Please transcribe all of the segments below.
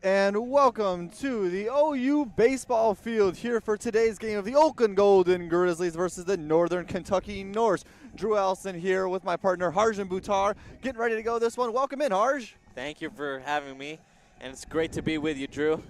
And welcome to the OU baseball field here for today's game of the Oakland Golden Grizzlies versus the Northern Kentucky Norse. Drew Allison here with my partner Harjun Buttar, getting ready to go this one. Welcome in, Harj. Thank you for having me, and it's great to be with you, Drew.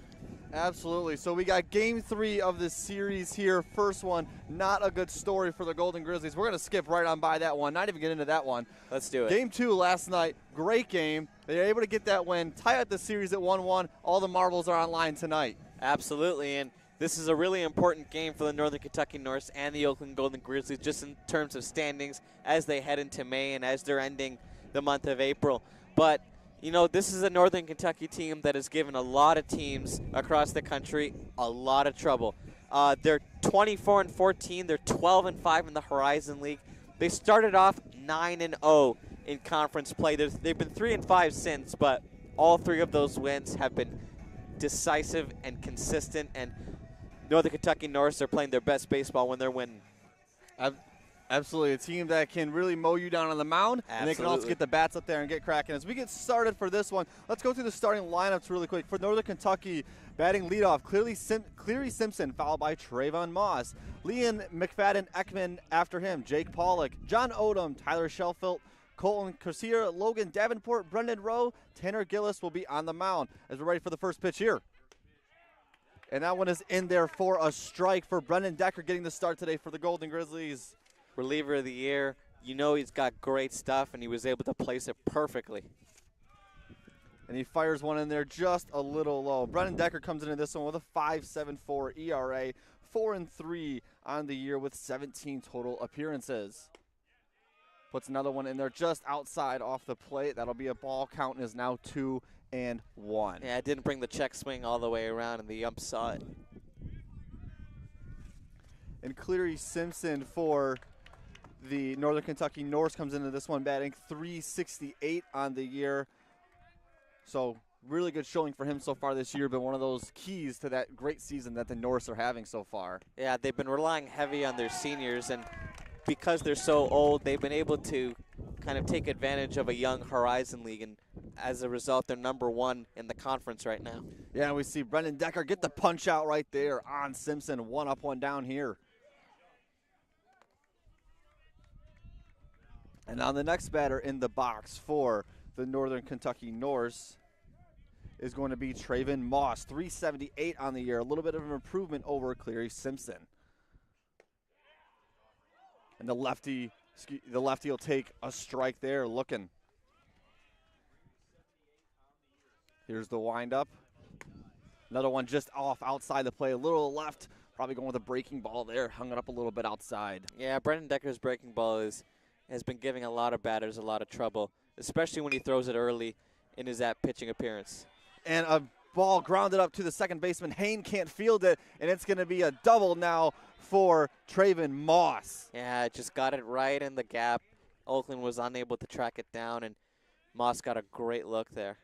Absolutely. So we got game 3 of this series here. First one, not a good story for the Golden Grizzlies. We're going to skip right on by that one, not even get into that one. Let's do it. Game 2 last night, great game. They were able to get that win, tie out the series at 1-1. All the marbles are on line tonight. Absolutely, and this is a really important game for the Northern Kentucky Norse and the Oakland Golden Grizzlies just in terms of standings as they head into May and as they're ending the month of April. But you know, this is a Northern Kentucky team that has given a lot of teams across the country a lot of trouble. They're 24-14. They're 12-5 in the Horizon League. They started off 9-0 in conference play. They've been 3-5 since, but all 3 of those wins have been decisive and consistent. And Northern Kentucky Norse are playing their best baseball when they're winning. Absolutely, a team that can really mow you down on the mound, Absolutely. and they can also get the bats up there and get cracking. As we get started for this one, let's go through the starting lineups really quick. For Northern Kentucky, batting leadoff, Cleary Simpson, followed by Trayvon Moss. Liam McFadden Ekman after him, Jake Pollock, John Odom, Tyler Shelfilt, Colton Corsier, Logan Davenport, Brendan Rowe, Tanner Gillis will be on the mound as we're ready for the first pitch here. And that one is in there for a strike for Brendan Decker, getting the start today for the Golden Grizzlies. Reliever of the year. You know he's got great stuff, and he was able to place it perfectly. And he fires one in there just a little low. Brendan Decker comes into this one with a 5.74 ERA, 4-3 on the year with 17 total appearances. Puts another one in there just outside off the plate. That'll be a ball. Count is now 2-1. Yeah, it didn't bring the check swing all the way around, and the ump saw it. And Cleary Simpson for the Northern Kentucky Norse comes into this one batting .368 on the year. So really good showing for him so far this year, but one of those keys to that great season that the Norse are having so far. Yeah, they've been relying heavy on their seniors, and because they're so old, they've been able to kind of take advantage of a young Horizon League, and as a result, they're #1 in the conference right now. Yeah, we see Brendan Decker get the punch out right there on Simpson. 1 up, 1 down here. And on the next batter in the box for the Northern Kentucky Norse is going to be Trayvon Moss, .378 on the year. A little bit of an improvement over Cleary Simpson. And the lefty will take a strike there, looking. Here's the windup. Another one just off outside the play, a little left. Probably going with a breaking ball there, hung it up a little bit outside. Yeah, Brendan Decker's breaking ball has been giving a lot of batters a lot of trouble, especially when he throws it early in his pitching appearance. And a ball grounded up to the second baseman. Hain can't field it, and it's going to be a double now for Trayvon Moss. Yeah, just got it right in the gap. Oakland was unable to track it down, and Moss got a great look there.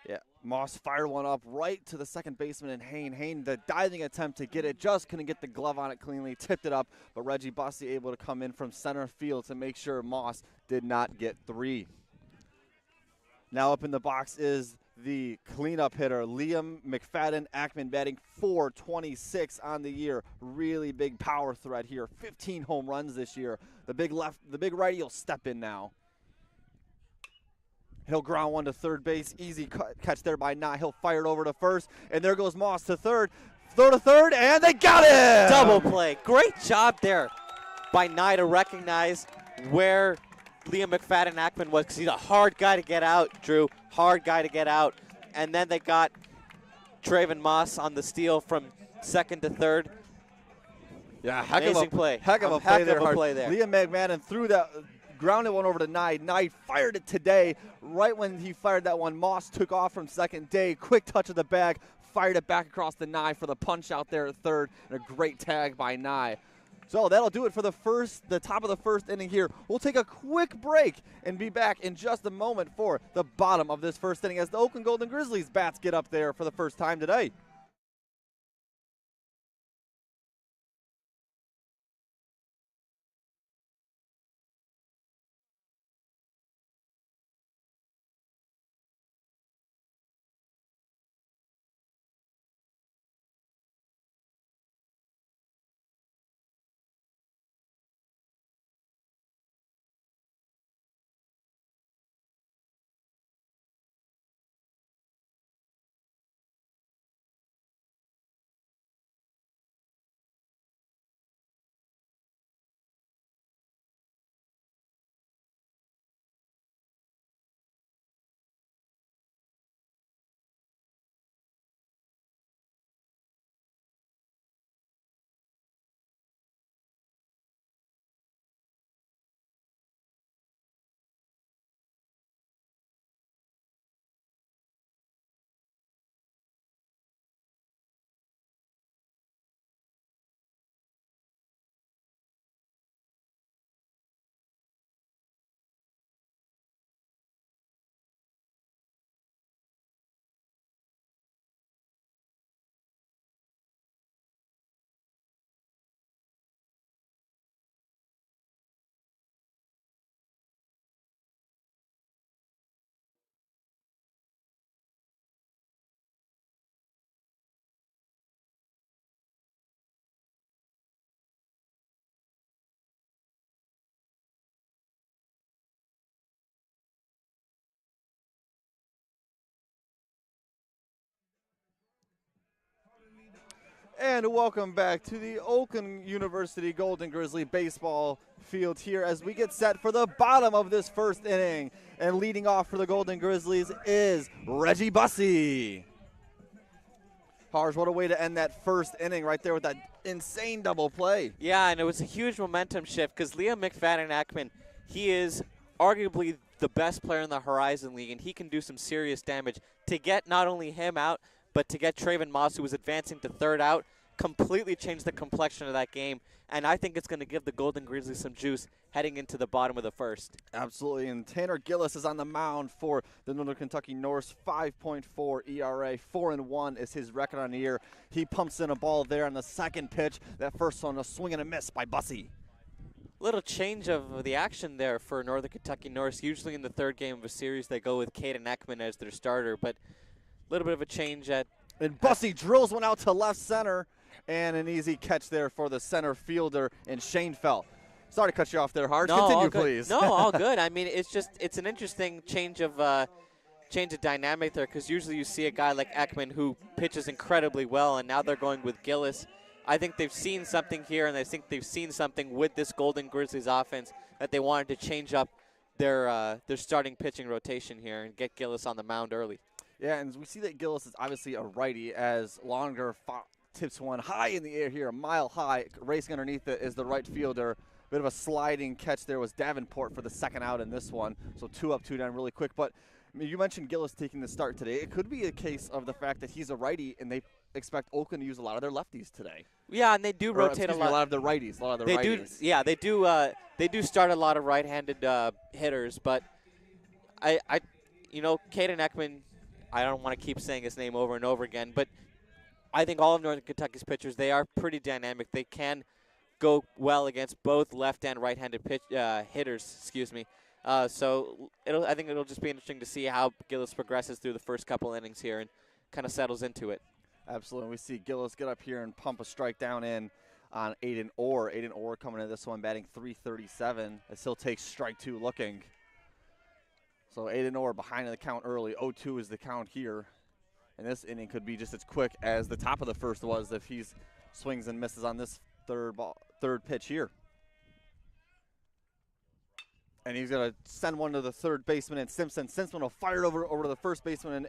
Yeah, Moss fired one up right to the second baseman and Hain. Hain, the diving attempt to get it, just couldn't get the glove on it cleanly, tipped it up, but Reggie Bussey able to come in from center field to make sure Moss did not get 3. Now up in the box is the cleanup hitter, Liam McFadden Ackman, batting .426 on the year. Really big power threat here. 15 home runs this year. The big righty will step in now. He'll ground one to third base. Easy catch there by Nye. He'll fire it over to first. And there goes Moss to third. Throw to third, and they got it! Double play. Great job there by Nye to recognize where Liam McFadden Ackman was, because he's a hard guy to get out, Drew. Hard guy to get out. And then they got Trayvon Moss on the steal from second to third. Yeah, Amazing play. Heck of a play there. Liam McFadden threw that. Grounded one over to Nye. Nye fired it today. Right when he fired that one, Moss took off from second. Day, quick touch of the bag, fired it back across the Nye for the punch out there at third, and a great tag by Nye. So that'll do it for the top of the first inning here. We'll take a quick break and be back in just a moment for the bottom of this first inning as the Oakland Golden Grizzlies bats get up there for the first time today. And welcome back to the Oakland University Golden Grizzly baseball field here as we get set for the bottom of this first inning. And leading off for the Golden Grizzlies is Reggie Bussey. Harj, what a way to end that first inning right there with that insane double play. Yeah, and it was a huge momentum shift because Liam McFadden-Ackman, he is arguably the best player in the Horizon League, and he can do some serious damage. To get not only him out, but to get Trayvon Moss, who was advancing to third out, completely changed the complexion of that game. And I think it's going to give the Golden Grizzlies some juice heading into the bottom of the first. Absolutely. And Tanner Gillis is on the mound for the Northern Kentucky Norse. 5.4 ERA. 4-1 is his record on the year. He pumps in a ball there on the second pitch. That first one, a swing and a miss by Bussey. Little change of the action there for Northern Kentucky Norse. Usually in the third game of a series, they go with Caden Ekman as their starter, but a little bit of a change at. And Bussey drills one out to left center, and an easy catch there for the center fielder in Shane Fell. Sorry to cut you off there, Harj. No, continue, please. No, all good. I mean, it's an interesting change of dynamic there because usually you see a guy like Ekman who pitches incredibly well, and now they're going with Gillis. I think they've seen something here, and I think they've seen something with this Golden Grizzlies offense that they wanted to change up their starting pitching rotation here and get Gillis on the mound early. Yeah, and we see that Gillis is obviously a righty as Longer tips one high in the air here, a mile high. Racing underneath it is the right fielder. Bit of a sliding catch there was Davenport for the second out in this one. So 2 up, 2 down really quick. But I mean, you mentioned Gillis taking the start today. It could be a case of the fact that he's a righty and they expect Oakland to use a lot of their lefties today. Yeah, and they do rotate a lot. A lot of their righties. A lot of their righties. Yeah, they do start a lot of right-handed hitters. But Caden Ekman, I don't want to keep saying his name over and over again, but I think all of Northern Kentucky's pitchers, they are pretty dynamic. They can go well against both left and right-handed hitters. Excuse me. So I think it'll just be interesting to see how Gillis progresses through the first couple innings here and kind of settles into it. Absolutely. We see Gillis get up here and pump a strike down in on Aiden Orr. Aiden Orr coming into this one batting .337 as he'll take strike 2 looking. So Aiden Orr behind in the count early. 0-2 is the count here. And this inning could be just as quick as the top of the first was if he swings and misses on this third pitch here. And he's going to send one to the third baseman and Simpson. Simpson will fire it over to the first baseman and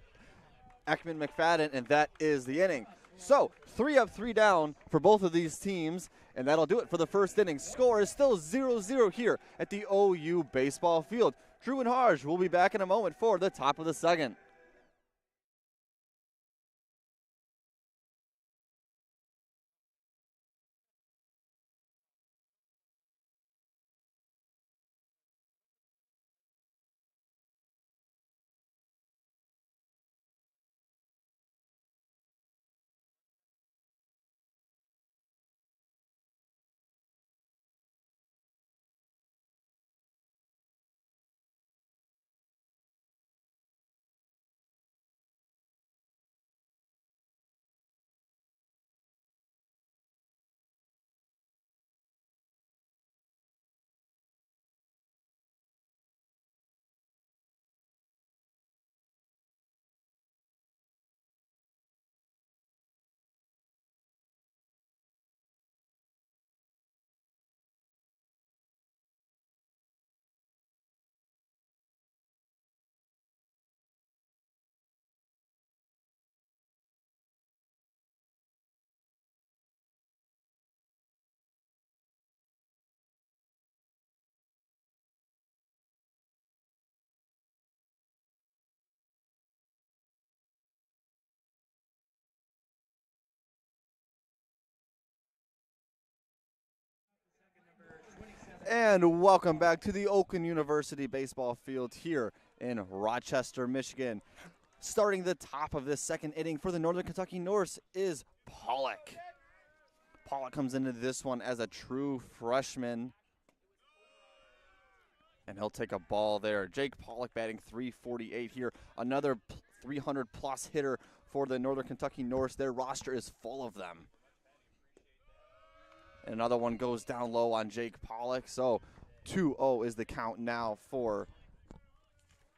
Ekman McFadden, and that is the inning. So 3 up, 3 down for both of these teams, and that'll do it for the first inning. Score is still 0-0 here at the OU baseball field. Drew and Harj will be back in a moment for the top of the second. And welcome back to the Oakland University baseball field here in Rochester, Michigan. Starting the top of this second inning for the Northern Kentucky Norse is Pollock. Pollock comes into this one as a true freshman. And he'll take a ball there. Jake Pollock batting .348 here. Another 300-plus hitter for the Northern Kentucky Norse. Their roster is full of them. Another one goes down low on Jake Pollock. So 2-0 is the count now for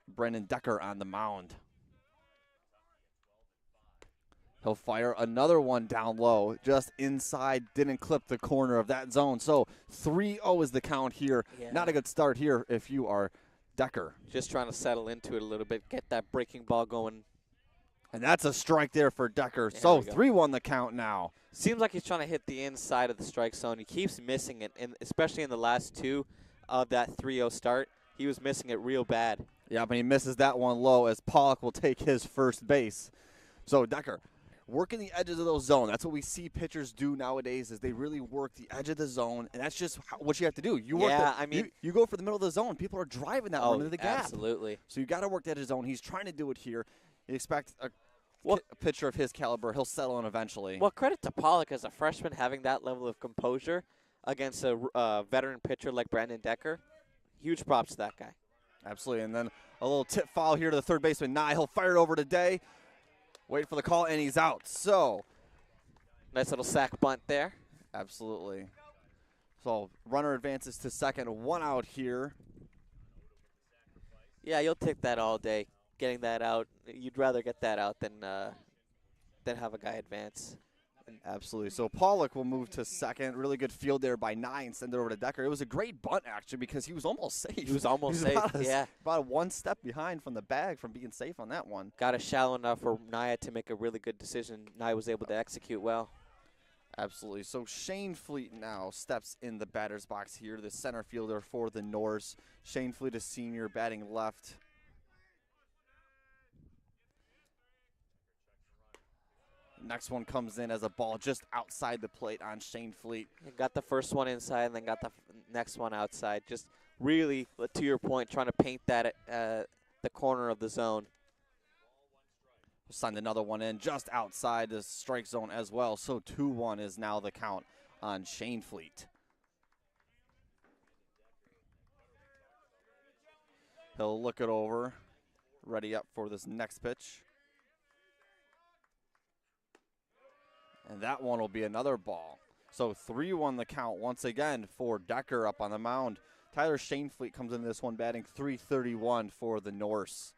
Brendan Decker on the mound. He'll fire another one down low, just inside, didn't clip the corner of that zone. So 3-0 is the count here. Yeah. Not a good start here if you are Decker. Just trying to settle into it a little bit, get that breaking ball going. And that's a strike there for Decker. There So we go. 3-1 the count now. Seems like he's trying to hit the inside of the strike zone. He keeps missing it, and especially in the last two of that 3-0 start, he was missing it real bad. Yeah, but he misses that one low as Pollock will take his first base. So Decker working the edges of those zones. That's what we see pitchers do nowadays is they really work the edge of the zone, and that's just what you have to do. You work you go for the middle of the zone. People are driving that one into the gap. Absolutely. So you got to work the edge of the zone. He's trying to do it here. You expect a pitcher of his caliber, he'll settle in eventually. Well, credit to Pollock as a freshman having that level of composure against a veteran pitcher like Brandon Decker. Huge props to that guy. Absolutely. And then a little tip foul here to the third baseman. Nye, he'll fire it over today. Wait for the call, and he's out. So nice little sack bunt there. Absolutely. So runner advances to second. 1 out here. Yeah, you'll take that all day. Getting that out, you'd rather get that out than have a guy advance. Absolutely. So Pollock will move to second. Really good field there by Nye and send it over to Decker. It was a great bunt, actually, because he was almost safe. He was almost safe, yeah. About one step behind from the bag from being safe on that one. Got it shallow enough for Nye to make a really good decision. Nye was able to execute well. Absolutely. So Shane Fleet now steps in the batter's box here, the center fielder for the Norse. Shane Fleet, a senior, batting left. Next one comes in as a ball just outside the plate on Shane Fleet. Got the first one inside and then got the next one outside. Just really, to your point, trying to paint that the corner of the zone. Signed another one in just outside the strike zone as well. So 2-1 is now the count on Shane Fleet. He'll look it over, ready up for this next pitch. And that one will be another ball. So 3-1 the count once again for Decker up on the mound. Tyler Shanefleet comes into this one batting .331 for the Norse.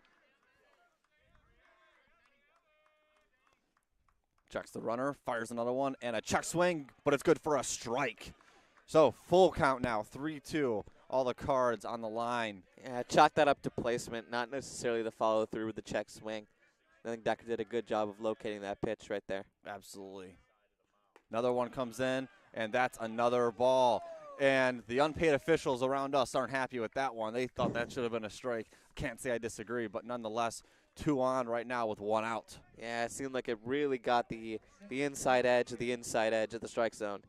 Checks the runner, fires another one, and a check swing, but it's good for a strike. So full count now, 3-2. All the cards on the line. Yeah, chalk that up to placement, not necessarily the follow through with the check swing. I think Decker did a good job of locating that pitch right there. Absolutely. Another one comes in, and that's another ball. And the unpaid officials around us aren't happy with that one. They thought that should have been a strike. Can't say I disagree, but nonetheless, 2 on right now with 1 out. Yeah, it seemed like it really got the inside edge of the strike zone.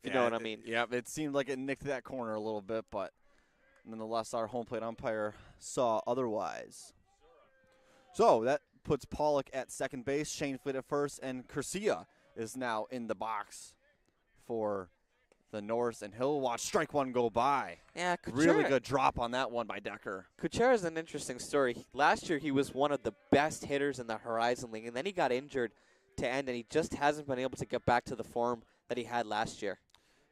If you know what I mean. Yeah, it seemed like it nicked that corner a little bit, but nonetheless, our home plate umpire saw otherwise. So that puts Pollock at second base, Shane Fleet at first, and Curcia is now in the box for the Norse, and he'll watch strike one go by. Yeah, really good drop on that one by Decker. Kuchera is an interesting story. Last year, he was one of the best hitters in the Horizon League, and then he got injured to end, and he just hasn't been able to get back to the form that he had last year.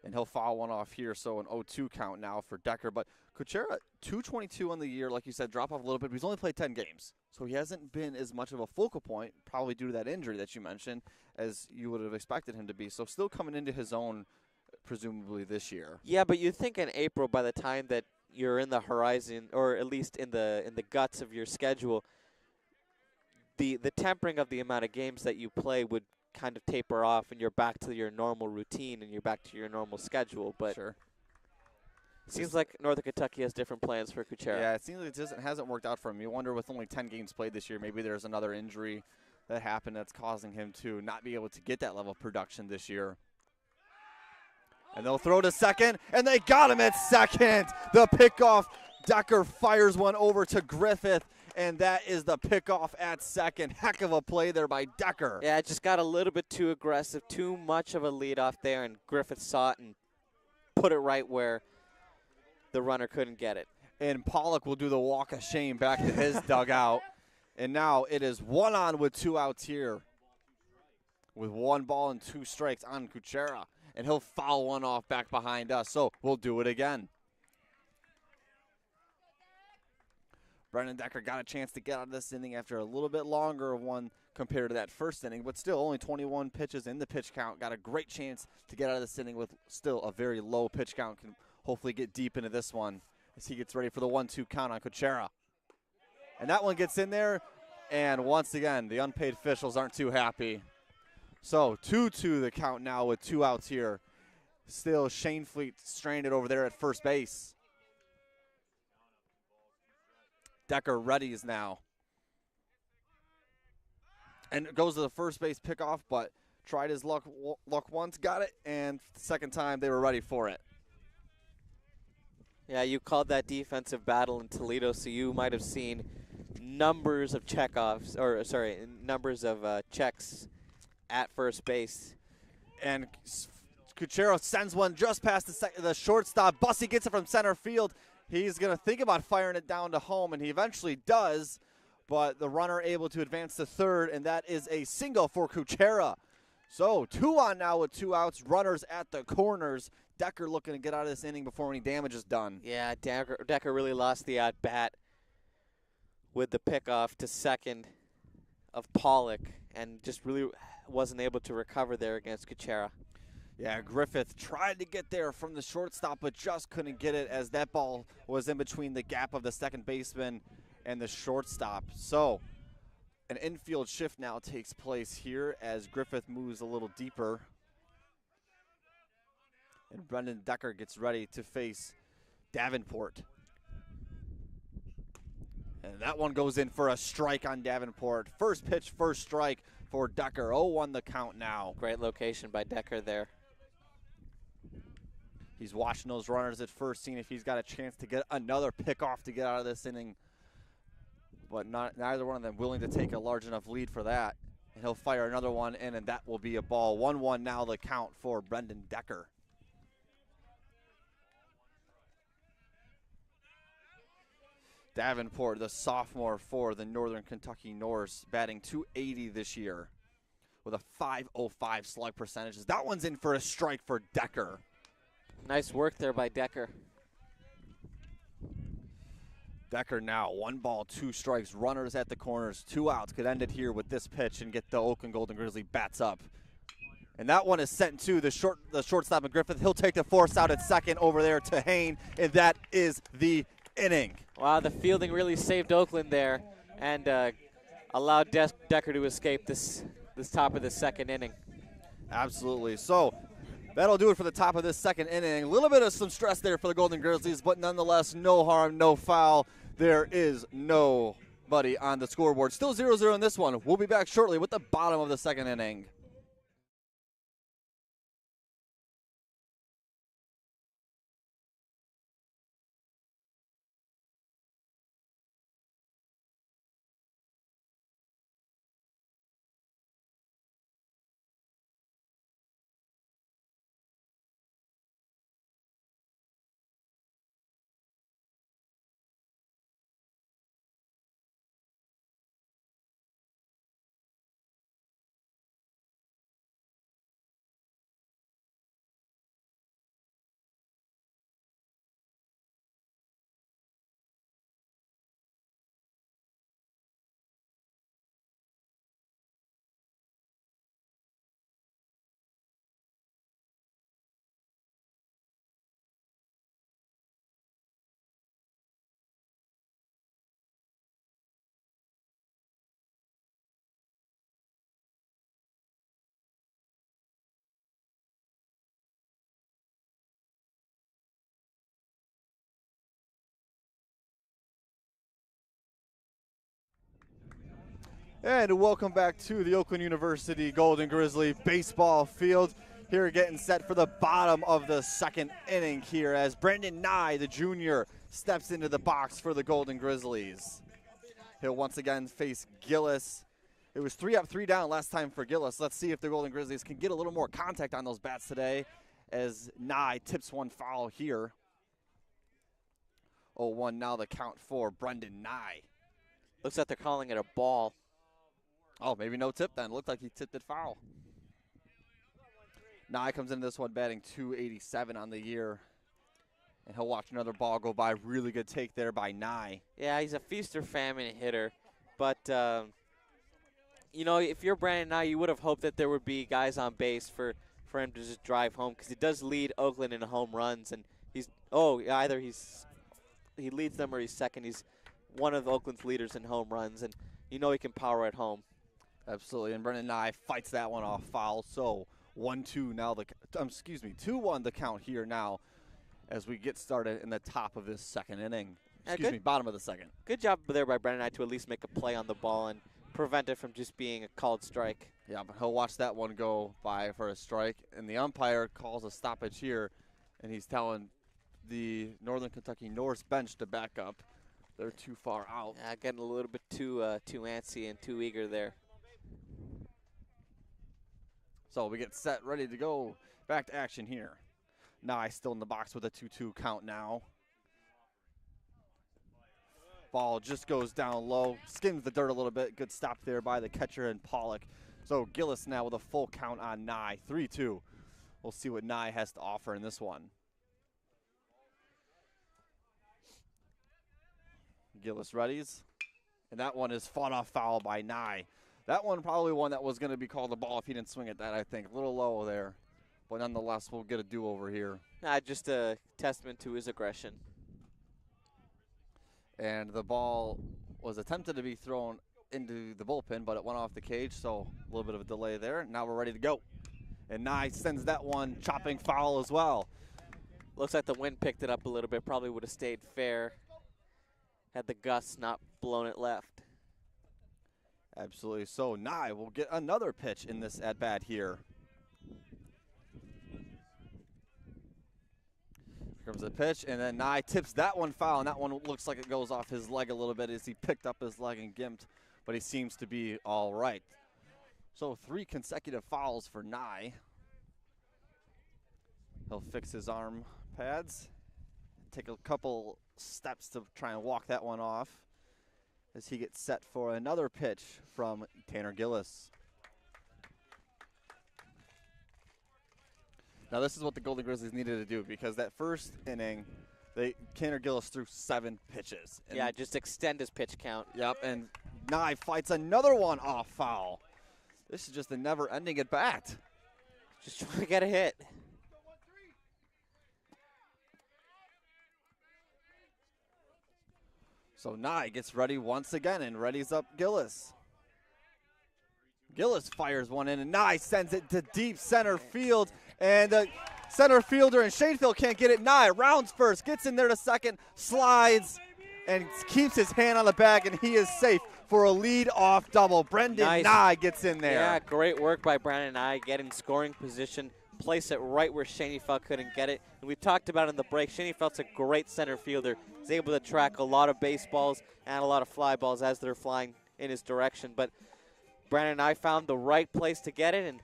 And he'll foul one off here, so an 0-2 count now for Decker. But Kuchera, 222 on the year, like you said, drop off a little bit, but he's only played 10 games. So he hasn't been as much of a focal point, probably due to that injury that you mentioned, as you would have expected him to be. So still coming into his own, presumably this year. Yeah, but you'd think in April, by the time that you're in the horizon, or at least in the guts of your schedule, the tempering of the amount of games that you play would kind of taper off, and you're back to your normal routine and you're back to your normal schedule. But sure. It seems like Northern Kentucky has different plans for Kuchera. Yeah, it seems like it hasn't worked out for him. You wonder, with only 10 games played this year, maybe there's another injury that happened that's causing him to not be able to get that level of production this year. And they'll throw to second, and they got him at second. The pickoff. Decker fires one over to Griffith, and that is the pickoff at second. Heck of a play there by Decker. Yeah, it just got a little bit too aggressive, too much of a leadoff there, and Griffith saw it and put it right where the runner couldn't get it. And Pollock will do the walk of shame back to his dugout. And now it is 1 on with 2 outs here, with 1 ball and 2 strikes on Kuchera. And he'll foul one off back behind us, so we'll do it again. Brendan Decker got a chance to get out of this inning after a little bit longer of one compared to that first inning, but still only 21 pitches in the pitch count. Got a great chance to get out of this inning with still a very low pitch count. Can hopefully get deep into this one as he gets ready for the 1-2 count on Kuchera. And that one gets in there, and once again, the unpaid officials aren't too happy. So 2-2 the count now with 2 outs here. Still Shane Fleet stranded over there at first base. Decker readies now. And goes to the first base pickoff, but tried his luck once, got it, and the second time they were ready for it. Yeah, you called that defensive battle in Toledo, so you might have seen numbers of checkoffs, or sorry, numbers of checks at first base. And Kuchera sends one just past the shortstop. Bussey gets it from center field. He's going to think about firing it down to home, and he eventually does, but the runner able to advance to third, and that is a single for Kuchera. So 2 on now with 2 outs, runners at the corners. Decker looking to get out of this inning before any damage is done. Yeah, Decker really lost the at-bat with the pickoff to second of Pollock and just really wasn't able to recover there against Kuchera. Yeah, Griffith tried to get there from the shortstop, but just couldn't get it as that ball was in between the gap of the second baseman and the shortstop. So an infield shift now takes place here as Griffith moves a little deeper. And Brendan Decker gets ready to face Davenport. And that one goes in for a strike on Davenport. First pitch, first strike for Decker. 0-1 the count now. Great location by Decker there. He's watching those runners at first, seeing if he's got a chance to get another pickoff to get out of this inning. But neither one of them willing to take a large enough lead for that. And he'll fire another one in, and that will be a ball. 1-1 now the count for Brendan Decker. Davenport, the sophomore for the Northern Kentucky Norse, batting .280 this year with a .505 slug percentage. That one's in for a strike for Decker. Nice work there by Decker. Decker now 1 ball, 2 strikes, runners at the corners, 2 outs. Could end it here with this pitch and get the Oakland Golden Grizzly bats up. And that one is sent to the shortstop of Griffith. He'll take the force out at second over there to Hain, and that is the inning. Wow, the fielding really saved Oakland there and allowed Decker to escape this top of the second inning. Absolutely. So that'll do it for the top of this second inning. A little bit of some stress there for the Golden Grizzlies, but nonetheless, no harm, no foul. There is nobody on the scoreboard. Still 0-0 in this one. We'll be back shortly with the bottom of the second inning. And welcome back to the Oakland University Golden Grizzly baseball field. Here getting set for the bottom of the second inning here as Brandon Nye, the junior, steps into the box for the Golden Grizzlies. He'll once again face Gillis. It was 3 up, 3 down last time for Gillis. Let's see if the Golden Grizzlies can get a little more contact on those bats today as Nye tips one foul here. 0-1 now the count for Brendan Nye. Looks like they're calling it a ball. Oh, maybe no tip then. Looked like he tipped it foul. Nye comes into this one batting .287 on the year. And he'll watch another ball go by. Really good take there by Nye. Yeah, he's a feast or famine hitter. But, you know, if you're Brandon Nye, you would have hoped that there would be guys on base for him to just drive home, because he does lead Oakland in home runs, and either he leads them or he's second. He's one of Oakland's leaders in home runs, and you know he can power at home. Absolutely, and Brandon Nye fights that one off foul. So 1-2 now. 2-1 the count here now, as we get started in the top of this second inning. Bottom of the second. Good job there by Brandon Nye to at least make a play on the ball and prevent it from just being a called strike. Yeah, but he'll watch that one go by for a strike, and the umpire calls a stoppage here, and he's telling the Northern Kentucky Norse bench to back up. They're too far out. Yeah, getting a little bit too antsy and too eager there. So we get set, ready to go. Back to action here. Nye still in the box with a 2-2 count now. Ball just goes down low, skims the dirt a little bit. Good stop there by the catcher and Pollock. So Gillis now with a full count on Nye, 3-2. We'll see what Nye has to offer in this one. Gillis readies, and that one is fought off foul by Nye. That one probably one that was going to be called a ball if he didn't swing at that, I think. A little low there, but nonetheless, we'll get a do-over here. Just a testament to his aggression. And the ball was attempted to be thrown into the bullpen, but it went off the cage, so a little bit of a delay there. Now we're ready to go. And Nye sends that one chopping foul as well. Looks like the wind picked it up a little bit. Probably would have stayed fair had the gusts not blown it left. Absolutely. So Nye will get another pitch in this at-bat here. Here comes the pitch, and then Nye tips that one foul, and that one looks like it goes off his leg a little bit as he picked up his leg and gimped, but he seems to be all right. So 3 consecutive fouls for Nye. He'll fix his arm pads, take a couple steps to try and walk that one off as he gets set for another pitch from Tanner Gillis. Now this is what the Golden Grizzlies needed to do, because that first inning, Tanner Gillis threw 7 pitches. Yeah, just extend his pitch count. Yep, and Nye fights another one off foul. This is just a never-ending at-bat. Just trying to get a hit. So Nye gets ready once again and readies up Gillis. Gillis fires one in, and Nye sends it to deep center field. And the center fielder in Shanefield can't get it. Nye rounds first, gets in there to second, slides, and keeps his hand on the bag, and he is safe for a lead-off double. Brendan Nye gets in there. Yeah, great work by Brandon Nye, getting scoring position, place it right where Shaneyfeld couldn't get it. And we talked about in the break, Shaneyfeld's a great center fielder. He's able to track a lot of baseballs and a lot of fly balls as they're flying in his direction. But Brandon Nye found the right place to get it, and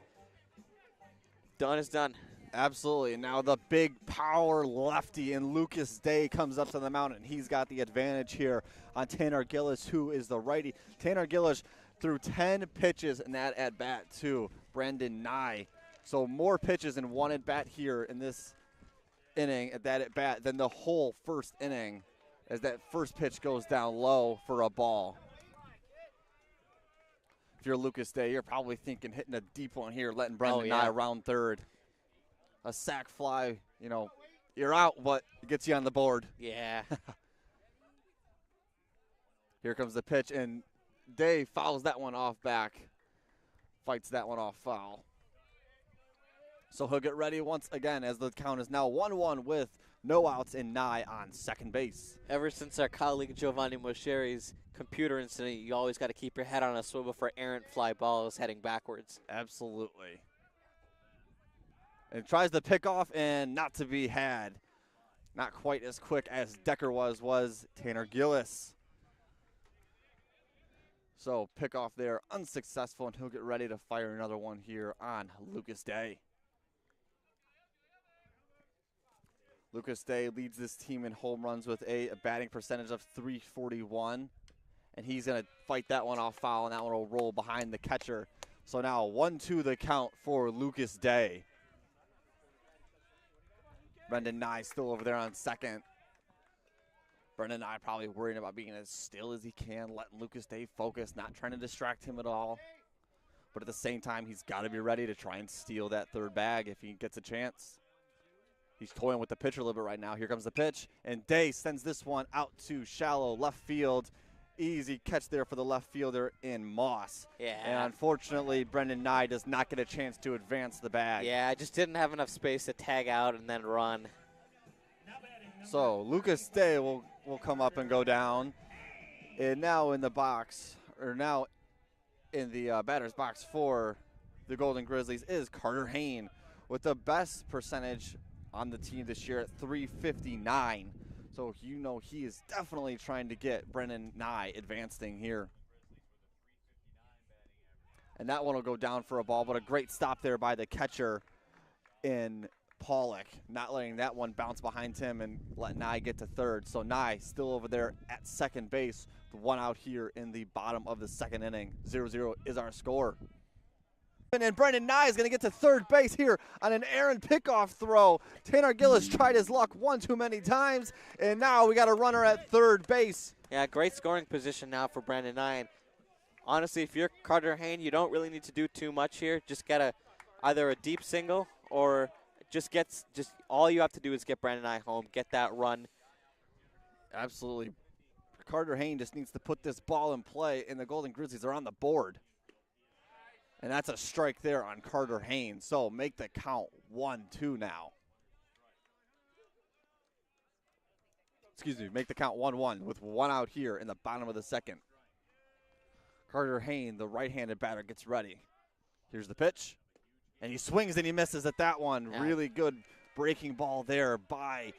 done is done. Absolutely. And now the big power lefty in Lucas Day comes up to the mound, and he's got the advantage here on Tanner Gillis, who is the righty. Tanner Gillis threw 10 pitches in that at-bat to Brendan Nye. So more pitches in one at-bat here in this inning at that at-bat than the whole first inning, as that first pitch goes down low for a ball. If you're Lucas Day, you're probably thinking hitting a deep one here, letting Brendan Nye round third. A sac fly, you know, you're out, but it gets you on the board. Yeah. Here comes the pitch, and Day fouls that one off back, fights that one off foul. So he'll get ready once again as the count is now 1-1 with no outs and Nye on second base. Ever since our colleague Giovanni Moscheri's computer incident, you always got to keep your head on a swivel for errant fly balls heading backwards. Absolutely. And tries to pick off and not to be had. Not quite as quick as Decker was Tanner Gillis. So pick off there unsuccessful, and he'll get ready to fire another one here on Lucas Day. Lucas Day leads this team in home runs with a batting percentage of .341, and he's going to fight that one off foul, and that one will roll behind the catcher. So now 1-2 the count for Lucas Day. Brendan Nye still over there on second. Brendan Nye probably worrying about being as still as he can, letting Lucas Day focus, not trying to distract him at all. but at the same time, he's got to be ready to try and steal that third bag if he gets a chance. He's toying with the pitcher a little bit right now. Here comes the pitch, and Day sends this one out to shallow left field. Easy catch there for the left fielder in Moss. Yeah. And unfortunately, Brendan Nye does not get a chance to advance the bag. Yeah, I just didn't have enough space to tag out and then run. So Lucas Day will come up and go down. And now in the box, or now in the batter's box for the Golden Grizzlies is Carter Hain with the best percentage on the team this year at .359. So you know he is definitely trying to get Brendan Nye advancing here. And that one will go down for a ball, but a great stop there by the catcher in Pollock, not letting that one bounce behind him and let Nye get to third. So Nye still over there at second base, the one out here in the bottom of the second inning. 0-0 is our score. And Brendan Nye is going to get to third base here on an errant pickoff throw. Tanner Gillis tried his luck one too many times, and now we got a runner at third base. Yeah, great scoring position now for Brendan Nye. And honestly, if you're Carter Hain, you don't really need to do too much here. Just get either a deep single or just all you have to do is get Brendan Nye home, get that run. Absolutely. Carter Hain just needs to put this ball in play, and the Golden Grizzlies are on the board. And that's a strike there on Carter Hain. So make the count 1-2 now. Excuse me, make the count 1-1 with one out here in the bottom of the second. Carter Hain, the right-handed batter, gets ready. Here's the pitch. And he swings and he misses at that one. Yeah. Really good breaking ball there by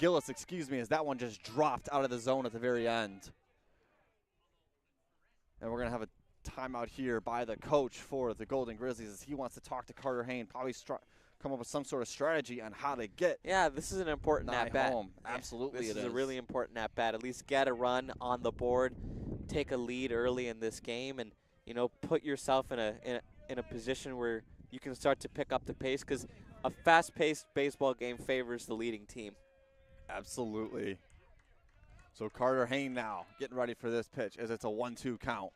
Gillis, excuse me, as that one just dropped out of the zone at the very end. And we're going to have a timeout here by the coach for the Golden Grizzlies as he wants to talk to Carter Hain, probably come up with some sort of strategy on how to get. Yeah, this is an important at-bat. Home. Absolutely, this is a really important at-bat. At least get a run on the board, take a lead early in this game, and put yourself in a position where you can start to pick up the pace, because a fast-paced baseball game favors the leading team. Absolutely. So Carter Hain now getting ready for this pitch as it's a 1-2 count.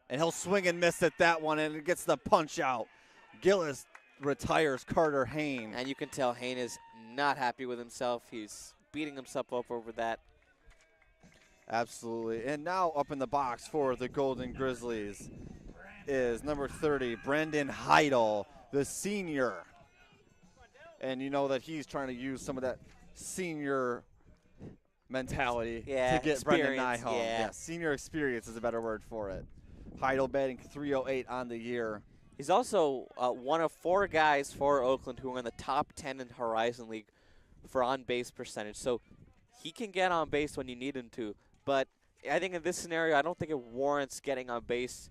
And he'll swing and miss at that one, and it gets the punch out. Gillis retires Carter Hain. And you can tell Hain is not happy with himself. He's beating himself up over that. Absolutely. And now up in the box for the Golden Grizzlies is number 30, Brandon Heidel, the senior. And you know that he's trying to use some of that senior mentality to get Brendan Nye home. Yeah, senior experience is a better word for it. Heidel batting .308 on the year. He's also one of 4 guys for Oakland who are in the top 10 in Horizon League for on-base percentage. So he can get on base when you need him to. But I think in this scenario, I don't think it warrants getting on base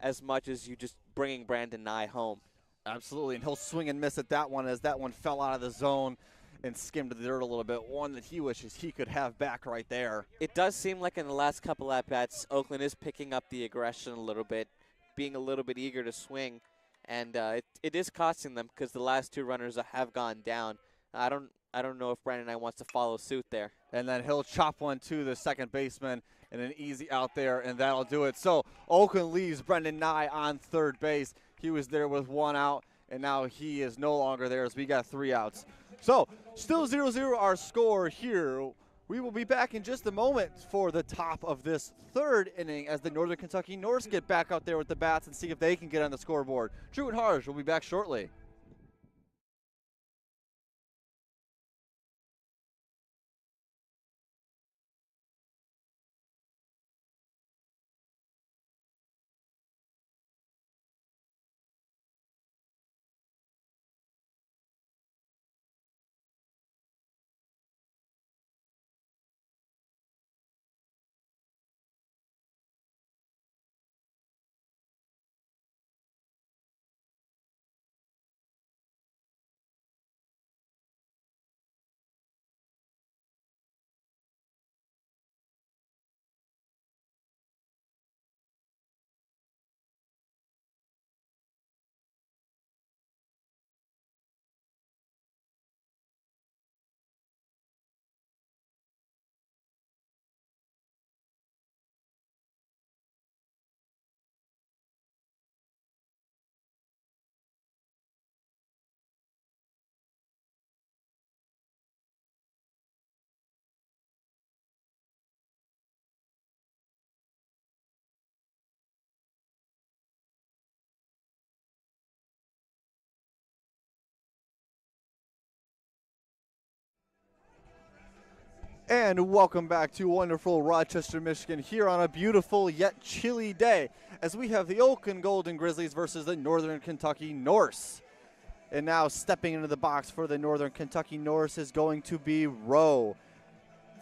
as much as you just bringing Brandon Nye home. Absolutely, and he'll swing and miss at that one as that one fell out of the zone and skimmed the dirt a little bit. One that he wishes he could have back right there. It does seem like in the last couple at-bats, Oakland is picking up the aggression a little bit, being a little bit eager to swing, and it is costing them because the last 2 runners have gone down. I don't know if Brandon Nye wants to follow suit there. And then he'll chop one to the second baseman and an easy out there, and that'll do it. So Oakland leaves Brendan Nye on third base. He was there with 1 out, and now he is no longer there as we got 3 outs. So still 0-0 our score here. We will be back in just a moment for the top of this 3rd inning as the Northern Kentucky Norse get back out there with the bats and see if they can get on the scoreboard. Drew and Harj will be back shortly. And welcome back to wonderful Rochester, Michigan, here on a beautiful yet chilly day as we have the Oakland Golden Grizzlies versus the Northern Kentucky Norse. And now stepping into the box for the Northern Kentucky Norse is going to be Rowe,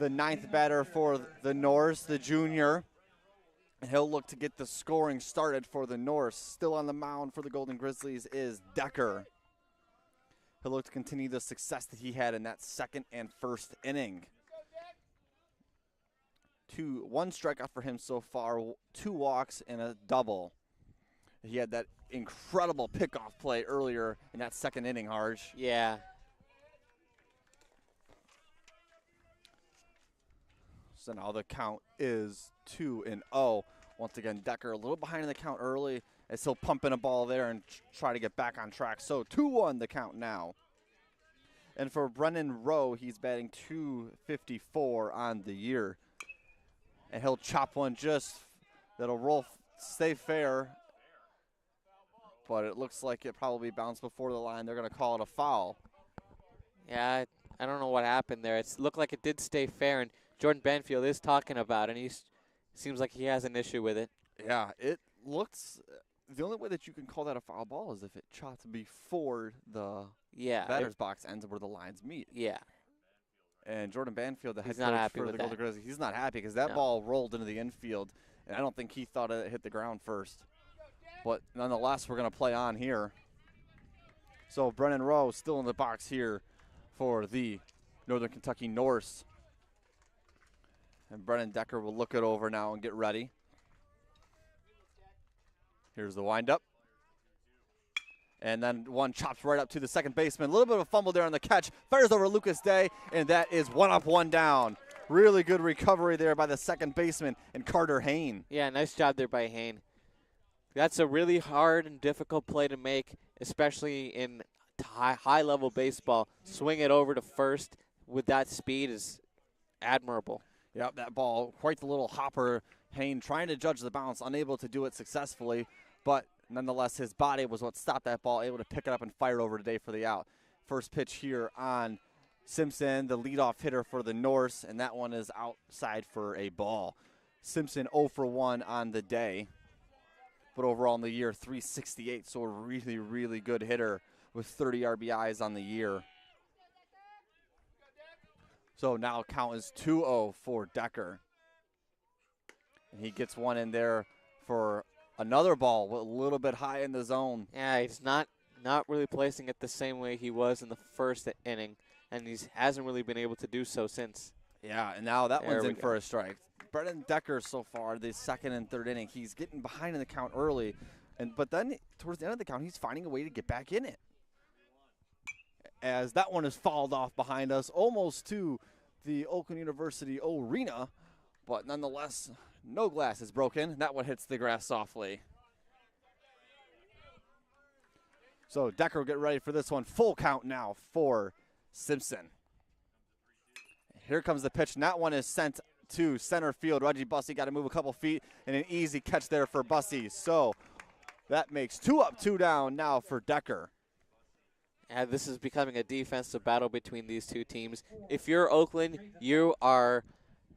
the 9th batter for the Norse, the junior. He'll look to get the scoring started for the Norse. Still on the mound for the Golden Grizzlies is Decker. He'll look to continue the success that he had in that second and first inning. One strikeout for him so far, 2 walks and a double. He had that incredible pickoff play earlier in that second inning, Harj. Yeah. So now the count is 2-0. Once again, Decker a little behind in the count early as he'll pump in a ball there and try to get back on track. So 2-1 the count now. And for Brennan Rowe, he's batting .254 on the year. And he'll chop one that'll roll, stay fair. But it looks like it probably bounced before the line. They're going to call it a foul. Yeah, I don't know what happened there. It looked like it did stay fair, and Jordan Banfield is talking about it, and he seems like he has an issue with it. Yeah, it looks the only way that you can call that a foul ball is if it chops before the batter's box ends where the lines meet. Yeah. And Jordan Banfield, the head not coach happy for with the Golden that. Grizzlies, he's not happy because that ball rolled into the infield, and I don't think he thought it hit the ground first. But nonetheless, we're going to play on here. So Brennan Rowe still in the box here for the Northern Kentucky Norse. And Brennan Decker will look it over now and get ready. Here's the windup. And then one chops right up to the second baseman. A little bit of a fumble there on the catch. Fires over Lucas Day, and that is 1 up, 1 down. Really good recovery there by the second baseman and Carter Hain. Yeah, nice job there by Hain. That's a really hard and difficult play to make, especially in high-level baseball. Swing it over to first with that speed is admirable. Yep, that ball, quite the little hopper. Hain trying to judge the bounce, unable to do it successfully, but nonetheless, his body was what stopped that ball, able to pick it up and fire over today for the out. First pitch here on Simpson, the leadoff hitter for the Norse, and that one is outside for a ball. Simpson 0 for 1 on the day, but overall in the year, 368, so a really, really good hitter with 30 RBIs on the year. So now count is 2-0 for Decker. And he gets one in there for another ball, a little bit high in the zone. Yeah, he's not really placing it the same way he was in the first inning, and he hasn't really been able to do so since. Yeah, and now that one's in go. for a strike. Brennan Decker so far, the second and third inning, he's getting behind in the count early, but then towards the end of the count, he's finding a way to get back in it. As that one is fouled off behind us, almost to the Oakland University arena, but nonetheless, no glass is broken. That one hits the grass softly. So Decker will get ready for this one. Full count now for Simpson. Here comes the pitch, and that one is sent to center field. Reggie Bussey got to move a couple feet, and an easy catch there for Bussey. So that makes 2 up, 2 down now for Decker. Yeah, this is becoming a defensive battle between these two teams. If you're Oakland, you are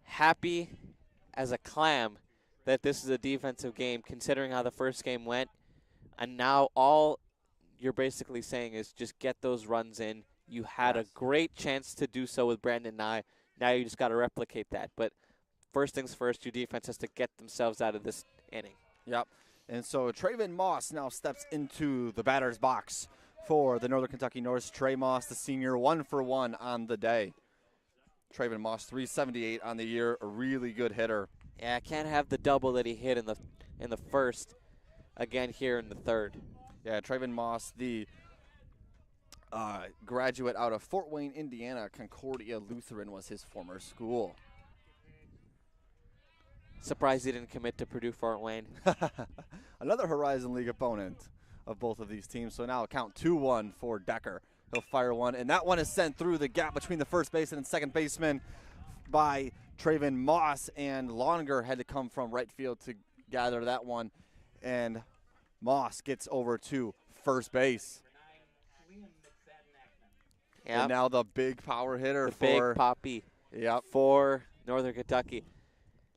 happy as a clam that this is a defensive game, considering how the first game went. And now all you're basically saying is just get those runs in. You had a great chance to do so with Brandon Nye. Now you just got to replicate that. But first things first, your defense has to get themselves out of this inning. Yep. And so Trayvon Moss now steps into the batter's box for the Northern Kentucky Norse. Trey Moss, the senior, 1 for 1 on the day. Trayvon Moss, 378 on the year, a really good hitter. Yeah, can't have the double that he hit in the first, again here in the third. Yeah, Trayvon Moss, the graduate out of Fort Wayne, Indiana. Concordia Lutheran was his former school. Surprised he didn't commit to Purdue Fort Wayne. Another Horizon League opponent of both of these teams. So now count 2-1 for Decker. He'll fire one, and that one is sent through the gap between the first baseman and second baseman by Trayvon Moss, and Longer had to come from right field to gather that one, and Moss gets over to first base. Yep. And now the big power hitter Big Poppy. for Northern Kentucky.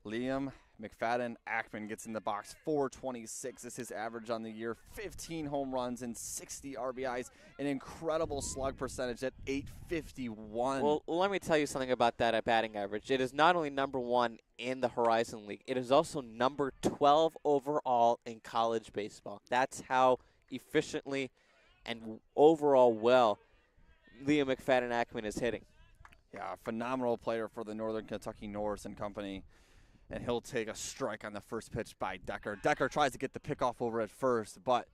Liam McFadden Ackman gets in the box. 426 is his average on the year. 15 home runs and 60 RBIs. An incredible slug percentage at 851. Well, let me tell you something about that batting average. It is not only number 1 in the Horizon League, it is also number 12 overall in college baseball. That's how efficiently and overall well Liam McFadden Ackman is hitting. Yeah, phenomenal player for the Northern Kentucky Norse and company. And he'll take a strike on the first pitch by Decker. Decker tries to get the pickoff over at first, but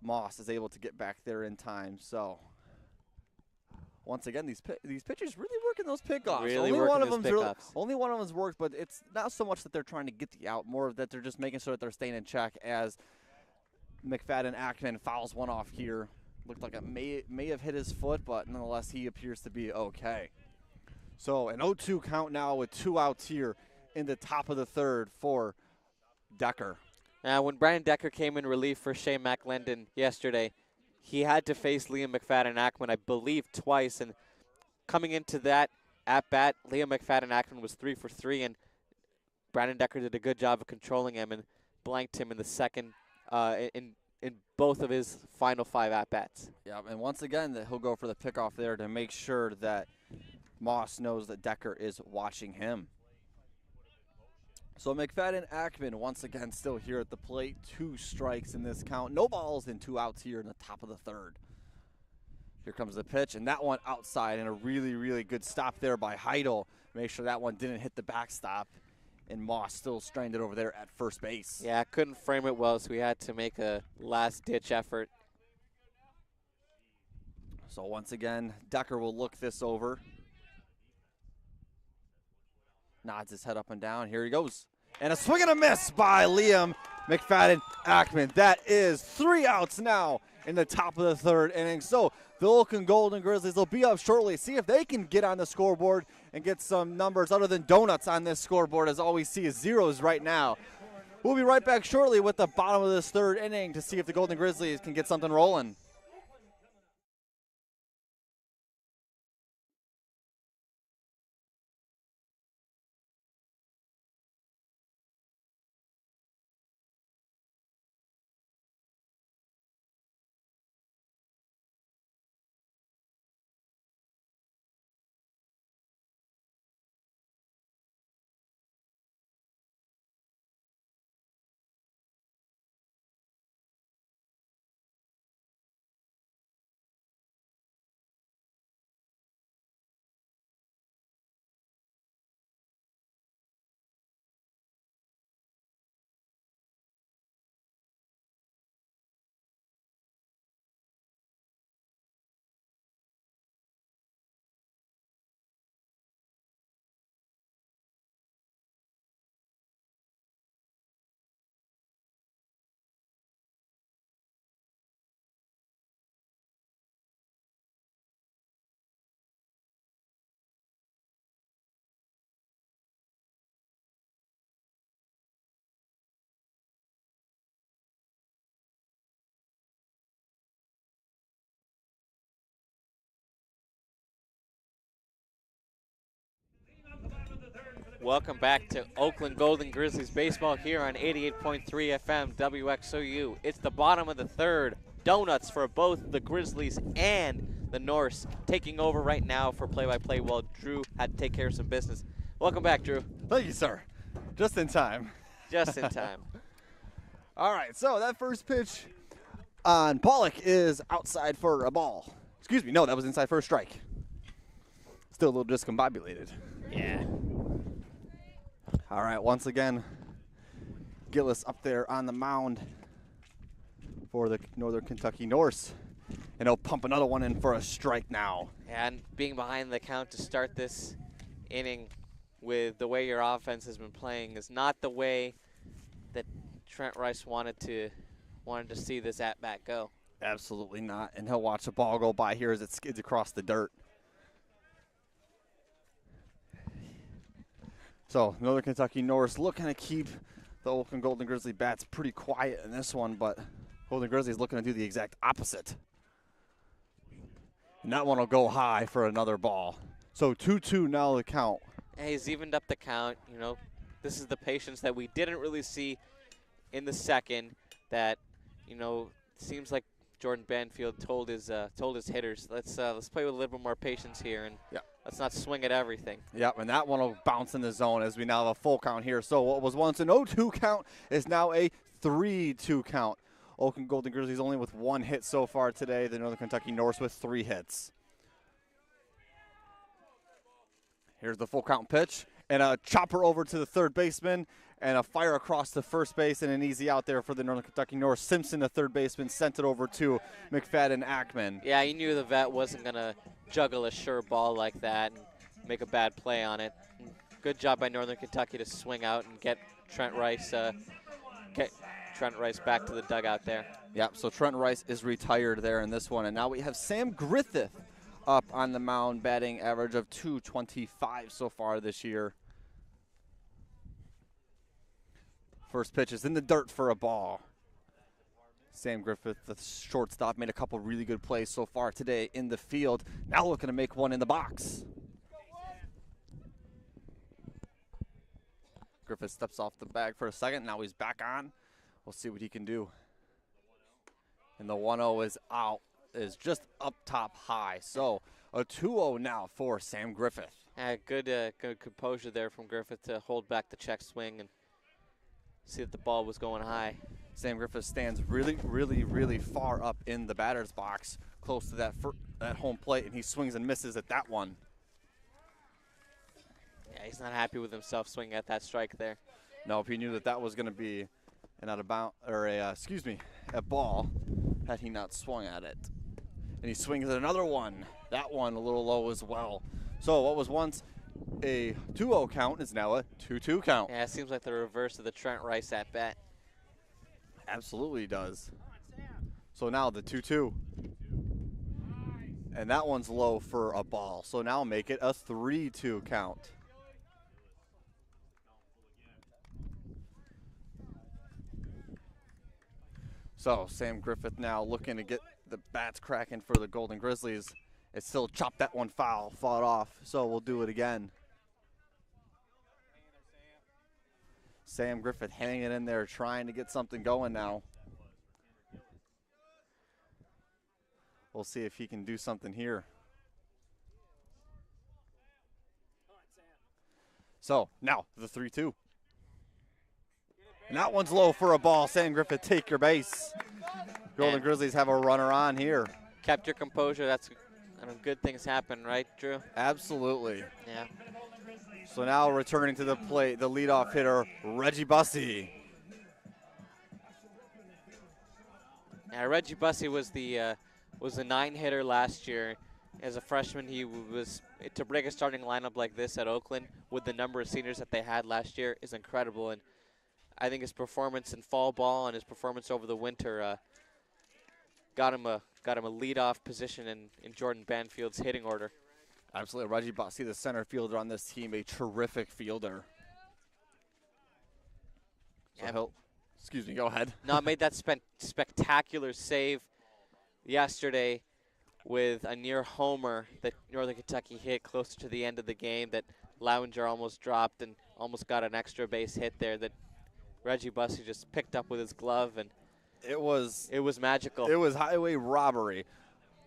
Moss is able to get back there in time. So once again, these pitchers really working those pickoffs. Really working those pickoffs. Only one of them's worked, but it's not so much that they're trying to get the out, more that they're just making sure that they're staying in check as McFadden Ackman fouls one off here. Looked like it may have hit his foot, but nonetheless, he appears to be okay. So an 0-2 count now with 2 outs here in the top of the third for Decker. Now, when Brian Decker came in relief for Shea McLendon yesterday, he had to face Liam McFadden Ackman, I believe, twice. And coming into that at-bat, Liam McFadden Ackman was 3 for 3, and Brandon Decker did a good job of controlling him and blanked him in the second in both of his final 5 at-bats. Yeah, and once again, he'll go for the pickoff there to make sure that Moss knows that Decker is watching him. So McFadden Ackman once again still here at the plate. 2 strikes in this count. No balls and 2 outs here in the top of the third. Here comes the pitch, and that one outside, and a really, really good stop there by Heidel. Make sure that one didn't hit the backstop, and Moss still stranded over there at first base. Yeah, couldn't frame it well, so we had to make a last-ditch effort. So once again, Decker will look this over. Nods his head up and down. Here he goes. And a swing and a miss by Liam McFadden Ackman. That is 3 outs now in the top of the third inning. So the Oakland Golden Grizzlies will be up shortly. See if they can get on the scoreboard and get some numbers other than donuts on this scoreboard, as all we see is zeros right now. We'll be right back shortly with the bottom of this third inning to see if the Golden Grizzlies can get something rolling. Welcome back to Oakland Golden Grizzlies baseball here on 88.3 FM WXOU. It's the bottom of the third. Donuts for both the Grizzlies and the Norse taking over right now for play-by-play while Drew had to take care of some business. Welcome back, Drew. Thank you, sir. Just in time. Just in time. All right, so that first pitch on Pollock is outside for a ball. Excuse me, no, that was inside for a strike. Still a little discombobulated. Yeah. All right, once again, Gillis up there on the mound for the Northern Kentucky Norse. And he'll pump another one in for a strike now. And being behind the count to start this inning with the way your offense has been playing is not the way that Trent Rice wanted to see this at-bat go. Absolutely not. And he'll watch the ball go by here as it skids across the dirt. So Northern Kentucky Norse looking to keep the Oakland Golden Grizzly bats pretty quiet in this one, but Golden Grizzlies looking to do the exact opposite. And that one will go high for another ball. So 2-2 now the count. And he's evened up the count. You know, this is the patience that we didn't really see in the second. That, you know, seems like Jordan Banfield told his hitters, let's play with a little bit more patience here, and let's not swing at everything. Yep, and that one will bounce in the zone as we now have a full count here. So what was once an 0-2 count is now a 3-2 count. Oakland Golden Grizzlies only with 1 hit so far today. The Northern Kentucky Norse with 3 hits. Here's the full count pitch, and a chopper over to the third baseman, and a fire across the first base, and an easy out there for the Northern Kentucky Norse. Simpson, the third baseman, sent it over to McFadden Ackman. Yeah, he knew the vet wasn't going to juggle a sure ball like that and make a bad play on it. Good job by Northern Kentucky to swing out and get Trent Rice back to the dugout there. Yep, so Trent Rice is retired there in this one, and now we have Sam Griffith up on the mound, batting average of .225 so far this year. First pitch is in the dirt for a ball. Sam Griffith, the shortstop, made a couple really good plays so far today in the field. Now looking to make one in the box. Griffith steps off the bag for a second. Now he's back on. We'll see what he can do. And the 1-0 is out, is just up top high. So a 2-0 now for Sam Griffith. Good composure there from Griffith to hold back the check swing and see that the ball was going high. Sam Griffith stands really, really, really far up in the batter's box, close to that home plate, and he swings and misses at that one. Yeah, he's not happy with himself swinging at that strike there. No, if he knew that that was going to be an out of bound, or a ball, had he not swung at it. And he swings at another one. That one a little low as well. So what was once a 2-0 count is now a 2-2 count. Yeah, it seems like the reverse of the Trent Rice at bat. Absolutely does. So now the 2-2. And that one's low for a ball. So now make it a 3-2 count. So Sam Griffith now looking to get the bats cracking for the Golden Grizzlies. It still chopped that one foul, fought off. So we'll do it again. Sam Griffith hanging in there, trying to get something going now. We'll see if he can do something here. So now the 3-2. And that one's low for a ball. Sam Griffith, take your base. Golden Grizzlies have a runner on here. Kept your composure. That's good things happen, right, Drew? Absolutely. Yeah. So now returning to the plate, the leadoff hitter, Reggie Bussey. Yeah, Reggie Bussey was the 9-hitter last year. As a freshman, he was to break a starting lineup like this at Oakland with the number of seniors that they had last year is incredible. And I think his performance in fall ball and his performance over the winter got him a leadoff position in Jordan Banfield's hitting order. Absolutely. Reggie Bussey, the center fielder on this team, a terrific fielder. So Yeah. Excuse me, go ahead. No, made that spectacular save yesterday with a near homer that Northern Kentucky hit closer to the end of the game that Lowinger almost dropped and almost got an extra base hit there that Reggie Bussey just picked up with his glove, and it was magical. It was highway robbery.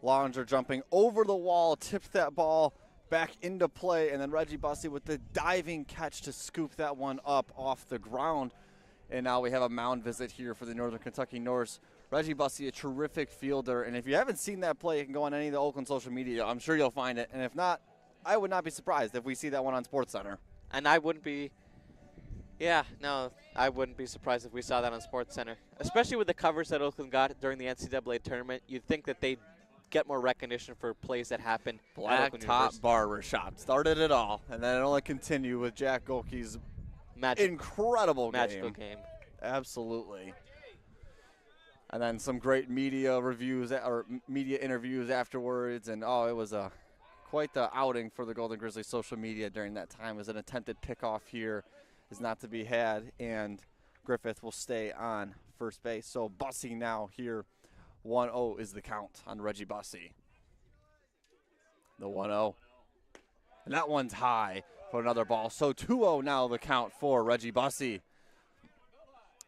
Lowinger jumping over the wall, tipped that ball back into play, and then Reggie Bussey with the diving catch to scoop that one up off the ground. And now we have a mound visit here for the Northern Kentucky Norse. Reggie Bussey, a terrific fielder, and if you haven't seen that play, you can go on any of the Oakland social media. I'm sure you'll find it, and if not, I would not be surprised if we see that one on SportsCenter. And I wouldn't be, I wouldn't be surprised if we saw that on SportsCenter, especially with the covers that Oakland got during the NCAA tournament. You'd think that they'd get more recognition for plays that happened at Oakland Blacktop University. Barbershop started it all, and then it only continued with Jack Golke's incredible magical game. Absolutely. And then some great media reviews or media interviews afterwards, and it was quite the outing for the Golden Grizzlies social media during that time. It was an attempted pickoff here, is not to be had, and Griffith will stay on first base. So Bussey now here, 1-0 is the count on Reggie Bussey. The 1-0. And that one's high for another ball. So 2-0 now the count for Reggie Bussey.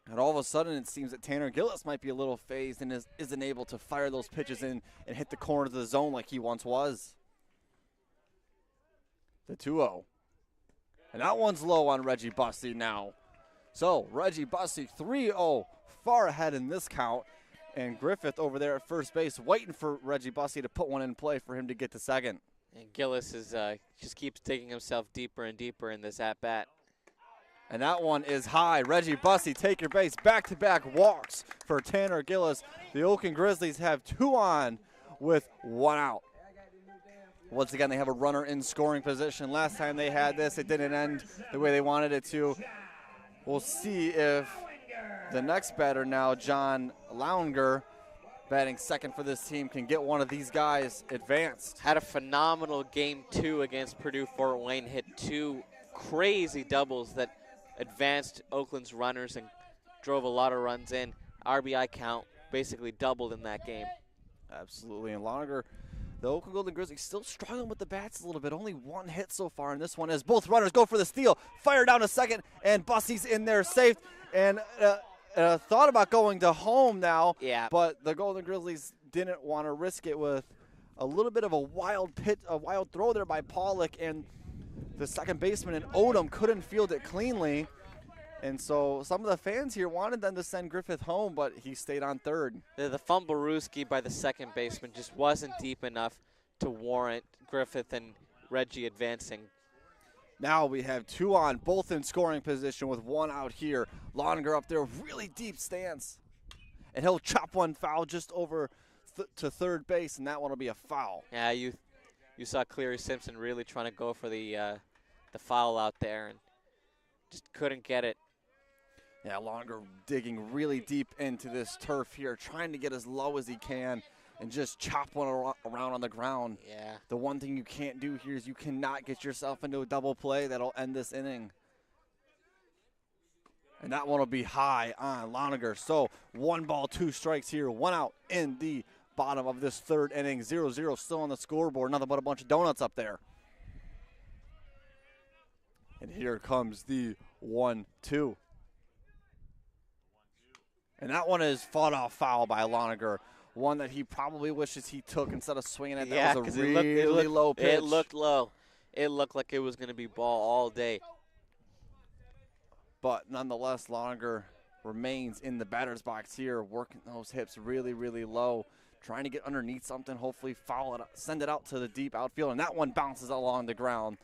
And all of a sudden it seems that Tanner Gillis might be a little phased and isn't able to fire those pitches in and hit the corner of the zone like he once was. The 2-0. And that one's low on Reggie Bussey now. So Reggie Bussey 3-0, far ahead in this count. And Griffith over there at first base waiting for Reggie Bussey to put one in play for him to get to second. And Gillis is just keeps taking himself deeper and deeper in this at-bat. And that one is high. Reggie Bussey, take your base. Back-to-back walks for Tanner Gillis. The Oakland Grizzlies have 2 on with 1 out. Once again, they have a runner in scoring position. Last time they had this, it didn't end the way they wanted it to. We'll see if the next batter now, John Launger, batting second for this team, can get one of these guys advanced. Had a phenomenal game 2 against Purdue Fort Wayne. Hit 2 crazy doubles that advanced Oakland's runners and drove a lot of runs in. RBI count basically doubled in that game. Absolutely, and Launger, the Oakland Golden Grizzlies still struggling with the bats a little bit. Only 1 hit so far in this one as both runners go for the steal. Fire down to second, and Bussey's in there safe. And thought about going to home now, yeah, but the Golden Grizzlies didn't want to risk it with a little bit of a wild throw there by Pollock, and the second baseman and Odom couldn't field it cleanly. And so some of the fans here wanted them to send Griffith home, but he stayed on third. The fumblerooski by the second baseman just wasn't deep enough to warrant Griffith and Reggie advancing. Now we have 2 on, both in scoring position with 1 out here. Launger up there, really deep stance. And he'll chop one foul just over to third base, and that one will be a foul. Yeah, you saw Cleary Simpson really trying to go for the foul out there and just couldn't get it. Yeah, Launger digging really deep into this turf here, trying to get as low as he can and just chop one around on the ground. Yeah. The one thing you can't do here is you cannot get yourself into a double play that'll end this inning. And that one will be high on Launger. So 1 ball, 2 strikes here, 1 out in the bottom of this third inning. 0-0 still on the scoreboard. Nothing but a bunch of donuts up there. And here comes the 1-2. And that one is fought off foul by Launger. One that he probably wishes he took instead of swinging it. That was a really low pitch. It looked low. It looked like it was going to be ball all day. But nonetheless, Launger remains in the batter's box here, working those hips really, really low, trying to get underneath something, hopefully foul it up, send it out to the deep outfield. And that one bounces along the ground.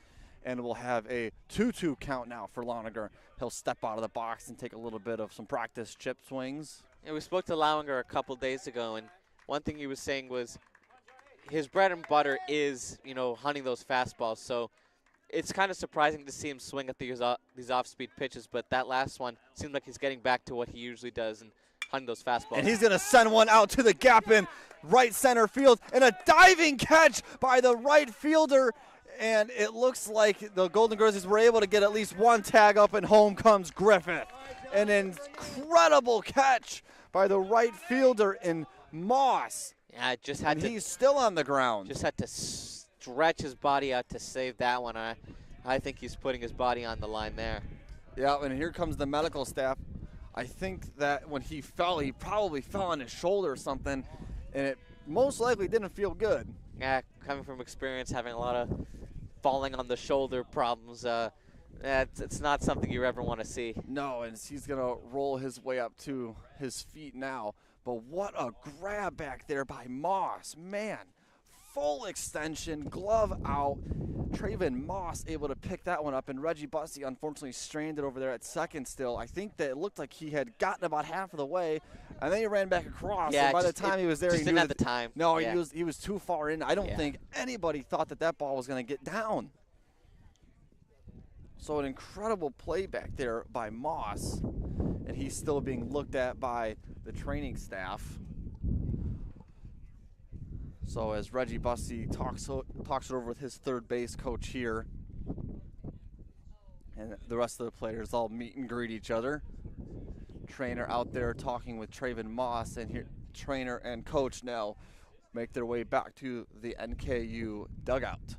And we'll have a 2-2 count now for Launger. He'll step out of the box and take a little bit of some practice chip swings. Yeah, we spoke to Launger a couple days ago, and one thing he was saying was his bread and butter is, hunting those fastballs. So it's kind of surprising to see him swing at these off-speed pitches, but that last one seemed like he's getting back to what he usually does and hunting those fastballs. And he's going to send one out to the gap in right center field, and a diving catch by the right fielder. And it looks like the Golden Grizzlies were able to get at least 1 tag up, and home comes Griffith. An incredible catch by the right fielder in Moss. Yeah, just had he's still on the ground. Just had to stretch his body out to save that one. I think he's putting his body on the line there. Yeah, and here comes the medical staff. I think that when he fell, he probably fell on his shoulder or something, and it most likely didn't feel good. Yeah, coming from experience, having a lot of falling on the shoulder problems, it's not something you ever want to see. No, and he's going to roll his way up to his feet now. But what a grab back there by Moss. Man, full extension, glove out. Traven Moss able to pick that one up, and Reggie Bussey unfortunately stranded over there at second still. I think that it looked like he had gotten about half of the way, and then he ran back across. Yeah, and by the time he was there, he didn't have the time. No, yeah. he was too far in. I don't think anybody thought that ball was going to get down. So an incredible play back there by Moss, and he's still being looked at by the training staff. So as Reggie Bussey talks it over with his third base coach here, and the rest of the players all meet and greet each other. Trainer out there talking with Traven Moss, and here trainer and coach now make their way back to the NKU dugout.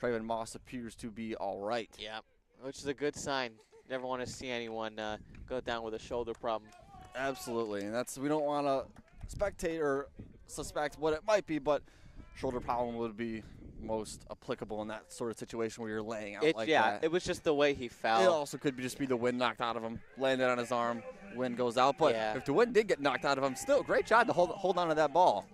Trayvon Moss appears to be all right. Yeah, which is a good sign. Never want to see anyone go down with a shoulder problem. Absolutely, and we don't want to spectate or suspect what it might be, but shoulder problem would be most applicable in that sort of situation where you're laying out like that. It was just the way he fell. It also could just be the wind knocked out of him, landed on his arm, wind goes out. But if the wind did get knocked out of him, still great job to hold on to that ball.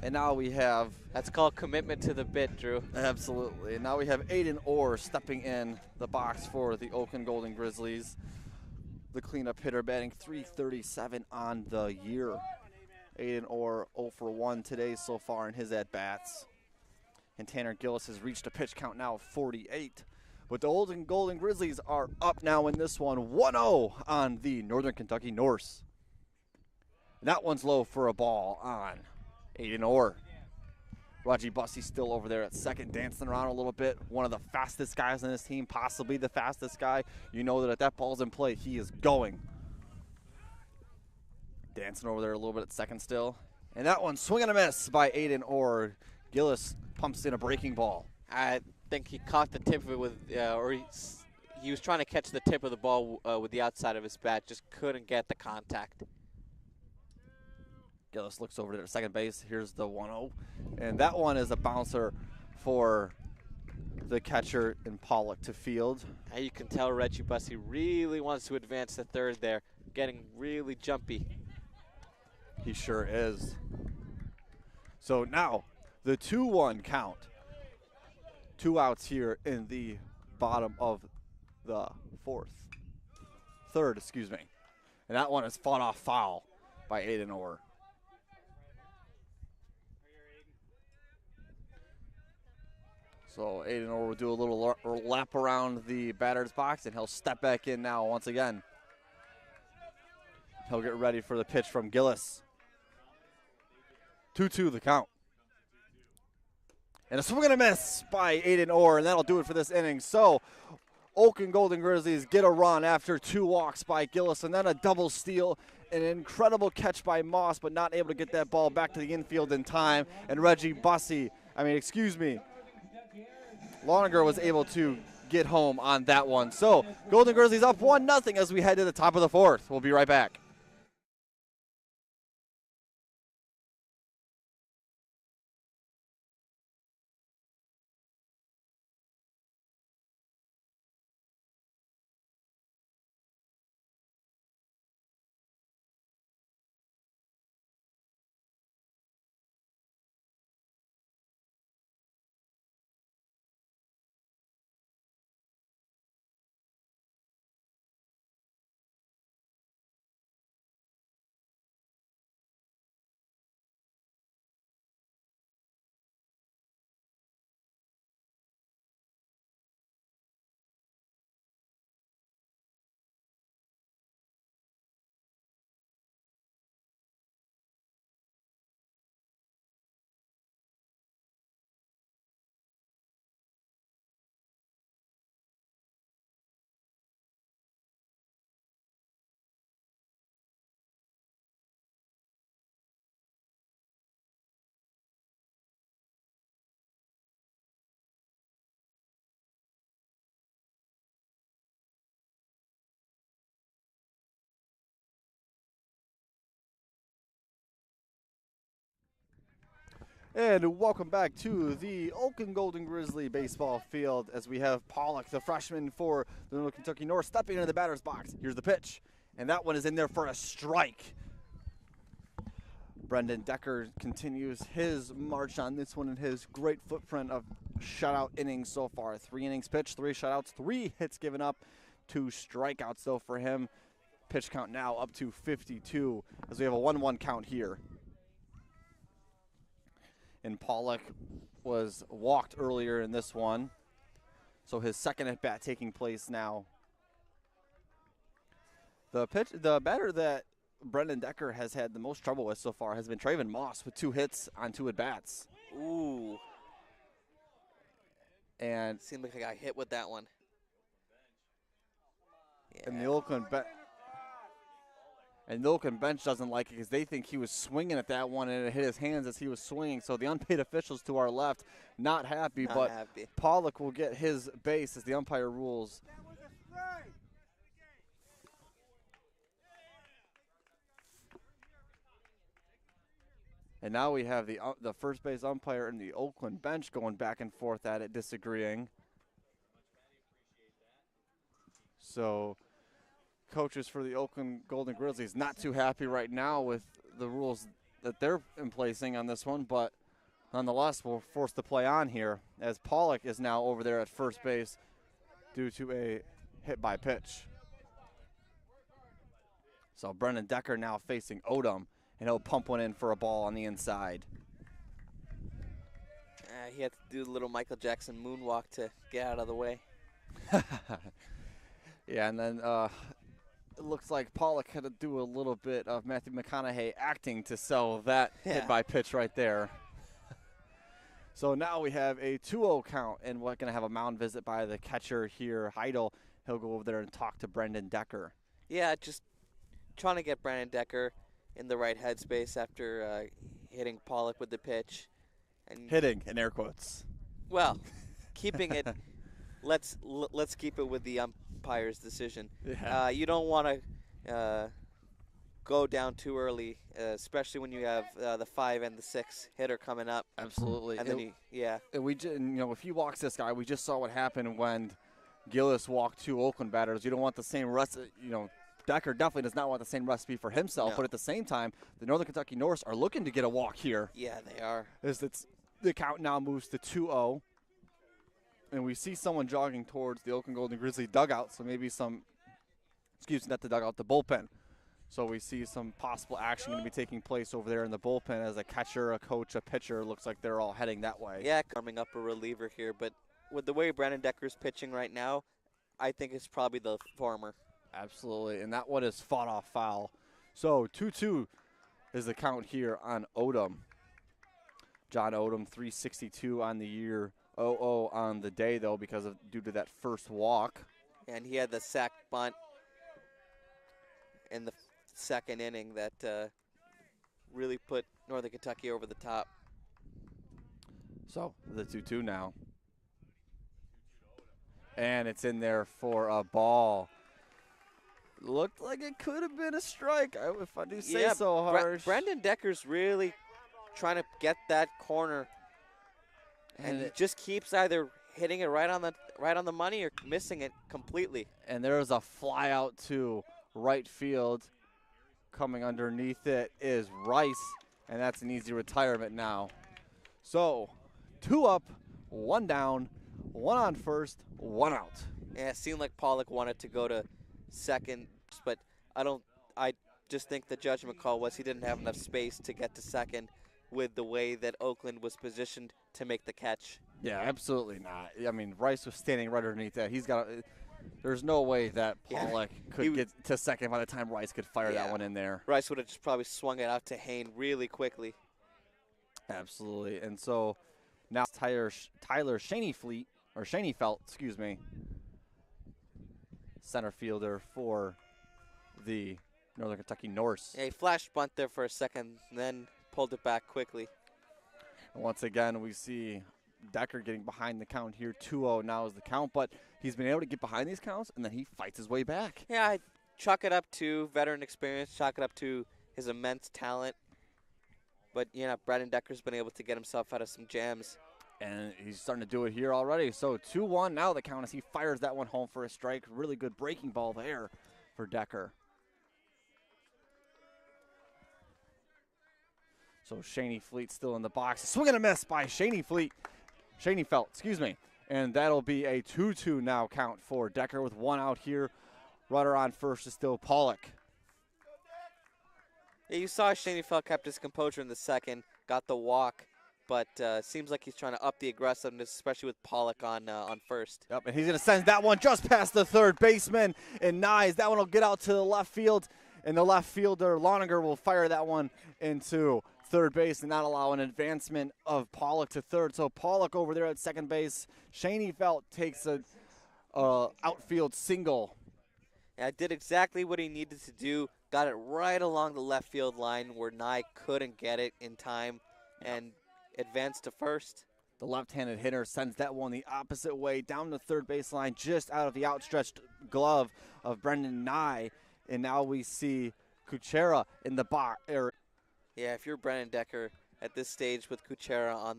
And now we have... That's called commitment to the bit, Drew. Absolutely. And now we have Aiden Orr stepping in the box for the Oakland Golden Grizzlies. The cleanup hitter batting .337 on the year. Aiden Orr 0 for 1 today so far in his at-bats. And Tanner Gillis has reached a pitch count now of 48. But the Oakland Golden Grizzlies are up now in this one, 1-0 on the Northern Kentucky Norse. And that one's low for a ball on Aiden Orr. Raji Bussey still over there at second, dancing around a little bit. One of the fastest guys on this team, possibly the fastest guy. You know that if that ball's in play, he is going. Dancing over there a little bit at second still. And that one, swing and a miss by Aiden Orr. Gillis pumps in a breaking ball. I think he caught the tip of it with, or he was trying to catch the tip of the ball with the outside of his bat, just couldn't get the contact. Gillis looks over there at second base. Here's the 1-0. And that one is a bouncer for the catcher in Pollock to field. And you can tell Reggie Bussey really wants to advance to third there, getting really jumpy. He sure is. So now the 2-1 count. 2 outs here in the bottom of the third, excuse me. And that one is fought off foul by Aiden Orr. So Aiden Orr will do a little lap around the batter's box, and he'll step back in now once again. He'll get ready for the pitch from Gillis. 2-2 the count. And a swing and a miss by Aiden Orr, and that'll do it for this inning. So Oakland Golden Grizzlies get a run after 2 walks by Gillis, and then a double steal. An incredible catch by Moss, but not able to get that ball back to the infield in time. And Reggie Bussey, Loninger was able to get home on that one. So Golden Grizzlies up 1-0 as we head to the top of the 4th. We'll be right back. And welcome back to the Oakland Golden Grizzly baseball field as we have Pollock, the freshman for the Northern Kentucky North, stepping into the batter's box. Here's the pitch, and that one is in there for a strike. Brendan Decker continues his march on this one in his great footprint of shutout innings so far. 3 innings pitched, 3 shutouts, 3 hits given up, 2 strikeouts though for him. Pitch count now up to 52 as we have a 1-1 count here. And Pollock was walked earlier in this one. So his second at-bat taking place now. The batter that Brendan Decker has had the most trouble with so far has been Trayvon Moss with 2 hits on 2 at-bats. Ooh. And seemed like I got hit with that one. Yeah. And the Oakland And the Oakland bench doesn't like it because they think he was swinging at that one and it hit his hands as he was swinging. So the unpaid officials to our left, not happy. Pollock will get his base as the umpire rules. And now we have the first base umpire and the Oakland bench going back and forth at it, disagreeing. So coaches for the Oakland Golden Grizzlies not too happy right now with the rules that they're placing on this one, but nonetheless we're forced to play on here as Pollock is now over there at first base due to a hit by pitch. So Brendan Decker now facing Odom, and he'll pump one in for a ball on the inside. He had to do the little Michael Jackson moonwalk to get out of the way. Yeah, and then it looks like Pollock had to do a little bit of Matthew McConaughey acting to sell that hit by pitch right there. So now we have a 2-0 count, and we're going to have a mound visit by the catcher here, Heidel. He'll go over there and talk to Brendan Decker. Yeah, just trying to get Brendan Decker in the right headspace after hitting Pollock with the pitch. And hitting, in air quotes. Well, keeping it, let's keep it with the umpire's decision. Yeah. You don't want to go down too early, especially when you have the 5 and the 6 hitter coming up. Absolutely. And then if he walks this guy, we just saw what happened when Gillis walked 2 Oakland batters. You don't want the same Decker definitely does not want the same recipe for himself, but at the same time, the Northern Kentucky Norse are looking to get a walk here. Yeah, they are. The count now moves to 2-0, and we see someone jogging towards the Oakland Golden Grizzlies dugout, so maybe not the dugout, the bullpen. So we see some possible action going to be taking place over there in the bullpen as a catcher, a coach, a pitcher. Looks like they're all heading that way. Yeah, coming up a reliever here, but with the way Brandon Decker's pitching right now, I think it's probably the former. Absolutely, and that one is fought off foul. So 2-2 is the count here on Odom. John Odom, 362 on the year, 0-0 on the day though due to that first walk. And he had the sac bunt in the second inning that really put Northern Kentucky over the top. So the 2-2 now, and it's in there for a ball. Looked like it could have been a strike, if I do say so, Harj. Brendan Decker's really trying to get that corner, and he just keeps either hitting it right on the money or missing it completely. And there's a fly out to right field. Coming underneath it is Rice, and that's an easy retirement now. So 2 up, 1 down, 1 on first, 1 out. Yeah, it seemed like Pollock wanted to go to second, but I just think the judgment call was he didn't have enough space to get to second with the way that Oakland was positioned to make the catch. Yeah, absolutely not. I mean, Rice was standing right underneath that. There's no way that Pollock could get to second by the time Rice could fire that one in there. Rice would have just probably swung it out to Hain really quickly. Absolutely. And so now Tyler Shaneyfelt, excuse me, center fielder for the Northern Kentucky Norse. Yeah, he flashed bunt there for a second, and then pulled it back quickly. And once again, we see Decker getting behind the count here. 2-0 now is the count, but he's been able to get behind these counts, and then he fights his way back. Yeah, I chalk it up to veteran experience, chalk it up to his immense talent. But, Brandon Decker's been able to get himself out of some jams. And he's starting to do it here already. So 2-1 now the count as he fires that one home for a strike. Really good breaking ball there for Decker. So Shaney Fleet still in the box. Swing and a miss by Shaneyfelt, excuse me. And that'll be a 2-2 now count for Decker with 1 out here. Runner on first is still Pollock. Yeah, you saw Shaneyfelt kept his composure in the second, got the walk. But seems like he's trying to up the aggressiveness, especially with Pollock on first. Yep, and he's going to send that one just past the third baseman. And Nyes, that one will get out to the left field. And the left fielder, Loninger, will fire that one into third base and not allow an advancement of Pollock to third. So Pollock over there at second base. Shaneyfelt takes a outfield single. Yeah, did exactly what he needed to do got it right along the left field line where Nye couldn't get it in time and advanced to first. The left-handed hitter sends that one the opposite way down the third baseline, just out of the outstretched glove of Brendan Nye. And now we see Kuchera in the box. Yeah, if you're Brennan Decker at this stage with Kuchera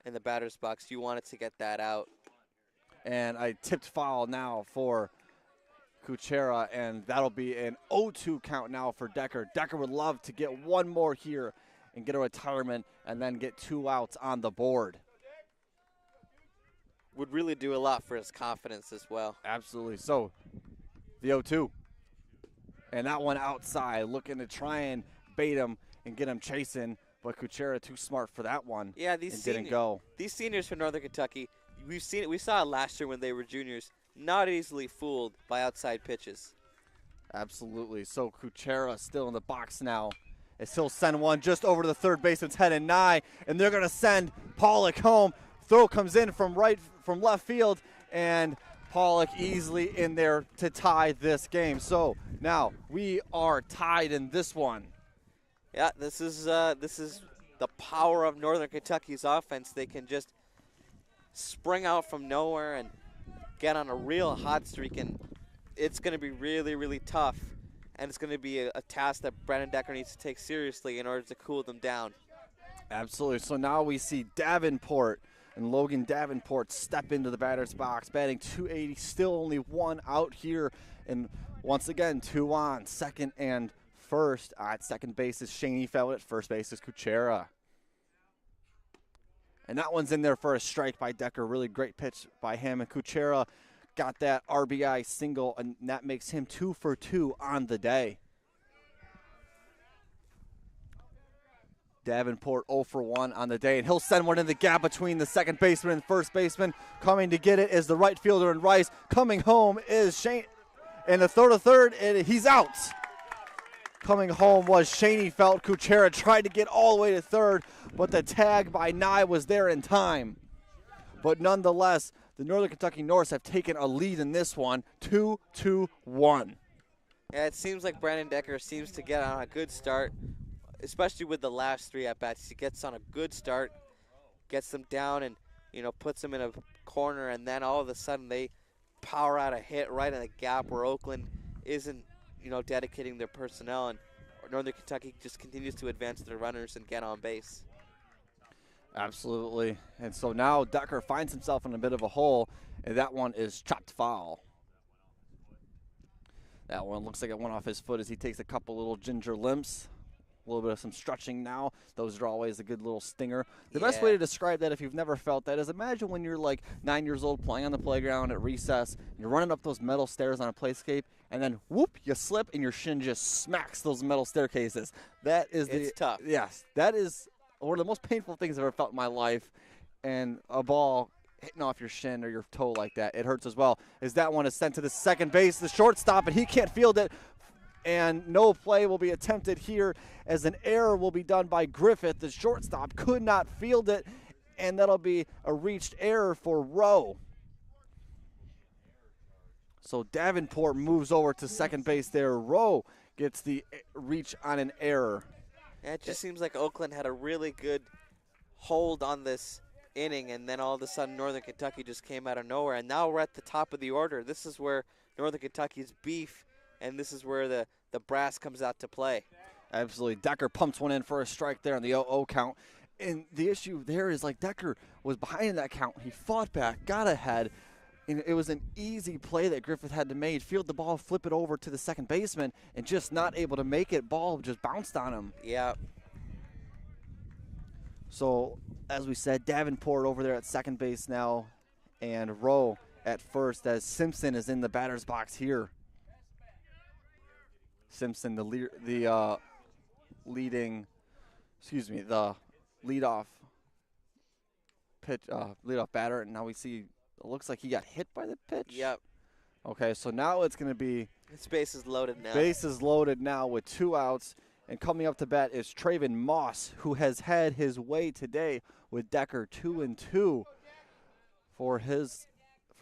in the batter's box, you wanted to get that out. And I tipped foul now for Kuchera, and that'll be an 0-2 count now for Decker. Decker would love to get one more here and get a retirement and then get 2 outs on the board. Would really do a lot for his confidence as well. Absolutely. So the 0-2. And that one outside, looking to try and bait him and get him chasing, but Kuchera too smart for that one. Yeah, didn't go. These seniors from Northern Kentucky, we saw it last year when they were juniors, not easily fooled by outside pitches. Absolutely. So Kuchera still in the box now, as he'll send one just over to the third baseman's head and Nye, and they're going to send Pollock home. Throw comes in from left field, and Pollock easily in there to tie this game. So now we are tied in this one. Yeah, this is the power of Northern Kentucky's offense. They can just spring out from nowhere and get on a real hot streak, and it's going to be really, really tough, and it's going to be a task that Brennan Decker needs to take seriously in order to cool them down. Absolutely. So now we see Davenport and Logan Davenport step into the batter's box, batting .280, still only 1 out here, and once again 2 on, second and first. At second base is Shaney Feld, at first base is Kuchera. And that one's in there for a strike by Decker. Really great pitch by him. And Kuchera got that RBI single, and that makes him 2 for 2 on the day. Davenport 0 for 1 on the day, and he'll send one in the gap between the second baseman and first baseman. Coming to get it is the right fielder and Rice. Coming home is Shane. And the third, he's out. Coming home was Shaney Felt. Kuchera tried to get all the way to third, but the tag by Nye was there in time. But nonetheless, the Northern Kentucky Norse have taken a lead in this one, 2-1. Yeah, it seems like Brandon Decker seems to get on a good start, especially with the last 3 at-bats. He gets on a good start, gets them down, and puts them in a corner, and then all of a sudden they power out a hit right in the gap where Oakland isn't dedicating their personnel, and Northern Kentucky just continues to advance their runners and get on base. Absolutely. And so now Decker finds himself in a bit of a hole, and that one is chopped foul. That one looks like it went off his foot as he takes a couple little ginger limps. A little bit of some stretching now. Those are always a good little stinger. The best way to describe that, if you've never felt that, is imagine when you're like 9 years old playing on the playground at recess. You're running up those metal stairs on a playscape, and then whoop, you slip, and your shin just smacks those metal staircases. That is it's tough. Yes, that is one of the most painful things I've ever felt in my life. And a ball hitting off your shin or your toe like that, it hurts as well. As that one is sent to the second base, the shortstop, and he can't field it. And no play will be attempted here, as an error will be done by Griffith. The shortstop could not field it, and that'll be a reached error for Rowe. So Davenport moves over to second base there. Rowe gets the reach on an error. Yeah, it just seems like Oakland had a really good hold on this inning, and then all of a sudden Northern Kentucky just came out of nowhere. And now we're at the top of the order. This is where Northern Kentucky's beef, and this is where the brass comes out to play. Absolutely. Decker pumps one in for a strike there on the 0-0 count. And the issue there is, like, Decker was behind that count. He fought back, got ahead, and it was an easy play that Griffith had to make. Field the ball, flip it over to the second baseman, and just not able to make it. Ball just bounced on him. Yeah. So, as we said, Davenport over there at second base now, and Rowe at first, as Simpson is in the batter's box here. Simpson, the leadoff batter, and now we see it looks like he got hit by the pitch. Yep. Okay, so now it's going to be his base is loaded now. Base is loaded now with 2 outs, and coming up to bat is Traven Moss, who has had his way today with Decker 2-2 for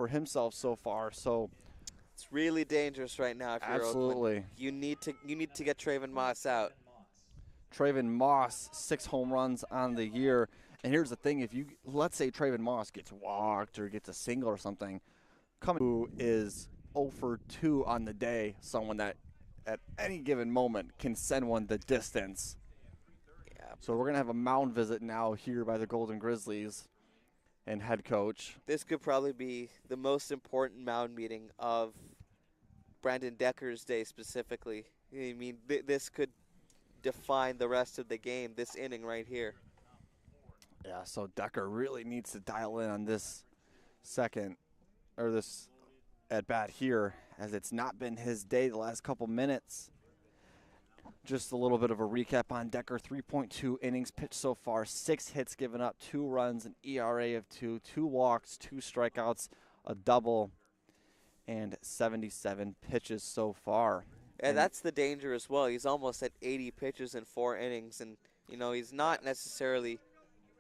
himself so far. So It's really dangerous right now if you're Absolutely. Oakland. You need to get Trayvon Moss out. Trayvon Moss, 6 home runs on the year. And here's the thing, if you, let's say Trayvon Moss gets walked or gets a single or something, who is 0 for 2 on the day, someone that at any given moment can send one the distance. Yeah. So we're going to have a mound visit now here by the Golden Grizzlies and head coach. This could probably be the most important mound meeting of Brandon Decker's day specifically. I mean, this could define the rest of the game, this inning right here. Yeah, so Decker really needs to dial in on this second, or this at-bat here, as it's not been his day the last couple minutes. Just a little bit of a recap on Decker. 3.2 innings pitched so far, 6 hits given up, 2 runs, an ERA of 2, 2 walks, 2 strikeouts, a double, and 77 pitches so far. And that's the danger as well. He's almost at 80 pitches in 4 innings, and, you know, he's not necessarily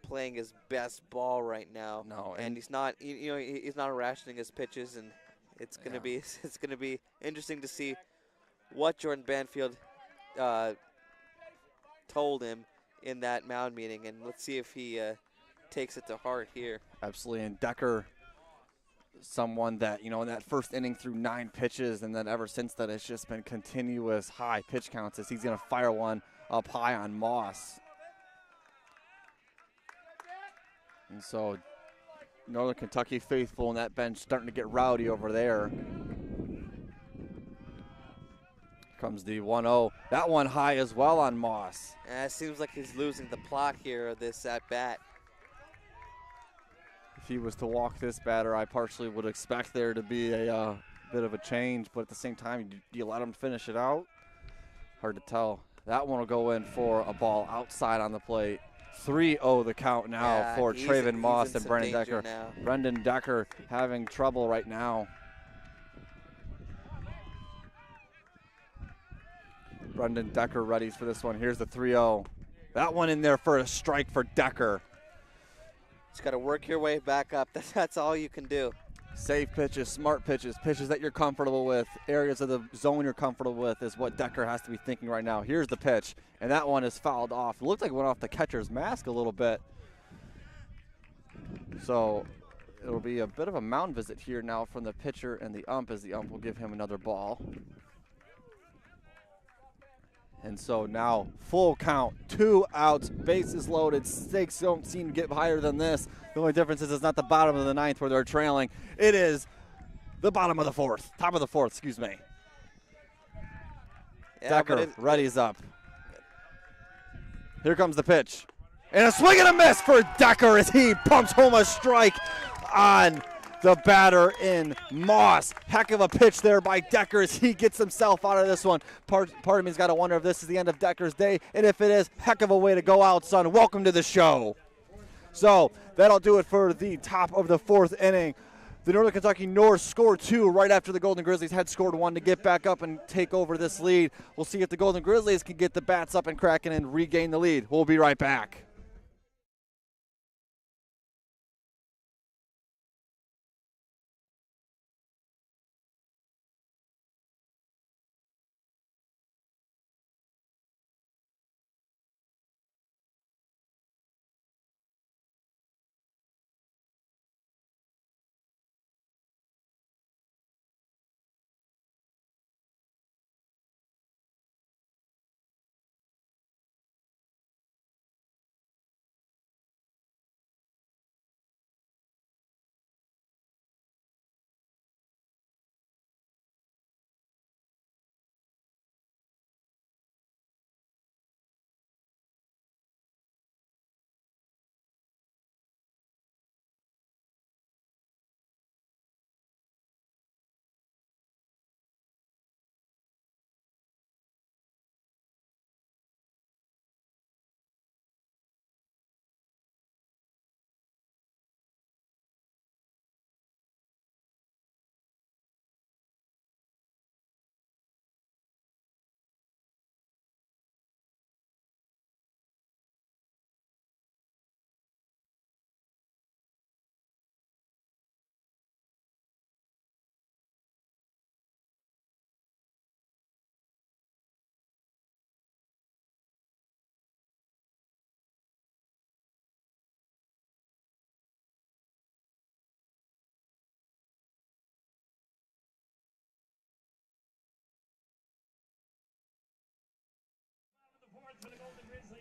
playing his best ball right now. No, and he's not, you know, he's not rationing his pitches, and it's going to be interesting to see what Jordan Banfield told him in that mound meeting, and let's see if he takes it to heart here. Absolutely, and Decker, someone that, you know, in that first inning threw 9 pitches, and then ever since that it's just been continuous high pitch counts as he's going to fire one up high on Moss. And so Northern Kentucky faithful in that bench starting to get rowdy over there. Comes the 1-0. That one high as well on Moss. It seems like he's losing the plot here of this at-bat. If he was to walk this batter, I partially would expect there to be a bit of a change, but at the same time, do you let him finish it out? Hard to tell. That one will go in for a ball outside on the plate. 3-0 the count now for Trayvon Moss and Brendan Decker. Now. Brendan Decker having trouble right now. Brendan Decker readies for this one. Here's the 3-0. That one in there for a strike for Decker. Just got to work your way back up. That's all you can do. Safe pitches, smart pitches, pitches that you're comfortable with, areas of the zone you're comfortable with is what Decker has to be thinking right now. Here's the pitch, and that one is fouled off. It looked like it went off the catcher's mask a little bit. So it'll be a bit of a mound visit here now from the pitcher and the ump, as the ump will give him another ball. And so now full count, 2 outs, bases loaded. Stakes don't seem to get higher than this. The only difference is it's not the bottom of the 9th where they're trailing. It is the bottom of the 4th, top of the 4th, excuse me. Yeah, Decker readies up. Here comes the pitch. And a swing and a miss for Decker as he pumps home a strike on the batter in Moss. Heck of a pitch there by Decker as he gets himself out of this one. Part of me's got to wonder if this is the end of Decker's day, and if it is, heck of a way to go out, son. Welcome to the show. So that'll do it for the top of the 4th inning. The Northern Kentucky North scored 2 right after the Golden Grizzlies had scored 1 to get back up and take over this lead. We'll see if the Golden Grizzlies can get the bats up and cracking and regain the lead. We'll be right back.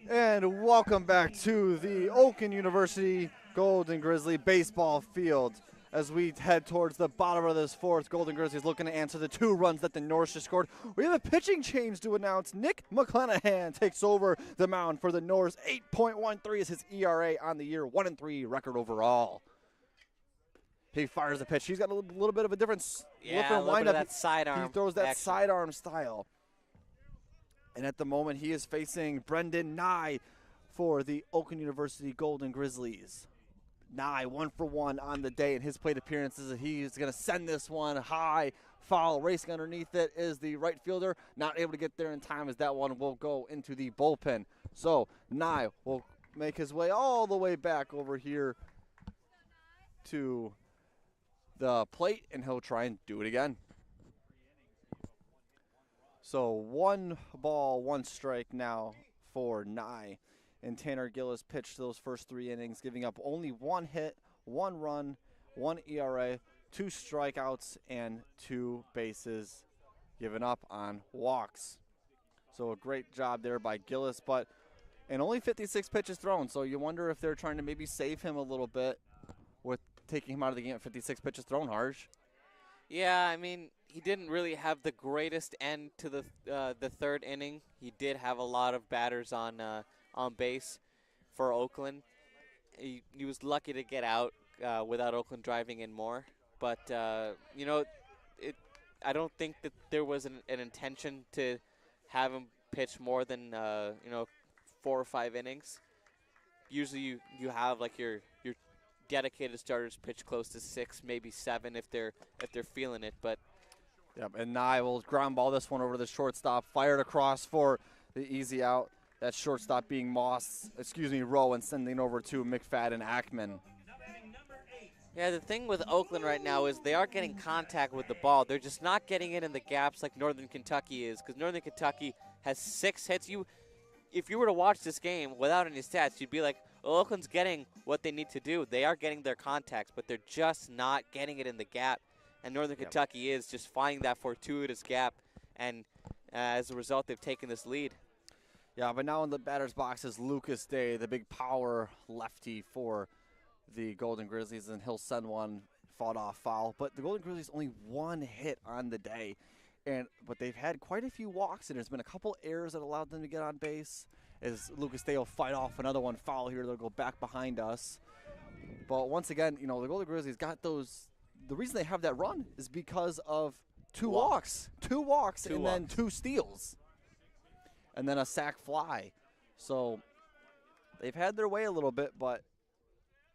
And welcome back to the Oakland University Golden Grizzly baseball field. As we head towards the bottom of this fourth, Golden Grizzlies looking to answer the 2 runs that the Norse just scored. We have a pitching change to announce. Nick McClanahan takes over the mound for the Norse. 8.13 is his ERA on the year, 1-3 record overall. He fires the pitch. He's got a little bit of a different windup. That sidearm. He throws that sidearm style. And at the moment, he is facing Brendan Nye for the Oakland University Golden Grizzlies. Nye 1-for-1 on the day in his plate appearances. He's going to send this one high, foul. Racing underneath it is the right fielder. Not able to get there in time as that one will go into the bullpen. So Nye will make his way all the way back over here to the plate, and he'll try and do it again. So 1 ball, 1 strike now for Nye. And Tanner Gillis pitched those first 3 innings, giving up only 1 hit, 1 run, 1 ERA, 2 strikeouts, and 2 bases given up on walks. So a great job there by Gillis, and only 56 pitches thrown. So you wonder if they're trying to maybe save him a little bit with taking him out of the game at 56 pitches thrown, Harj. Yeah, I mean, he didn't really have the greatest end to the third inning. He did have a lot of batters on base for Oakland. He was lucky to get out without Oakland driving in more. But, I don't think that there was an intention to have him pitch more than, 4 or 5 innings. Usually you have, like, your dedicated starters pitch close to 6, maybe 7 if they're feeling it. But yep, and Nye will ground ball this one over the shortstop, fired across for the easy out. That shortstop being Rowe, and sending over to McFadden Ackman. Yeah, the thing with Oakland right now is they are getting contact with the ball. They're just not getting it in the gaps like Northern Kentucky is, because Northern Kentucky has 6 hits. If you were to watch this game without any stats, you'd be like, well, Oakland's getting what they need to do. They are getting their contacts, but they're just not getting it in the gap. And Northern Kentucky is just finding that fortuitous gap, and as a result, they've taken this lead. Yeah, but now in the batter's box is Lucas Day, the big power lefty for the Golden Grizzlies, and he'll send one fought off foul. But the Golden Grizzlies only 1 hit on the day, but they've had quite a few walks, and there's been a couple errors that allowed them to get on base. As Lucas Day will fight off another one foul here, they'll go back behind us. But once again, the Golden Grizzlies got those. The reason they have that run is because of 2 walks. 2 walks, and then 2 steals. And then a sac fly. So they've had their way a little bit, but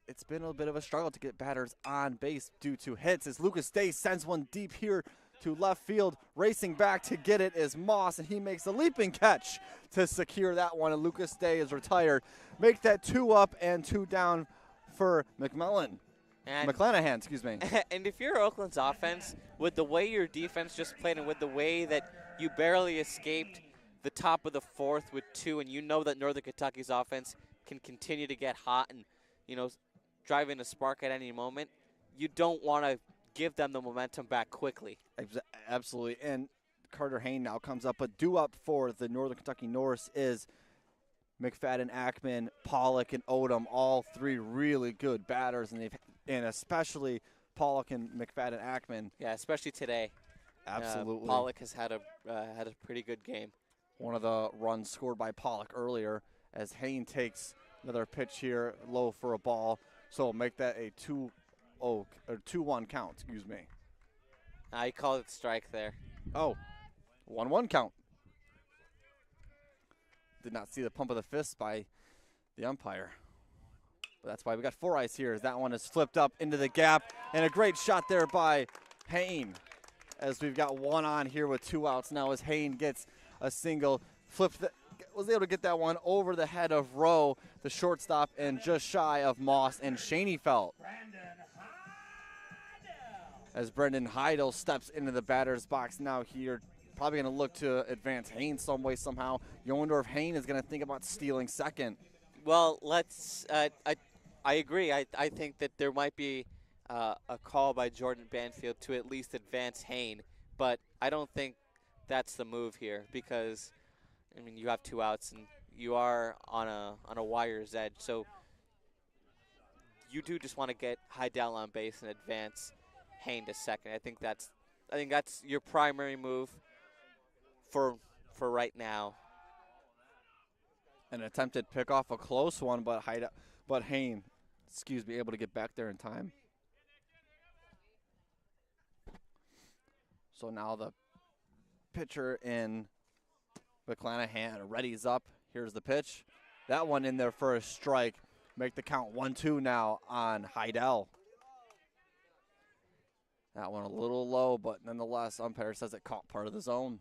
it's been a bit of a struggle to get batters on base due to hits. As Lucas Day sends one deep here to left field. Racing back to get it is Moss, and he makes a leaping catch to secure that one, and Lucas Day is retired. Make that 2 up and 2 down for McClanahan, excuse me. And if you're Oakland's offense, with the way your defense just played and with the way that you barely escaped the top of the 4th with 2, and you know that Northern Kentucky's offense can continue to get hot and, drive in a spark at any moment, you don't want to give them the momentum back quickly. Absolutely. And Carter Hayne now comes up, but due up for the Northern Kentucky Norse is McFadden, Ackman, Pollock, and Odom, all 3 really good batters, and especially Pollock and McFadden Ackman. Yeah, especially today. Absolutely. Pollock has had a pretty good game. One of the runs scored by Pollock earlier, as Hayne takes another pitch here, low for a ball. So make that a 2-1 count, excuse me. I call it strike there. Oh, 1-1 count. Did not see the pump of the fist by the umpire. But that's why we got 4 eyes here, as that one is flipped up into the gap. And a great shot there by Hayne, as we've got 1 on here with 2 outs now, as Hayne gets a single. Was able to get that one over the head of Rowe, the shortstop, and just shy of Moss and Schoenfeld. As Brendan Heidel steps into the batter's box now here, probably going to look to advance Hayne some way, somehow. You wonder if Hayne is going to think about stealing second. Well, I agree. I think that there might be a call by Jordan Banfield to at least advance Hayne, but I don't think that's the move here, because, I mean, you have 2 outs and you are on a wire's edge. So you do just want to get Heidel on base and advance Hain to second. I think that's your primary move for right now. An attempted pickoff, a close one, but Hain, able to get back there in time. So now the pitcher in McClanahan readies up. Here's the pitch. That one in there for a strike. Make the count 1-2 now on Heidel. That one a little low, but nonetheless, umpire says it caught part of the zone.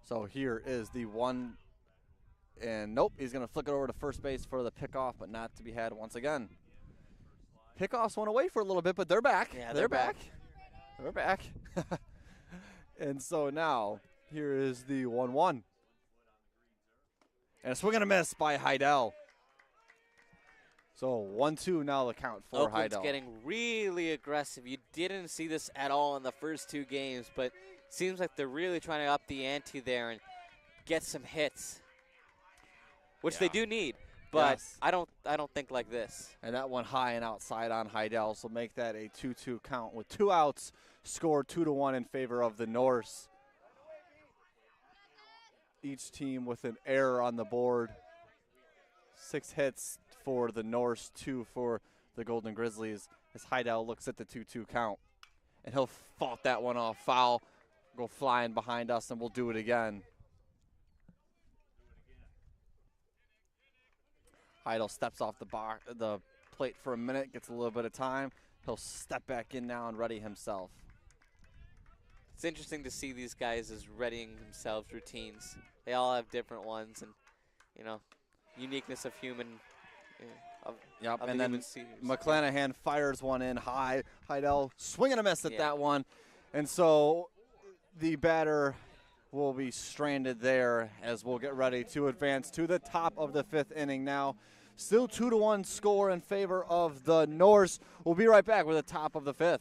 So here is the one, and nope, he's going to flick it over to first base for the pickoff, but not to be had once again. Pickoffs went away for a little bit, but they're back. Yeah, they're back. They're back. And so now, here is the 1-1. And a swing and a miss by Heidel. So 1-2 now the count for Oakland's Heidel. getting really aggressive. You didn't see this at all in the first 2 games, but seems like they're really trying to up the ante there and get some hits, which they do need. But yes. I don't think like this. And that one high and outside on Heidel, so make that a 2-2 count with 2 outs, scored 2-1 in favor of the Norse. Each team with an error on the board. 6 hits for the Norse, 2 for the Golden Grizzlies, as Heidel looks at the 2-2 count. And he'll fought that one off, foul, go flying behind us, and we'll do it again. Heidel steps off the plate for a minute, gets a little bit of time. He'll step back in now and ready himself. It's interesting to see these guys as readying themselves routines. They all have different ones, and uniqueness of human. Yep, of and the then human series. McClanahan fires one in high. Heidel swinging a miss at that one, and so the batter will be stranded there as we'll get ready to advance to the top of the 5th inning now. Still 2-1 score in favor of the Norse. We'll be right back with the top of the 5th.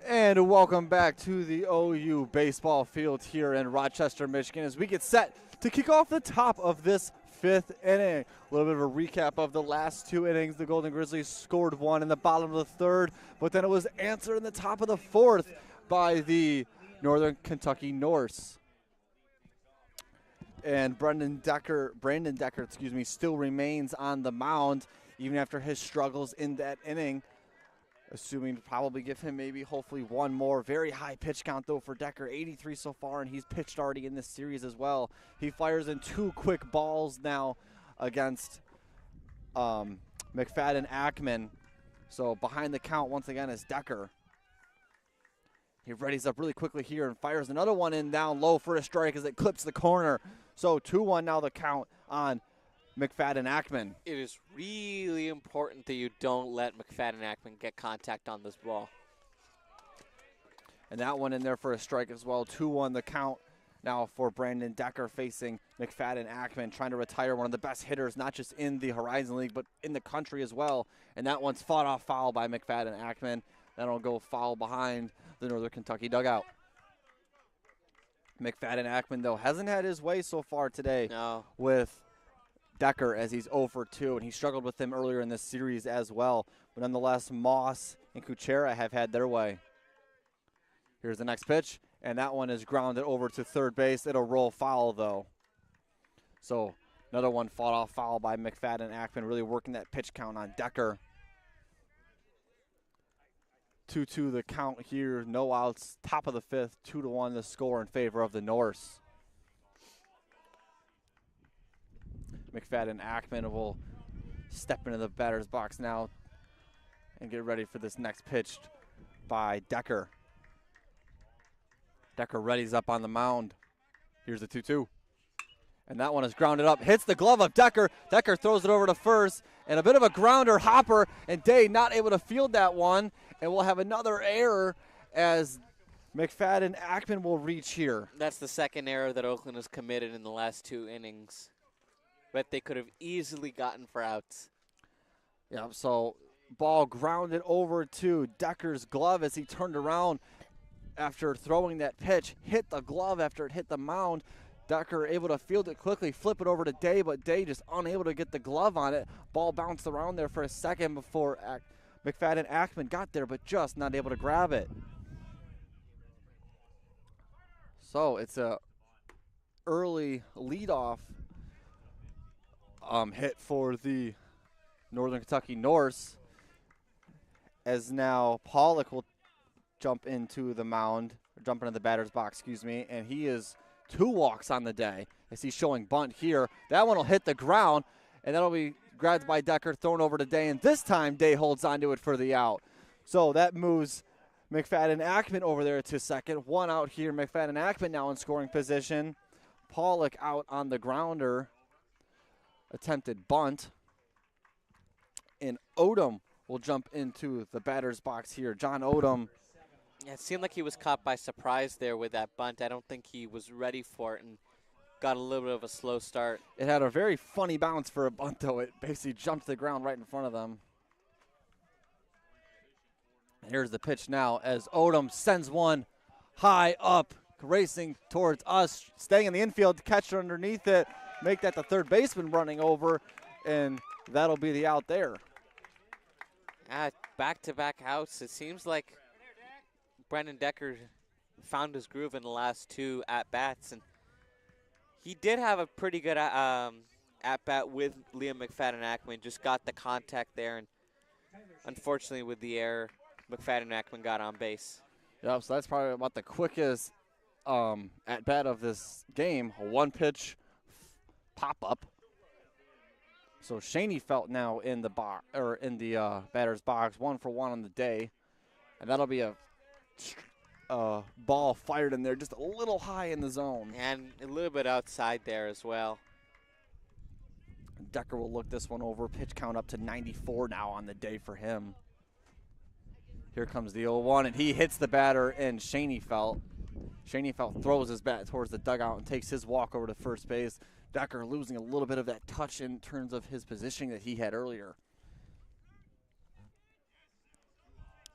And welcome back to the OU baseball field here in Rochester, Michigan, as we get set to kick off the top of this 5th inning. A little bit of a recap of the last 2 innings. The Golden Grizzlies scored 1 in the bottom of the 3rd, but then it was answered in the top of the 4th by the Northern Kentucky Norse. And Brandon Decker, still remains on the mound even after his struggles in that inning. Assuming to probably give him hopefully one more. Very high pitch count, though, for Decker. 83 so far, and he's pitched already in this series as well. He fires in 2 quick balls now against McFadden Ackman. So behind the count once again is Decker. He readies up really quickly here and fires another one in down low for a strike as it clips the corner. So 2-1 now the count on McFadden-Ackman. It is really important that you don't let McFadden-Ackman get contact on this ball. And that one in there for a strike as well. 2-1 the count now for Brandon Decker facing McFadden-Ackman, trying to retire one of the best hitters, not just in the Horizon League, but in the country as well. And that one's fought off foul by McFadden-Ackman. That'll go foul behind the Northern Kentucky dugout. McFadden-Ackman, though, hasn't had his way so far today with Decker, as he's 0 for 2, and he struggled with him earlier in this series as well. But nonetheless, Moss and Kuchera have had their way. Here's the next pitch, and that one is grounded over to third base. It'll roll foul, though. So another one fought off foul by McFadden-Ackman, really working that pitch count on Decker. 2-2 the count here, no outs, top of the fifth, 2-1 the score in favor of the Norse. McFadden-Ackman will step into the batter's box now and get ready for this next pitch by Decker. Decker readies up on the mound. Here's the 2-2. And that one is grounded up. Hits the glove of Decker. Decker throws it over to first. And a bit of a grounder hopper. And Day not able to field that one. And we'll have another error as McFadden-Ackman will reach here. That's the second error that Oakland has committed in the last 2 innings. But they could have easily gotten for outs. Yeah, so ball grounded over to Decker's glove as he turned around after throwing that pitch. Hit the glove after it hit the mound. Decker able to field it quickly, flip it over to Day, but Day just unable to get the glove on it. Ball bounced around there for a second before McFadden-Ackman got there, but just not able to grab it. So it's a early leadoff hit for the Northern Kentucky Norse, as now Pollock will jump into the mound, or jump into the batter's box, excuse me, and he is 2 walks on the day as he's showing bunt here. That one will hit the ground, and that'll be grabbed by Decker, thrown over to Day, and this time Day holds onto it for the out. So that moves McFadden-Ackman over there to second. 1 out here. McFadden-Ackman now in scoring position. Pollock out on the grounder. Attempted bunt. And Odom will jump into the batter's box here. John Odom. Yeah, it seemed like he was caught by surprise there with that bunt. I don't think he was ready for it and got a little bit of a slow start. It had a very funny bounce for a bunt, though. It basically jumped to the ground right in front of them. Here's the pitch now as Odom sends one high up, racing towards us, staying in the infield, catcher underneath it, make that the third baseman running over, and that'll be the out there. Back-to-back outs. It seems like Brandon Decker found his groove in the last 2 at-bats, and he did have a pretty good at-bat with Liam McFadden-Ackman, just got the contact there, and unfortunately with the error, McFadden-Ackman got on base. Yep, so that's probably about the quickest at-bat of this game, a 1-pitch pop-up. So Shaney felt now in the batter's box, 1 for 1 on the day, and that'll be a ball fired in there just a little high in the zone. And a little bit outside there as well. Decker will look this one over. Pitch count up to 94 now on the day for him. Here comes the 0-1, and he hits the batter, and Shaney felt throws his bat towards the dugout and takes his walk over to first base. Decker losing a little bit of that touch in terms of his positioning that he had earlier.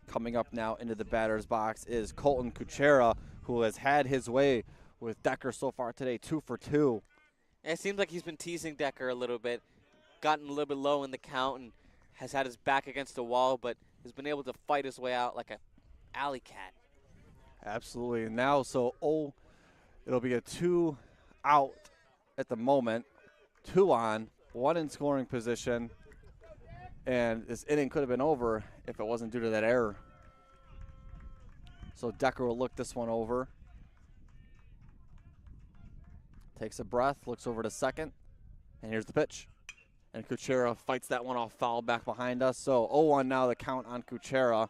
Coming up now into the batter's box is Colton Kuchera, who has had his way with Decker so far today, 2 for 2. It seems like he's been teasing Decker a little bit, gotten a little bit low in the count, and has had his back against the wall, but has been able to fight his way out like an alley cat. Absolutely. And now, it'll be a 2 out at the moment, 2 on, 1 in scoring position. And this inning could have been over if it wasn't due to that error. So Decker will look this one over. Takes a breath, looks over to second, and here's the pitch. And Kuchera fights that one off foul back behind us. So 0-1 now the count on Kuchera.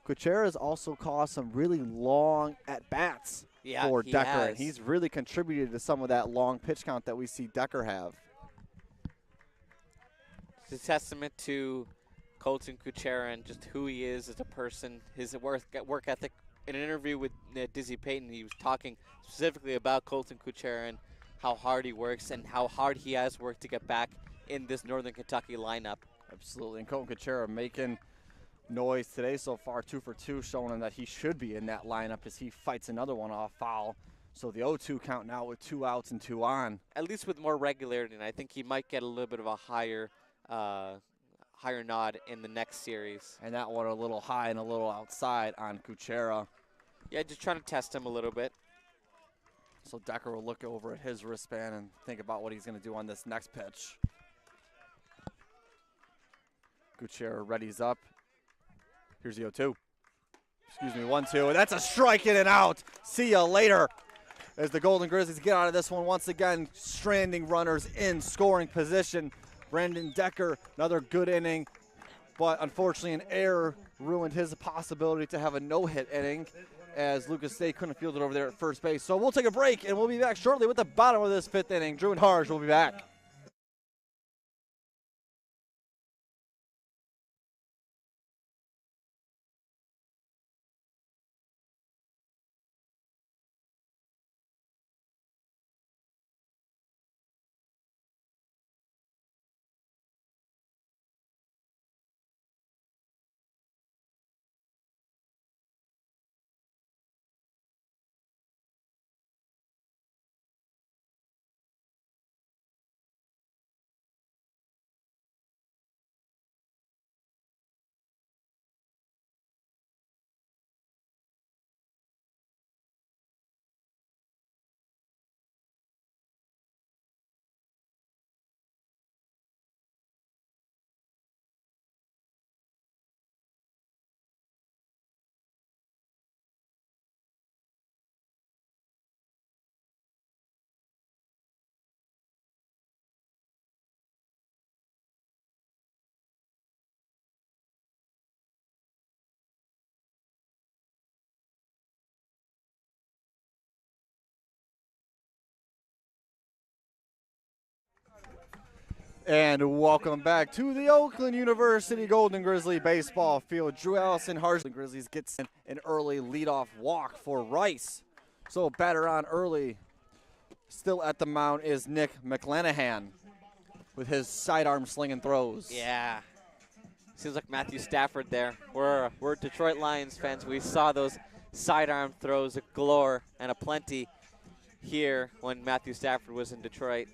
Kuchera has also caused some really long at-bats for Decker. And he's really contributed to some of that long pitch count that we see Decker have. It's a testament to Colton Kuchera and just who he is as a person, his work ethic. In an interview with Dizzy Payton, he was talking specifically about Colton Kuchera and how hard he works and how hard he has worked to get back in this Northern Kentucky lineup. Absolutely, and Colton Kuchera making noise today so far, 2 for 2, showing him that he should be in that lineup as he fights another one off foul. So the 0-2 count now with 2 outs and 2 on. At least with more regularity, and I think he might get a little bit of a higher nod in the next series. And that one a little high and a little outside on Kuchera. Yeah, just trying to test him a little bit. So Decker will look over at his wristband and think about what he's going to do on this next pitch. Kuchera readies up. Here's the 0-2. Excuse me, 1-2. And that's a strike in and out. See ya later. As the Golden Grizzlies get out of this one once again, stranding runners in scoring position. Brandon Decker, another good inning, but unfortunately an error ruined his possibility to have a no-hit inning as Lucas State couldn't field it over there at first base. So we'll take a break, and we'll be back shortly with the bottom of this 5th inning. Drew and Harj will be back. And welcome back to the Oakland University Golden Grizzly baseball field. Drew Allison, Harjun. Grizzlies gets an early leadoff walk for Rice. So batter on early. Still at the mound is Nick McClanahan with his sidearm slinging throws. Yeah. Seems like Matthew Stafford there. We're Detroit Lions fans. We saw those sidearm throws galore and aplenty here when Matthew Stafford was in Detroit.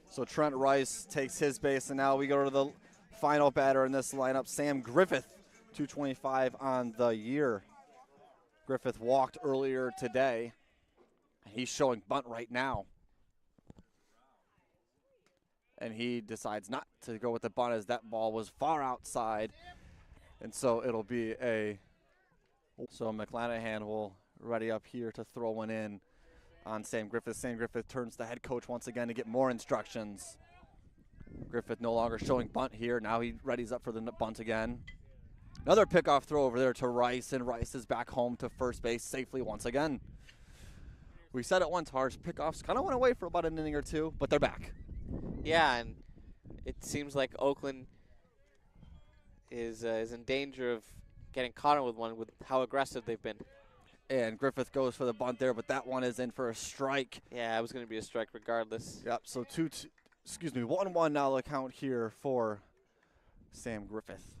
So Trent Rice takes his base, and now we go to the final batter in this lineup, Sam Griffith, 225 on the year. Griffith walked earlier today. He's showing bunt right now. And he decides not to go with the bunt as that ball was far outside. And so it'll be so McClanahan will ready up here to throw one in on Sam Griffith. Sam Griffith turns to the head coach once again to get more instructions. Griffith no longer showing bunt here. Now he readies up for the bunt again. Another pickoff throw over there to Rice, and Rice is back home to first base safely once again. We said it once, Harj, pickoffs kind of went away for about an inning or two, but they're back. Yeah, and it seems like Oakland is in danger of getting caught with one with how aggressive they've been. And Griffith goes for the bunt there, but that one is in for a strike. Yeah, it was going to be a strike regardless. Yep, so 1-1 now the count here for Sam Griffith.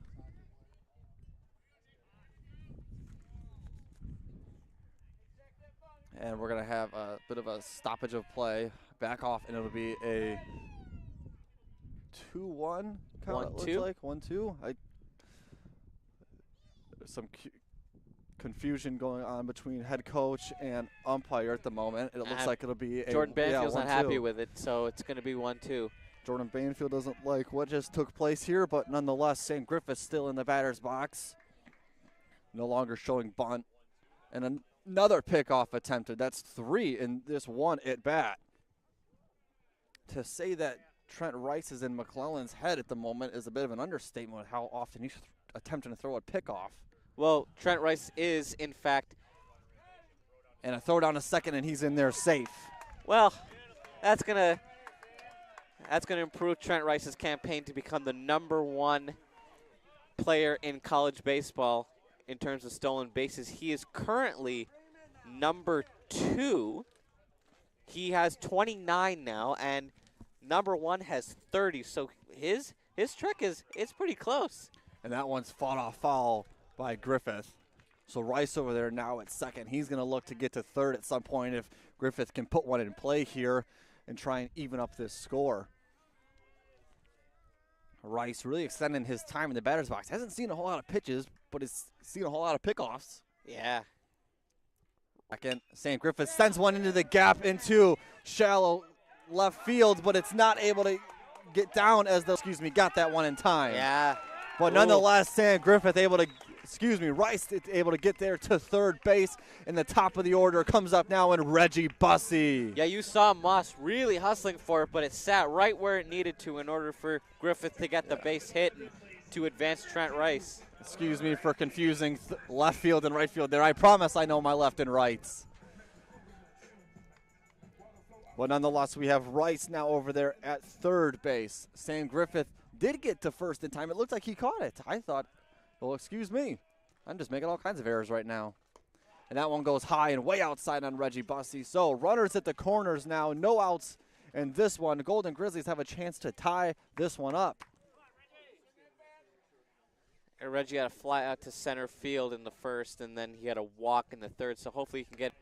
And we're going to have a bit of a stoppage of play, back off, and it'll be a 2-1 count, 1-2. it looks like. 1-2. Some confusion going on between head coach and umpire at the moment. It looks like it'll be a Jordan Banfield's not happy with it, so it's going to be 1-2. Jordan Banfield doesn't like what just took place here, but nonetheless, Sam Griffith still in the batter's box. No longer showing bunt. And another pickoff attempted. That's 3 in this one at bat. To say that Trent Rice is in McClellan's head at the moment is a bit of an understatement with how often he's attempting to throw a pickoff. Well, Trent Rice is, in fact. And a throw down to second, and he's in there safe. Well, that's going That's going to improve Trent Rice's campaign to become the #1 player in college baseball in terms of stolen bases. He is currently #2. He has 29 now, and #1 has 30. So his trick it's pretty close. And that one's fought off foul by Griffith. So Rice over there now at second. He's going to look to get to third at some point if Griffith can put one in play here and try and even up this score. Rice really extending his time in the batter's box. Hasn't seen a whole lot of pitches, but has seen a whole lot of pickoffs. Yeah. Second, Sam Griffith sends one into the gap into shallow left field, but it's not able to get down as the, got that one in time. Yeah. But nonetheless, Sam Griffith able to, Rice able to get there to third base. And the top of the order comes up now in Reggie Bussey. Yeah, you saw Moss really hustling for it, but it sat right where it needed to in order for Griffith to get the base hit and to advance Trent Rice. Excuse me for confusing left field and right field there. I promise I know my left and rights. But nonetheless, we have Rice now over there at third base. Sam Griffith did get to first in time. It looked like he caught it. I thought, well, excuse me. I'm just making all kinds of errors right now. And that one goes high and way outside on Reggie Bussey. So runners at the corners now, no outs. And this one, the Golden Grizzlies have a chance to tie this one up. And Reggie had a fly out to center field in the first, and then he had a walk in the third. So hopefully he can get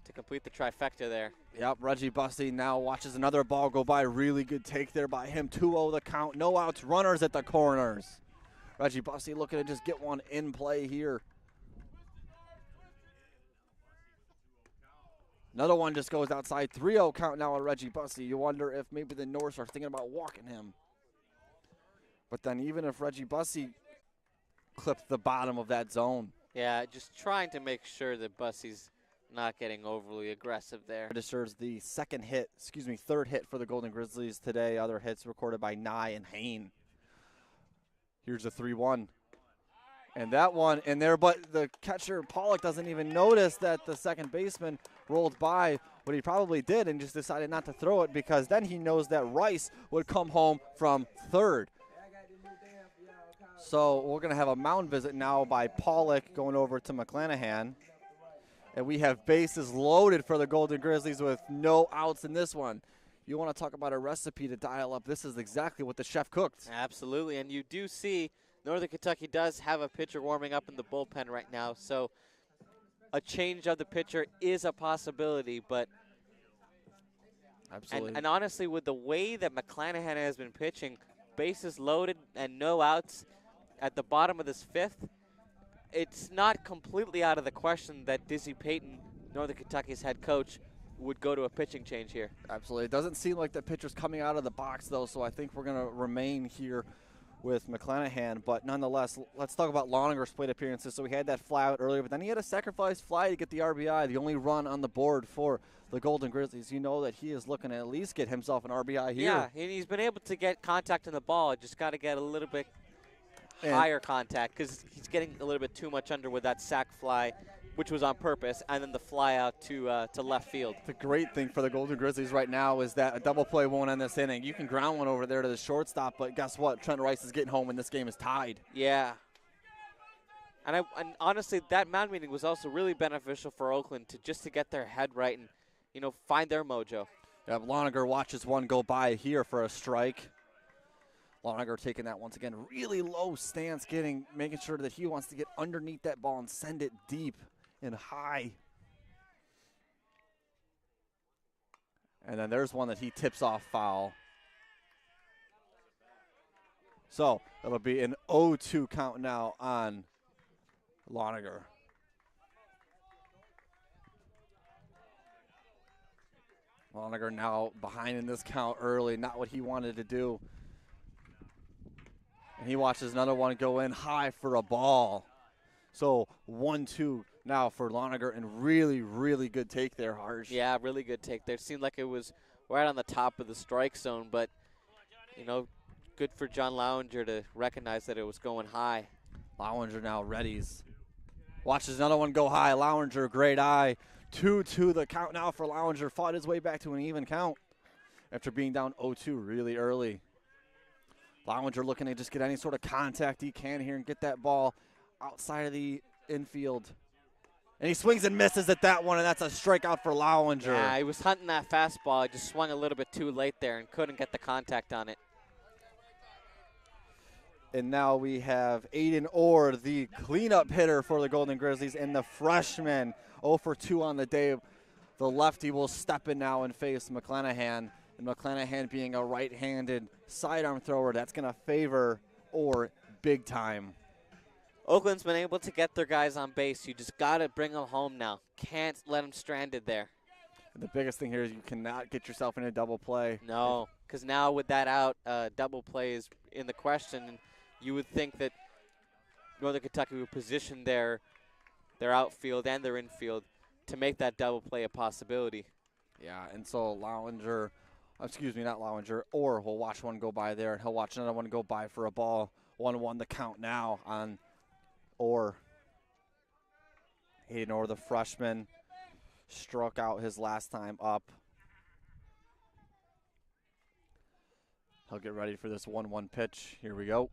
to complete the trifecta there. Yep, Reggie Bussey now watches another ball go by. Really good take there by him. 2-0 the count. No outs, runners at the corners. Reggie Bussey looking to just get one in play here. Another one just goes outside. 3-0 count now on Reggie Bussey. You wonder if maybe the Norse are thinking about walking him. But then even if Reggie Bussey clipped the bottom of that zone. Yeah, just trying to make sure that Bussey's not getting overly aggressive there. Registers the third hit for the Golden Grizzlies today. Other hits recorded by Nye and Hain. Here's a 3-1. And that one in there, but the catcher, Pollock, doesn't even notice that the second baseman rolled by, but he probably did and just decided not to throw it because then he knows that Rice would come home from third. So we're going to have a mound visit now by Pollock going over to McClanahan. And we have bases loaded for the Golden Grizzlies with no outs in this one. You want to talk about a recipe to dial up. This is exactly what the chef cooked. Absolutely, and you do see Northern Kentucky does have a pitcher warming up in the bullpen right now, so a change of the pitcher is a possibility, but absolutely. And honestly, with the way that McClanahan has been pitching, bases loaded and no outs at the bottom of this fifth, it's not completely out of the question that Dizzy Payton, Northern Kentucky's head coach, would go to a pitching change here. Absolutely. It doesn't seem like the pitcher's coming out of the box, though, so I think we're going to remain here with McClanahan. But nonetheless, let's talk about Loninger's plate appearances. So he had that fly out earlier, but then he had a sacrifice fly to get the RBI, the only run on the board for the Golden Grizzlies. You know that he is looking to at least get himself an RBI here. Yeah, and he's been able to get contact in the ball. Just got to get a little bit higher contact because he's getting a little bit too much under with that sac fly, which was on purpose, and then the fly out to left field. The great thing for the Golden Grizzlies right now is that a double play won't end this inning. You can ground one over there to the shortstop, but guess what? Trent Rice is getting home and this game is tied. Yeah. And honestly, that mound meeting was also really beneficial for Oakland to get their head right and, find their mojo. Yeah, Loninger watches one go by here for a strike. Loninger taking that once again, really low stance, making sure that he wants to get underneath that ball and send it deep and high. And then there's one that he tips off foul. So it'll be an 0-2 count now on Loninger. Loninger now behind in this count early, not what he wanted to do. And he watches another one go in high for a ball. So 1-2 now for Loninger, and really, really good take there, Harj. Yeah, really good take there. It seemed like it was right on the top of the strike zone, but, good for John Lowinger to recognize that it was going high. Lowinger now readies. Watches another one go high. Lowinger, great eye. 2-2 the count now for Lowinger. Fought his way back to an even count. after being down 0-2 really early. Lowinger looking to just get any sort of contact he can here and get that ball outside of the infield. And he swings and misses at that one, and that's a strikeout for Lowinger. Yeah, he was hunting that fastball. He just swung a little bit too late there and couldn't get the contact on it. And now we have Aiden Orr, the cleanup hitter for the Golden Grizzlies, and the freshman 0 for 2 on the day. The lefty will step in now and face McClanahan. And McClanahan being a right-handed sidearm thrower, that's going to favor Orr big time. Oakland's been able to get their guys on base. You just got to bring them home now. Can't let them stranded there. The biggest thing here is you cannot get yourself in a double play. No, because now with that out, double play is in the question. And you would think that Northern Kentucky would position their outfield and their infield to make that double play a possibility. Yeah, and so Lowinger, not Lowinger, Orr will watch one go by there, and he'll watch another one go by for a ball. 1-1 the count now on Orr. Aiden Orr, the freshman, struck out his last time up. He'll get ready for this 1-1 pitch. Here we go.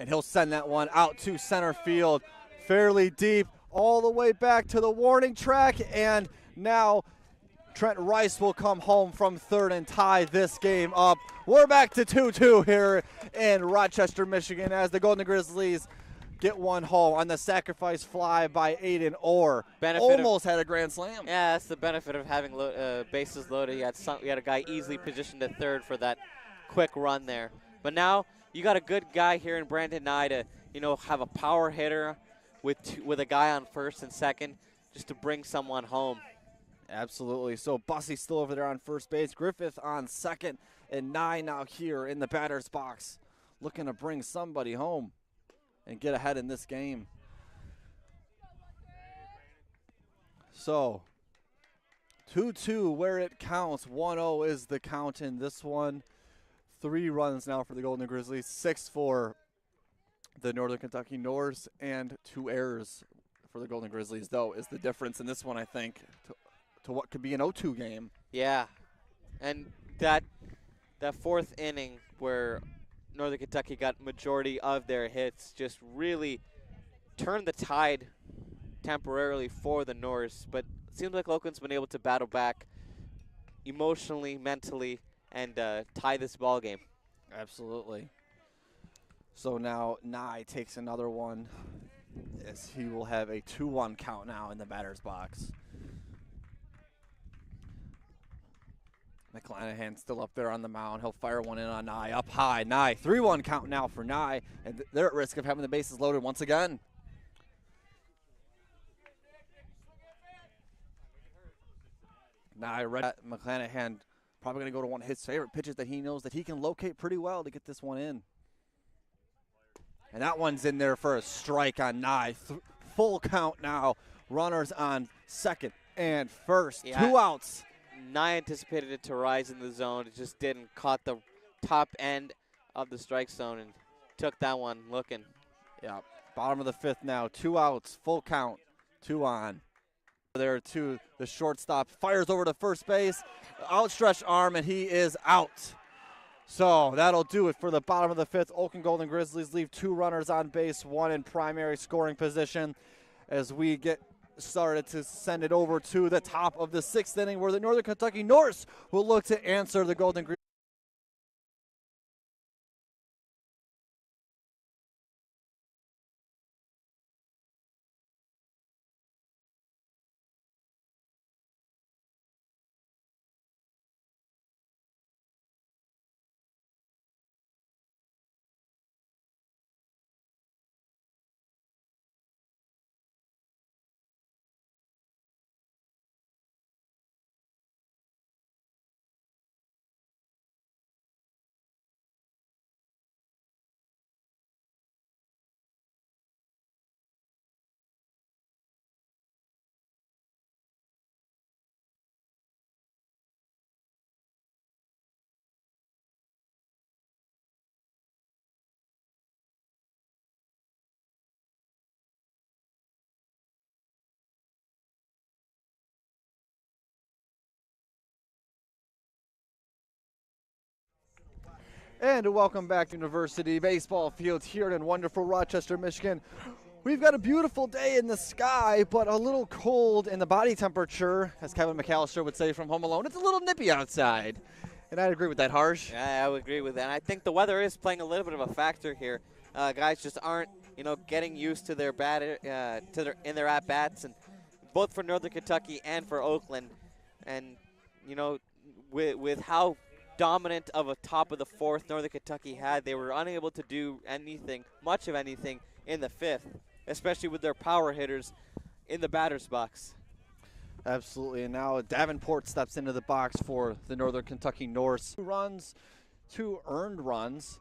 And he'll send that one out to center field, fairly deep, all the way back to the warning track. And now Trent Rice will come home from third and tie this game up. We're back to 2-2 here in Rochester, Michigan, as the Golden Grizzlies get one home on the sacrifice fly by Aiden Orr. Almost had a grand slam. Yeah, that's the benefit of having bases loaded. You had a guy easily positioned at third for that quick run there. But now you got a good guy here in Brandon Nye to, have a power hitter with a guy on first and second just to bring someone home. Absolutely. So Bussey's still over there on first base. Griffith on second, and Nye now here in the batter's box, looking to bring somebody home and get ahead in this game. So 2-2 where it counts. 1-0 is the count in this one. 3 runs now for the Golden Grizzlies, 6 for the Northern Kentucky Norse, and 2 errors for the Golden Grizzlies, though, is the difference in this one, I think, to what could be an 0-2 game. Yeah, and that fourth inning where Northern Kentucky got majority of their hits just really turned the tide temporarily for the Norse, but it seems like Oakland's been able to battle back emotionally, mentally, and tie this ball game. Absolutely. So now Nye takes another one as he will have a 2-1 count now in the batter's box. McClanahan still up there on the mound. He'll fire one in on Nye, up high. Nye, 3-1 count now for Nye, and they're at risk of having the bases loaded once again. Nye, McClanahan probably going to go to one of his favorite pitches that he knows that he can locate pretty well to get this one in. And that one's in there for a strike on Nye. Full count now. Runners on second and first. Yeah. 2 outs. Nye anticipated it to rise in the zone. It just didn't. Caught the top end of the strike zone and took that one looking. Yeah, bottom of the 5th now. 2 outs, full count, 2 on. There to the shortstop. Fires over to first base. Outstretched arm, and he is out. So that'll do it for the bottom of the 5th. Oakland Golden Grizzlies leave 2 runners on base, 1 in primary scoring position as we get started to send it over to the top of the 6th inning where the Northern Kentucky Norse will look to answer the Golden Grizzlies. And welcome back to University Baseball Fields here in wonderful Rochester, Michigan. We've got a beautiful day in the sky, but a little cold in the body temperature, as Kevin McAllister would say from Home Alone. It's a little nippy outside. And I'd agree with that, Harj. Yeah, I would agree with that. And I think the weather is playing a little bit of a factor here. Guys just aren't, getting used to their in their at bats, and both for Northern Kentucky and for Oakland. And with how dominant of a top of the fourth Northern Kentucky had, they were unable to do much of anything in the fifth, especially with their power hitters in the batter's box. Absolutely, and now Davenport steps into the box for the Northern Kentucky Norse. 2 runs, 2 earned runs,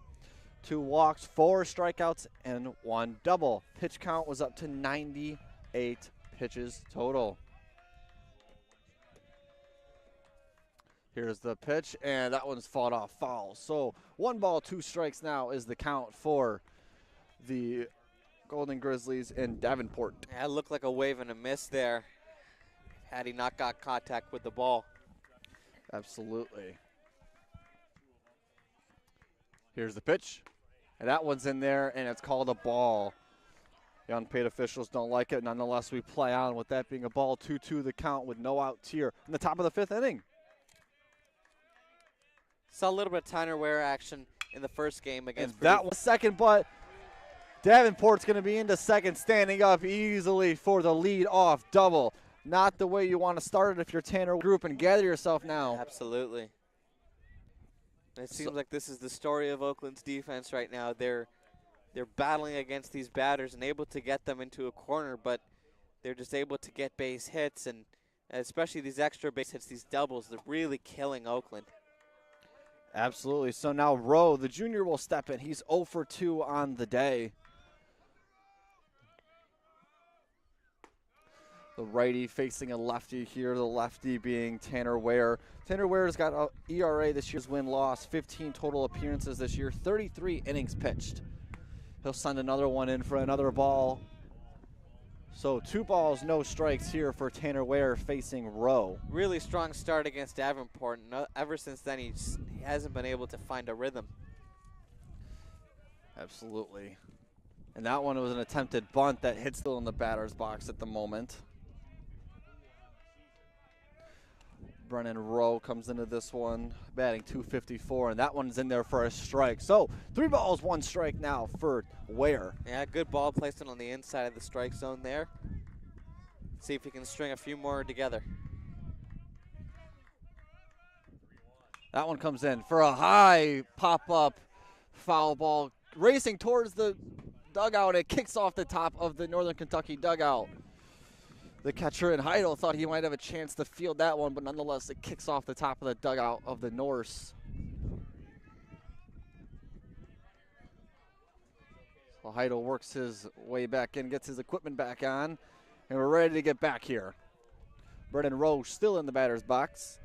2 walks, 4 strikeouts, and 1 double. Pitch count was up to 98 pitches total. Here's the pitch, and that one's fought off foul. So 1 ball, 2 strikes now is the count for the Golden Grizzlies in Davenport. Yeah, it looked like a wave and a miss there had he not got contact with the ball. Absolutely. Here's the pitch, and that one's in there, and it's called a ball. The unpaid officials don't like it. Nonetheless, we play on with that being a ball. 2-2 the count with no outs here in the top of the 5th inning. Saw a little bit of Tyner Ware action in the first game against Purdue. That was second, but Davenport's going to be into second, standing up easily for the lead-off double. Not the way you want to start it if you're Tanner Group, and gather yourself now. Absolutely. It seems like this is the story of Oakland's defense right now. They're battling against these batters and able to get them into a corner, but they're just able to get base hits, and especially these extra base hits, these doubles, they're really killing Oakland. Absolutely. So now Rowe, the junior, will step in. He's 0 for 2 on the day. The righty facing a lefty here, the lefty being Tanner Ware. Tanner Ware's got an ERA this year's win-loss, 15 total appearances this year, 33 innings pitched. He'll send another one in for another ball. So 2 balls, no strikes here for Tanner Ware facing Rowe. Really strong start against Davenport, and ever since then he hasn't been able to find a rhythm. Absolutely. And that one was an attempted bunt that hits still in the batter's box at the moment. Brennan Rowe comes into this one, batting .254, and that one's in there for a strike. So 3 balls, 1 strike now for Ware. Yeah, good ball placement on the inside of the strike zone there. See if he can string a few more together. That one comes in for a high pop-up foul ball. Racing towards the dugout, it kicks off the top of the Northern Kentucky dugout. The catcher in Heidel thought he might have a chance to field that one, but nonetheless, it kicks off the top of the dugout of the Norse. So Heidel works his way back in, gets his equipment back on, and we're ready to get back here. Brennan Rowe still in the batter's box.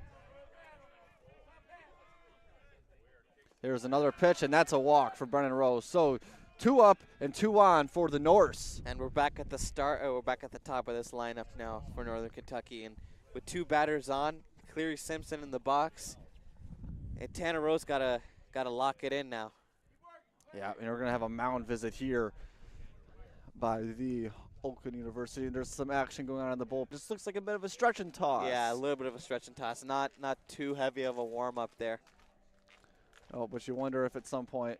There's another pitch, and that's a walk for Brennan Rowe. So 2 up and 2 on for the Norse. And we're back at the start. We're back at the top of this lineup now for Northern Kentucky, and with 2 batters on, Cleary Simpson in the box, and Tanner Rowe's got to lock it in now. Yeah, and we're gonna have a mound visit here by the Oakland University. There's some action going on in the bullpen. Just looks like a bit of a stretch and toss. Yeah, a little bit of a stretch and toss. Not too heavy of a warm up there. Oh, but you wonder if at some point.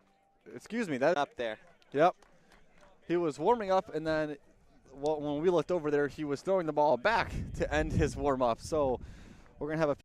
Excuse me, that up there. Yep. He was warming up, and then when we looked over there, he was throwing the ball back to end his warm-up. So we're going to have a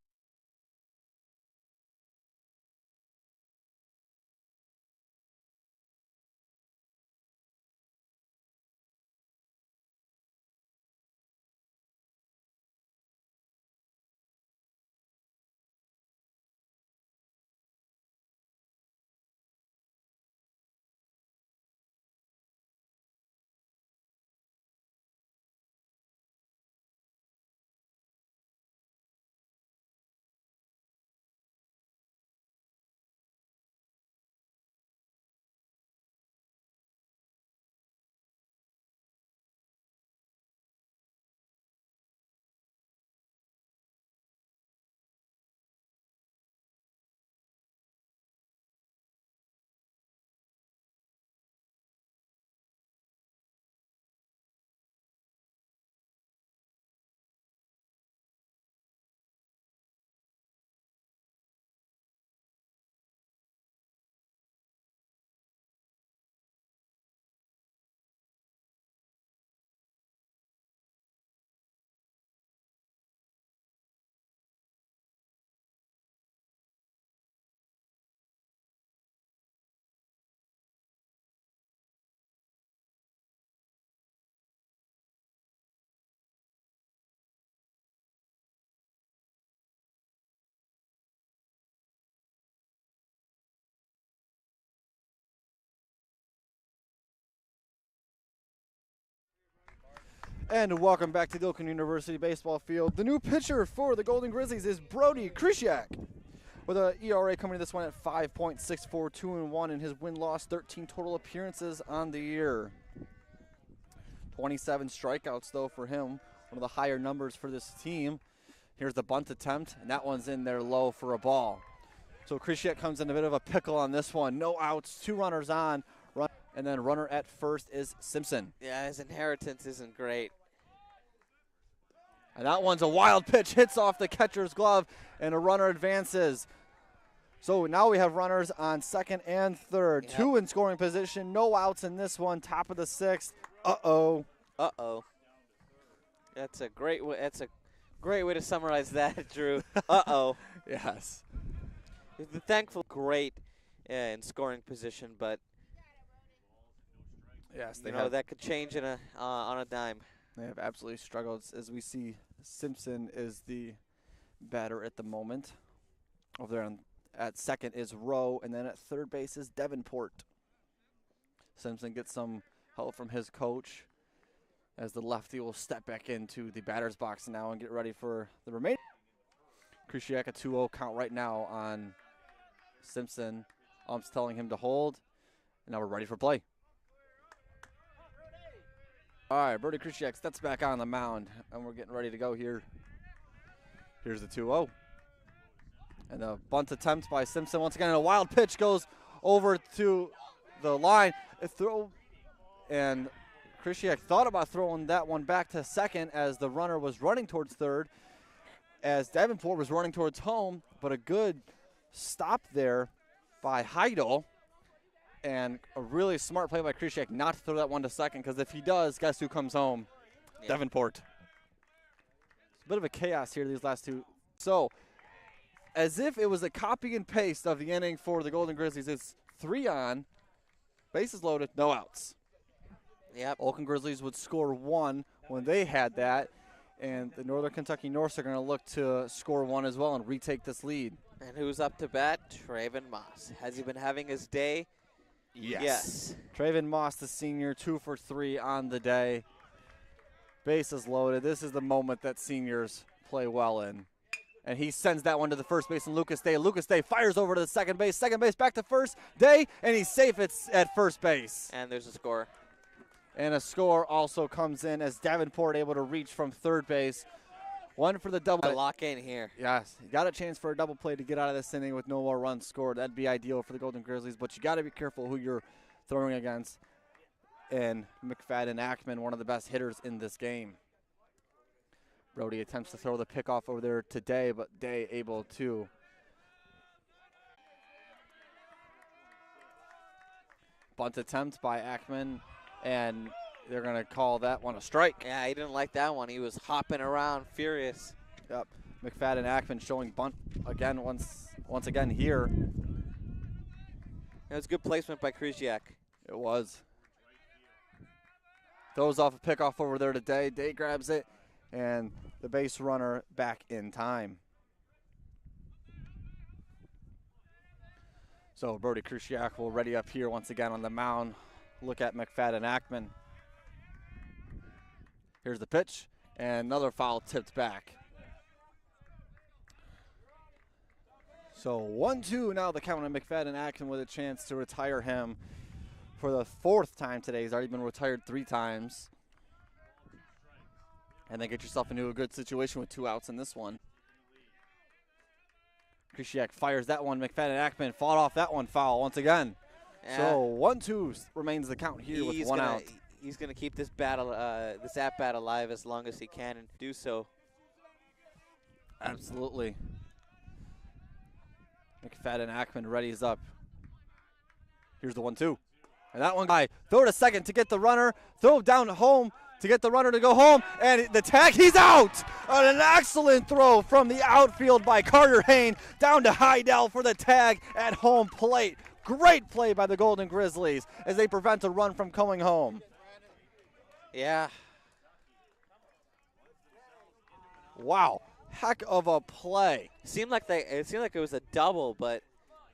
And welcome back to the Oakland University baseball field. The new pitcher for the Golden Grizzlies is Brody Krzysiak, with an ERA coming to this one at 5.64, 2-1 in his win-loss, 13 total appearances on the year. 27 strikeouts, though, for him, one of the higher numbers for this team. Here's the bunt attempt, and that one's in there low for a ball. So Krzysiak comes in a bit of a pickle on this one. No outs, 2 runners on, and then runner at first is Simpson. Yeah, his inheritance isn't great. And that one's a wild pitch, hits off the catcher's glove, and a runner advances. So now we have runners on second and third. Yep. 2 in scoring position, no outs in this one, top of the 6th. Uh-oh. Uh-oh. That's a great way to summarize that, Drew. Uh-oh. Yes. Thankful, great in scoring position, but yes, that could change in on a dime. They have absolutely struggled. As we see, Simpson is the batter at the moment. Over there at second is Rowe, and then at third base is Davenport. Simpson gets some help from his coach as the lefty will step back into the batter's box now and get ready for the remaining. Krzysiak a 2-0 count right now on Simpson. Ump's telling him to hold, and now we're ready for play. All right, Brody Krzysiak steps back on the mound, and we're getting ready to go here. Here's the 2-0. And the bunt attempt by Simpson. Once again, and a wild pitch goes over to the line. And Krzysiak thought about throwing that one back to second as the runner was running towards third, as Davenport was running towards home, but a good stop there by Heidel. And a really smart play by Krzysiak not to throw that one to second, because if he does, guess who comes home? Yeah. Davenport. It's a bit of a chaos here these last two. So, as if it was a copy and paste of the inning for the Golden Grizzlies, it's 3 on, bases loaded, no outs. Yep. Oakland Grizzlies would score 1 when they had that, and the Northern Kentucky Norse are going to look to score 1 as well and retake this lead. And who's up to bat? Traven Moss. Has he been having his day? Yes. Traven Moss, the senior, 2 for 3 on the day. Bases loaded. This is the moment that seniors play well in. And he sends that one to the first base, and Lucas Day. Lucas Day fires over to the second base back to first. Day, and he's safe at first base. And there's a score. And a score also comes in as Davenport able to reach from third base. 1 for the double. Lock in here. Yes, you got a chance for a double play to get out of this inning with no more runs scored. That'd be ideal for the Golden Grizzlies, but you got to be careful who you're throwing against. And McFadden Ackman, one of the best hitters in this game. Brody attempts to throw the pickoff over there today, but Day able to. Bunt attempt by Ackman, and they're going to call that one a strike. Yeah, he didn't like that one. He was hopping around, furious. Yep. McFadden Ackman showing bunt again once again here. It was good placement by Krzysiak. It was. Throws off a pickoff over there today. Day grabs it, and the base runner back in time. So Brody Krzysiak will ready up here once again on the mound. Look at McFadden Ackman. Here's the pitch, and another foul tipped back. So 1-2 now the count on McFadden Ackman with a chance to retire him for the 4th time today. He's already been retired 3 times. And then get yourself into a good situation with 2 outs in this one. Krzysiak fires that one. McFadden Ackman fought off that one foul once again. Yeah. So 1-2 remains the count here with 1 out. He's going to keep this battle, this at-bat alive as long as he can and do so. Absolutely. McFadden Ackman readies up. Here's the 1-2. And that one guy, throw to second to get the runner, throw down to home to get the runner to go home, and the tag, he's out! An excellent throw from the outfield by Carter Hain down to Heidel for the tag at home plate. Great play by the Golden Grizzlies as they prevent a run from coming home. Yeah. Wow, heck of a play. It seemed like it was a double, but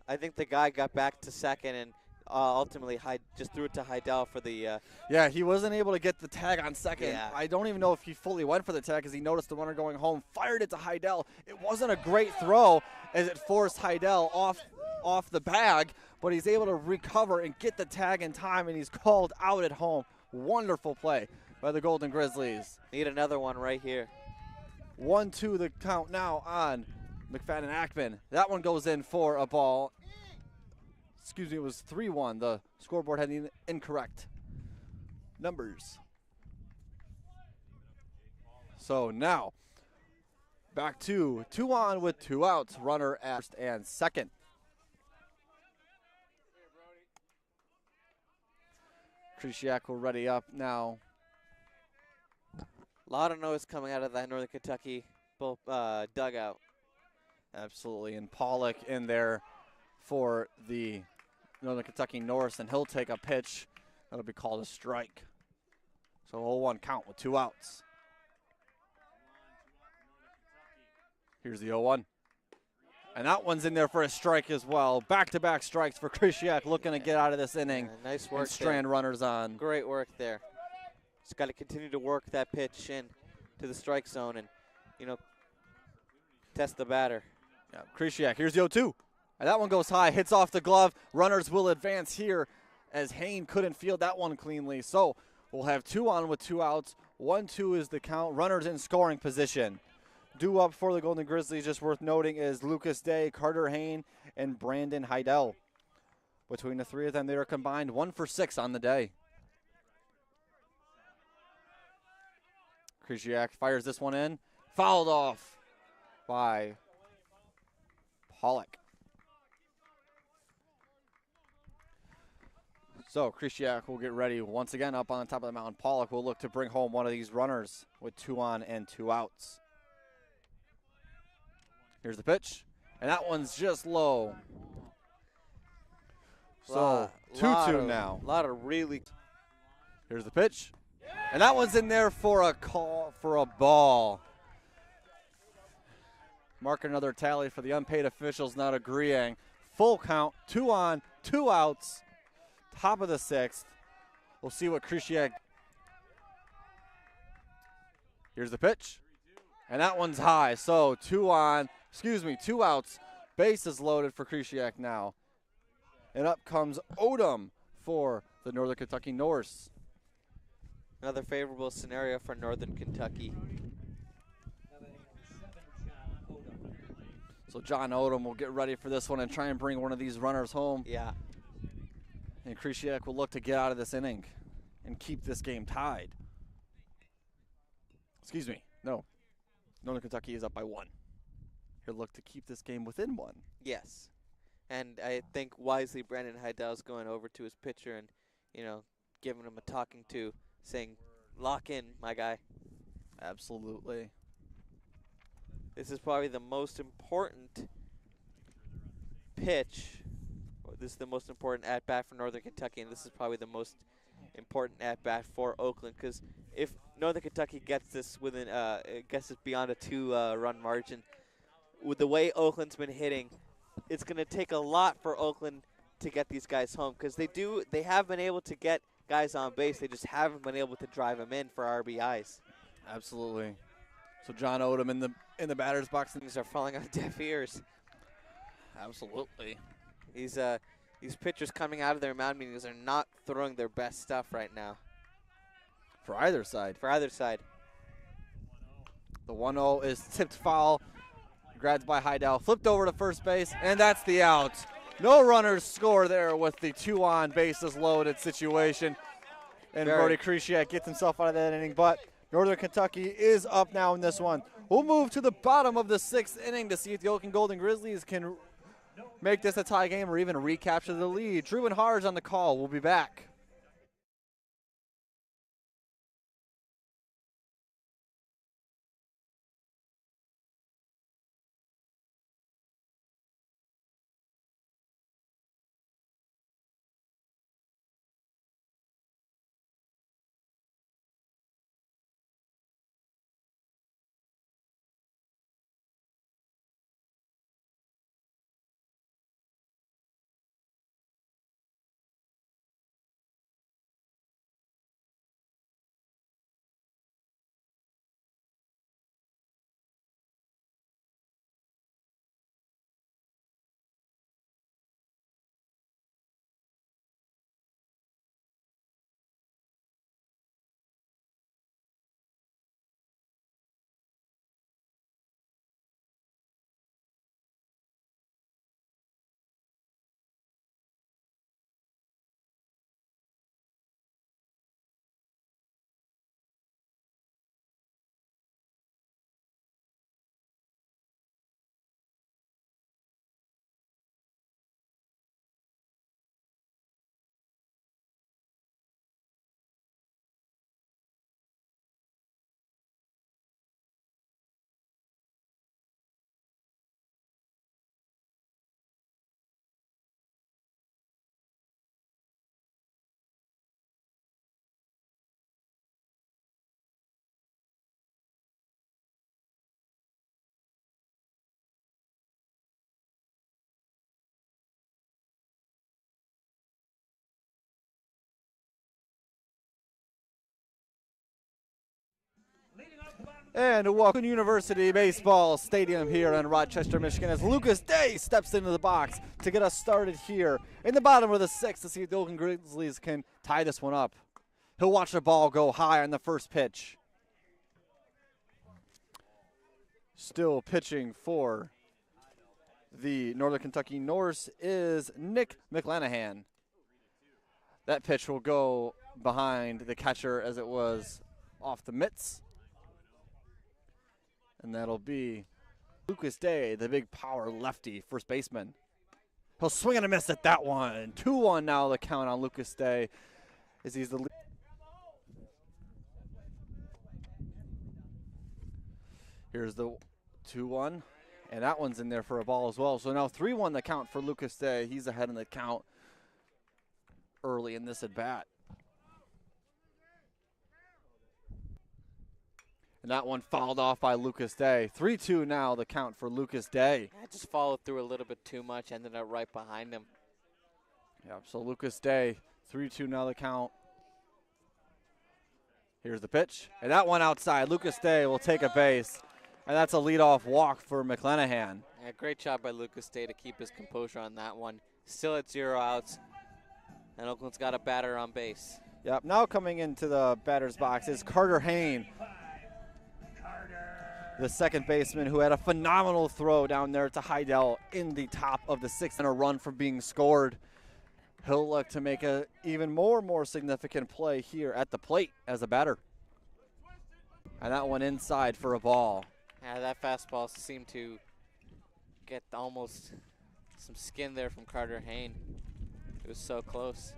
I think the guy got back to second, and ultimately just threw it to Heidel for the. Yeah, he wasn't able to get the tag on second. Yeah. I don't even know if he fully went for the tag because he noticed the runner going home, fired it to Heidel. It wasn't a great throw as it forced Heidel off the bag, but he's able to recover and get the tag in time, and he's called out at home. Wonderful play by the Golden Grizzlies. Need another one right here. 1-2 the count now on McFadden Ackman. That one goes in for a ball. Excuse me, it was 3-1. The scoreboard had the incorrect numbers. So now, back to 2 on with 2 outs. Runner at first and second. Krzysiak will ready up now. A lot of noise coming out of that Northern Kentucky dugout. Absolutely, and Pollock in there for the Northern Kentucky Norse, and he'll take a pitch. That'll be called a strike. So 0-1 count with 2 outs. Here's the 0-1. And that one's in there for a strike as well. Back-to-back strikes for Krzysiak, looking to get out of this inning. Yeah, nice work and strand there. Runners on. Great work there. Just got to continue to work that pitch in to the strike zone and, test the batter. Yeah, Krzysiak, here's the 0-2. And that one goes high, hits off the glove. Runners will advance here as Hain couldn't field that one cleanly. So we'll have 2 on with 2 outs. 1-2 is the count. Runners in scoring position. Due up for the Golden Grizzlies, just worth noting, is Lucas Day, Carter Hain, and Brandon Heidel. Between the 3 of them, they are combined 1 for 6 on the day. Krzysiak fires this one in. Fouled off by Pollock. So Krzysiak will get ready once again up on the top of the mountain. Pollock will look to bring home one of these runners with 2 on and 2 outs. Here's the pitch, and that one's just low. So 2-2 now. A lot of really. Here's the pitch, and that one's in there for a call for a ball. Mark another tally for the unpaid officials not agreeing. Full count, 2 on, 2 outs. Top of the 6th. We'll see what Krzysiak. Here's the pitch, and that one's high. So 2 outs. Bases loaded for Krzysiak now. And up comes Odom for the Northern Kentucky Norse. Another favorable scenario for Northern Kentucky. So John Odom will get ready for this one and try and bring one of these runners home. Yeah. And Krzysiak will look to get out of this inning and keep this game tied. Excuse me. No. Northern Kentucky is up by 1. He'll look to keep this game within 1. Yes. And I think wisely Brandon Heidel's going over to his pitcher and, giving him a talking to, saying, lock in, my guy. Absolutely. This is probably the most important pitch. This is the most important at-bat for Northern Kentucky, and this is probably the most important at-bat for Oakland, because if Northern Kentucky gets this beyond a 2-run margin, with the way Oakland's been hitting, it's going to take a lot for Oakland to get these guys home, because they have been able to get guys on base. They just haven't been able to drive them in for RBIs. Absolutely. So John Odom in the batter's box. Things are falling on deaf ears. Absolutely. These pitchers coming out of their mound meetings are not throwing their best stuff right now. For either side. The 1-0 is tipped foul. Grabbed by Heidel. Flipped over to first base, and that's the out. No runners score there with the 2 on bases loaded situation. And Brody Krzysiak gets himself out of that inning, but Northern Kentucky is up now in this one. We'll move to the bottom of the 6th inning to see if the Oakland Golden Grizzlies can make this a tie game or even recapture the lead. Drew and Harj on the call. We'll be back. And welcome to University Baseball Stadium here in Rochester, Michigan, as Lucas Day steps into the box to get us started here in the bottom of the sixth to see if the Oakland Grizzlies can tie this one up. He'll watch the ball go high on the first pitch. Still pitching for the Northern Kentucky Norse is Nick McClanahan. That pitch will go behind the catcher as it was off the mitts. And that'll be Lucas Day, the big power lefty first baseman. He'll swing and a miss at that one. 2-1 now the count on Lucas Day as he's the lead. Here's the 2-1, and that one's in there for a ball as well. So now 3-1 the count for Lucas Day. He's ahead in the count early in this at bat. And that one fouled off by Lucas Day. 3-2 now the count for Lucas Day. I just followed through a little bit too much, ended up right behind him. Yeah, so Lucas Day, 3-2 now the count. Here's the pitch, and that one outside. Lucas Day will take a base, and that's a leadoff walk for McClanahan. Yeah, great job by Lucas Day to keep his composure on that one. Still at 0 outs, and Oakland's got a batter on base. Yep, now coming into the batter's box is Carter Hain, the second baseman, who had a phenomenal throw down there to Heidel in the top of the sixth and a run from being scored. He'll look to make a even more significant play here at the plate as a batter. And that one inside for a ball. Yeah, that fastball seemed to get almost some skin there from Carter Hain. It was so close.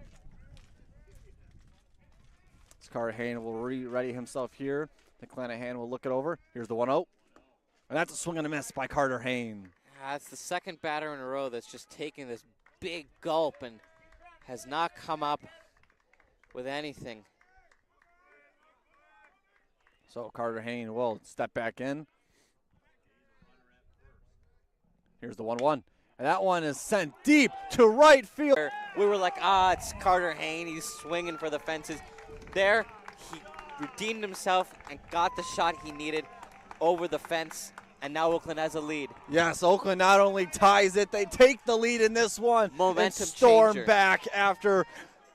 As Carter Hain will ready himself here. McClanahan will look it over. Here's the 1-0. And that's a swing and a miss by Carter Hain. That's the second batter in a row that's just taking this big gulp and has not come up with anything. So Carter Hain will step back in. Here's the 1-1. And that one is sent deep to right field. We were like, it's Carter Hain. He's swinging for the fences. There, he redeemed himself and got the shot he needed over the fence, and now Oakland has a lead. Yes, Oakland not only ties it, they take the lead in this one. Momentum and storm changer. Back after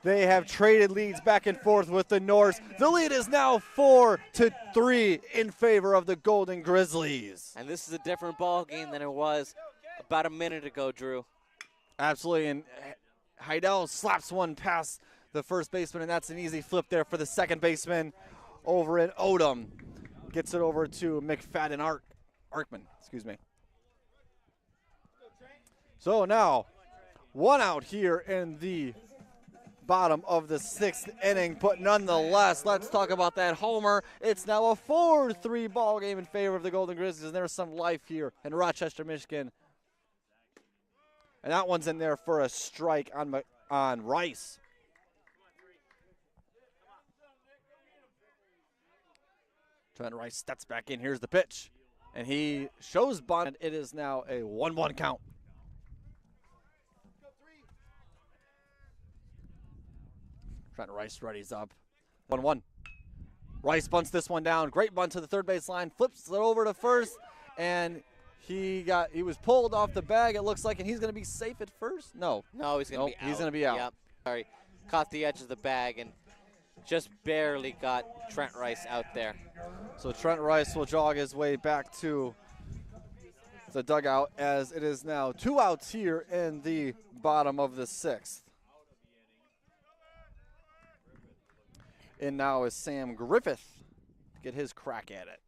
they have traded leads back and forth with the Norse. The lead is now 4-3 in favor of the Golden Grizzlies. And this is a different ball game than it was about a minute ago, Drew. Absolutely, and Heidel slaps one past the first baseman, and that's an easy flip there for the second baseman over in Odom. Gets it over to McFadden Arkman, excuse me. So now, 1 out here in the bottom of the sixth inning, but nonetheless, let's talk about that homer. It's now a 4-3 ball game in favor of the Golden Grizzlies, and there's some life here in Rochester, Michigan. And that one's in there for a strike on Rice. Trent Rice steps back in. Here's the pitch. And he shows bunt. It is now a 1-1 count. Trent Rice readies up. 1-1. Rice bunts this one down. Great bunt to the third base line. Flips it over to first. And he was pulled off the bag, it looks like, and he's going to be safe at first? No, he's going to be out. He's going to be out. Yep. Sorry. Caught the edge of the bag and just barely got Trent Rice out there. So Trent Rice will jog his way back to the dugout as it is now 2 outs here in the bottom of the sixth. And now is Sam Griffith to get his crack at it.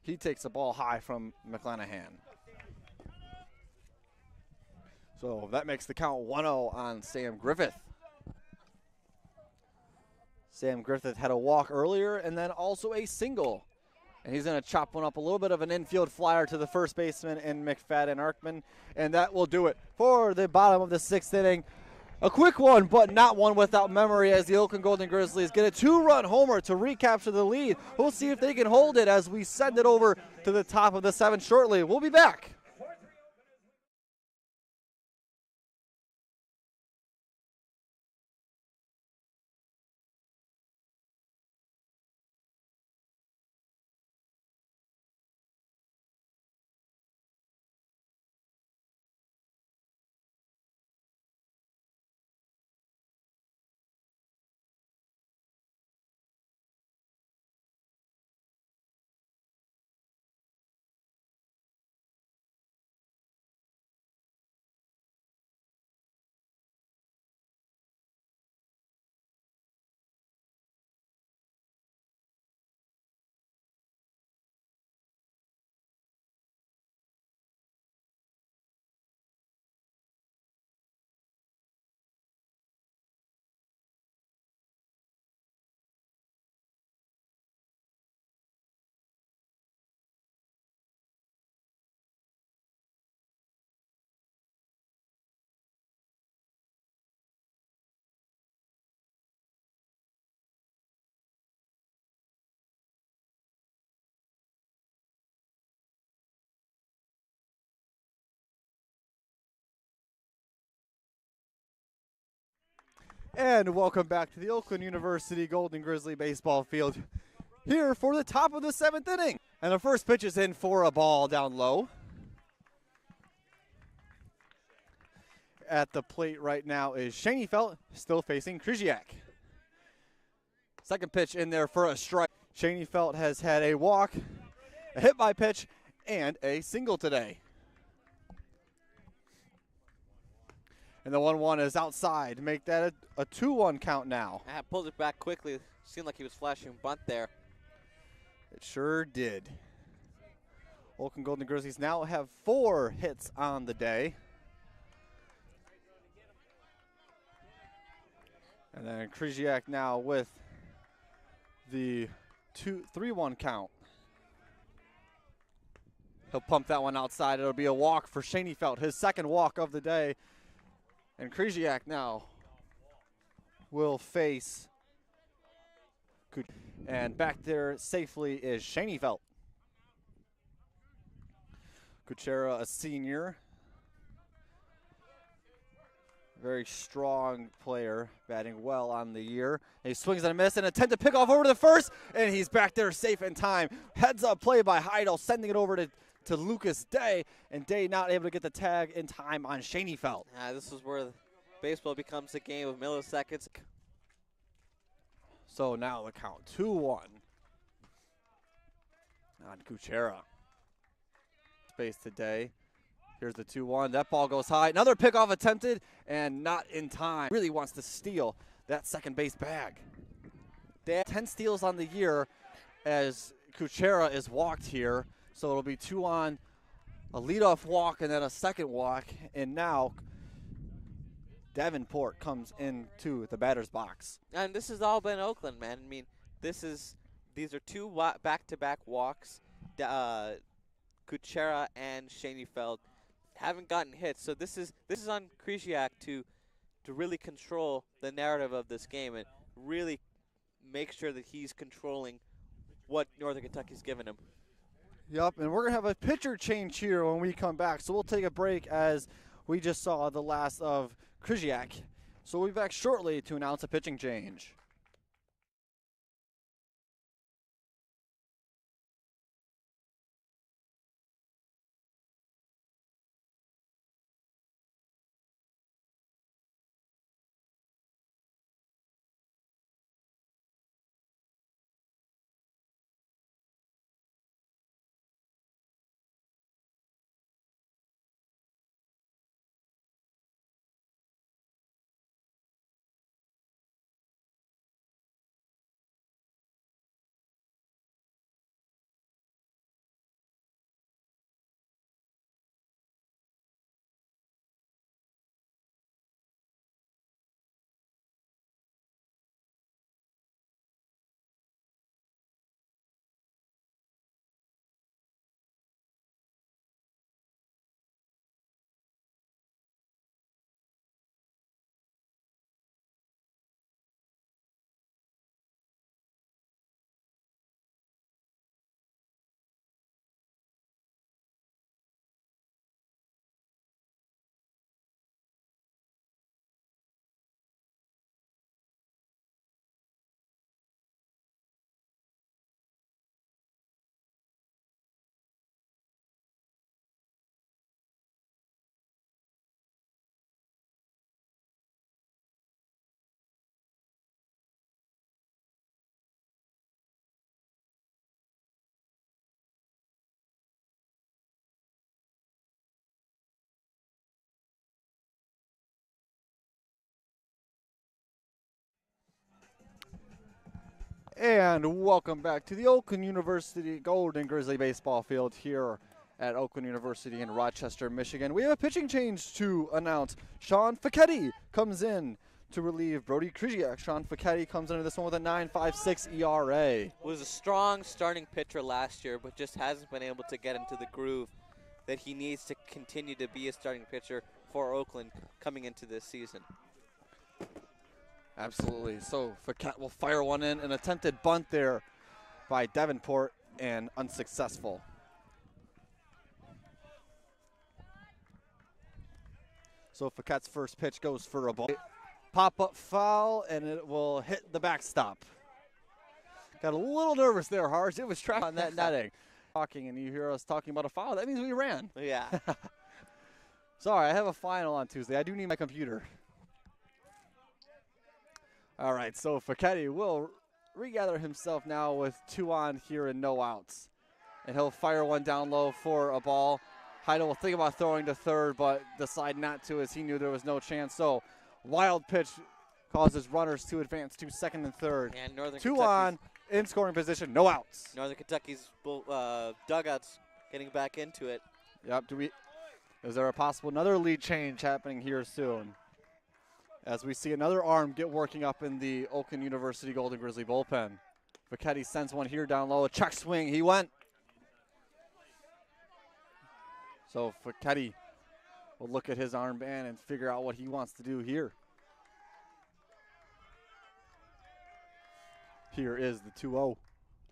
He takes the ball high from McClanahan. So that makes the count 1-0 on Sam Griffith. Sam Griffith had a walk earlier and then also a single. And he's going to chop one up, a little bit of an infield flyer to the first baseman in McFadden Arkman. And that will do it for the bottom of the sixth inning. A quick one, but not one without memory, as the Oakland Golden Grizzlies get a 2-run homer to recapture the lead. We'll see if they can hold it as we send it over to the top of the seventh shortly. We'll be back. And welcome back to the Oakland University Golden Grizzly baseball field here for the top of the 7th inning. And the first pitch is in for a ball down low. At the plate right now is Shaneyfelt, still facing Krzyziak. Second pitch in there for a strike. Shaneyfelt has had a walk, a hit by pitch, and a single today. And the 1-1 is outside. Make that a 2-1 count now. I pulled it back quickly. Seemed like he was flashing bunt there. It sure did. Oakland Golden Grizzlies now have 4 hits on the day. And then Krzyziak now with the 3-1 count. He'll pump that one outside. It'll be a walk for Shaneyfelt, his second walk of the day. And Krzyziak now will face, and back there safely is Shaneyfelt. Kuchera, a senior. Very strong player, batting well on the year. He swings and a miss, and attempt to pick off over to the first, and he's back there safe in time. Heads up play by Heidel, sending it over to Lucas Day, and Day not able to get the tag in time on Shaneyfelt. This is where baseball becomes a game of milliseconds. So now the count 2-1 on Kuchera. Space today. Here's the 2-1. That ball goes high. Another pickoff attempted and not in time. Really wants to steal that second base bag. They have 10 steals on the year as Kuchera is walked here. So it'll be 2 on, a leadoff walk, and then a second walk. And now Davenport comes into the batter's box. And this has all been Oakland, man. I mean, these are 2 back-to-back walks. Kuchera and Shaneyfelt haven't gotten hits, so this is on Krzyziak to really control the narrative of this game and really make sure that he's controlling what Northern Kentucky's given him. Yep, and we're going to have a pitcher change here when we come back, so we'll take a break as we just saw the last of Krzyziak. So we'll be back shortly to announce a pitching change. And welcome back to the Oakland University Golden Grizzly baseball field here at Oakland University in Rochester, Michigan. We have a pitching change to announce. Sean Facchetti comes in to relieve Brody Krzyziak. Sean Facchetti comes into this one with a 9.56 ERA. Was a strong starting pitcher last year, but just hasn't been able to get into the groove that he needs to continue to be a starting pitcher for Oakland coming into this season. Absolutely. So Facchetti will fire one in. An attempted bunt there by Davenport and unsuccessful. So Fachetti's first pitch goes for a ball. pop-up foul, and it will hit the backstop. Got a little nervous there, Harj. It was trapped on that netting. Talking, and you hear us talking about a foul. That means we ran. Yeah. Sorry, I have a final on Tuesday. I do need my computer. All right, so Facchetti will regather himself now with 2 on here and no outs. And he'll fire one down low for a ball. Heidel will think about throwing to third, but decide not to as he knew there was no chance. So wild pitch causes runners to advance to second and third. And Northern 2 Kentucky's, on, in scoring position, no outs. Northern Kentucky's dugouts getting back into it. Yep, is there a possible another lead change happening here soon? As we see another arm get working up in the Oakland University Golden Grizzly bullpen. Facchetti sends one here down low, a check swing, he went. So Facchetti will look at his armband and figure out what he wants to do here. Here is the 2-0, or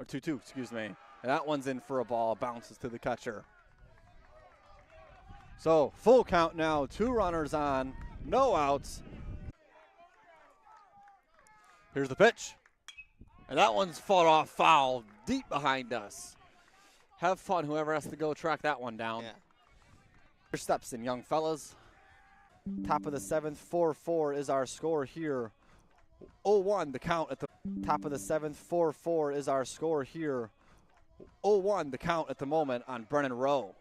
2-2, excuse me. And that one's in for a ball, bounces to the catcher. So full count now, 2 runners on, no outs. Here's the pitch. And that one's fought off foul deep behind us. Have fun, whoever has to go track that one down. Yeah. Your steps in, young fellas. Top of the 7th, 4-4 is our score here. 0-1 the count at the top of the 7th, 4-4 is our score here. 0-1 the count at the moment on Brennan Rowe.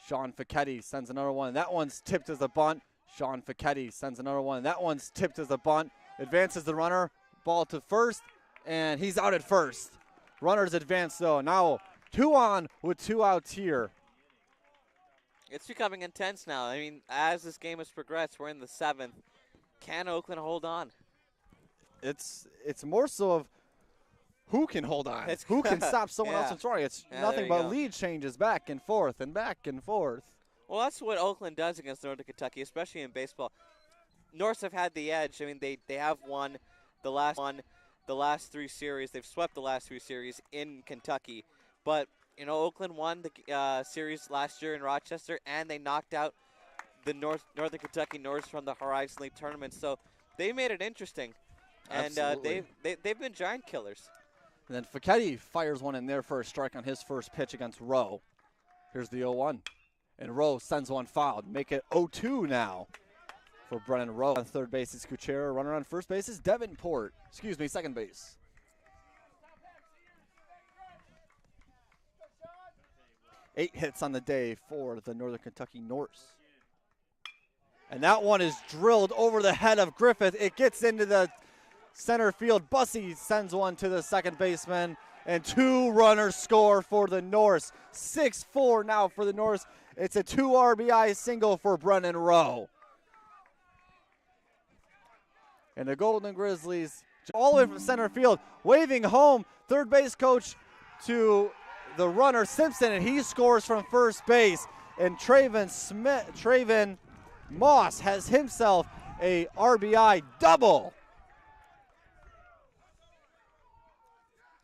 Sean Facchetti sends another one. That one's tipped as a bunt. Sean Facchetti sends another one. That one's tipped as a bunt. Advances the runner. Ball to first, and he's out at first. Runners advance, though. Now 2 on with 2 outs here. It's becoming intense now. I mean, as this game has progressed, we're in the 7th. Can Oakland hold on? It's more so of who can hold on. Who can stop someone else from scoring. It's nothing but lead changes back and forth and back and forth. Well, that's what Oakland does against Northern Kentucky, especially in baseball. Norse have had the edge. I mean, they have won the last 3 series. They've swept the last 3 series in Kentucky. But, you know, Oakland won the series last year in Rochester, and they knocked out the Northern Kentucky Norse from the Horizon League tournament. So they made it interesting. And they've been giant killers. And then Facchetti fires one in there for a strike on his first pitch against Rowe. Here's the 0-1. And Rowe sends one fouled. Make it 0-2 now for Brennan Rowe. On third base is Kuchera. Runner on first base is Davenport. Excuse me, second base. Eight hits on the day for the Northern Kentucky Norse. And that one is drilled over the head of Griffith. It gets into the center field. Bussey sends one to the second baseman. And 2 runners score for the Norse. 6-4 now for the Norse. It's a 2 RBI single for Brennan Rowe. And the Golden Grizzlies all the way from center field, waving home. Third base coach to the runner, Simpson, and he scores from first base. And Traven Moss has himself a RBI double.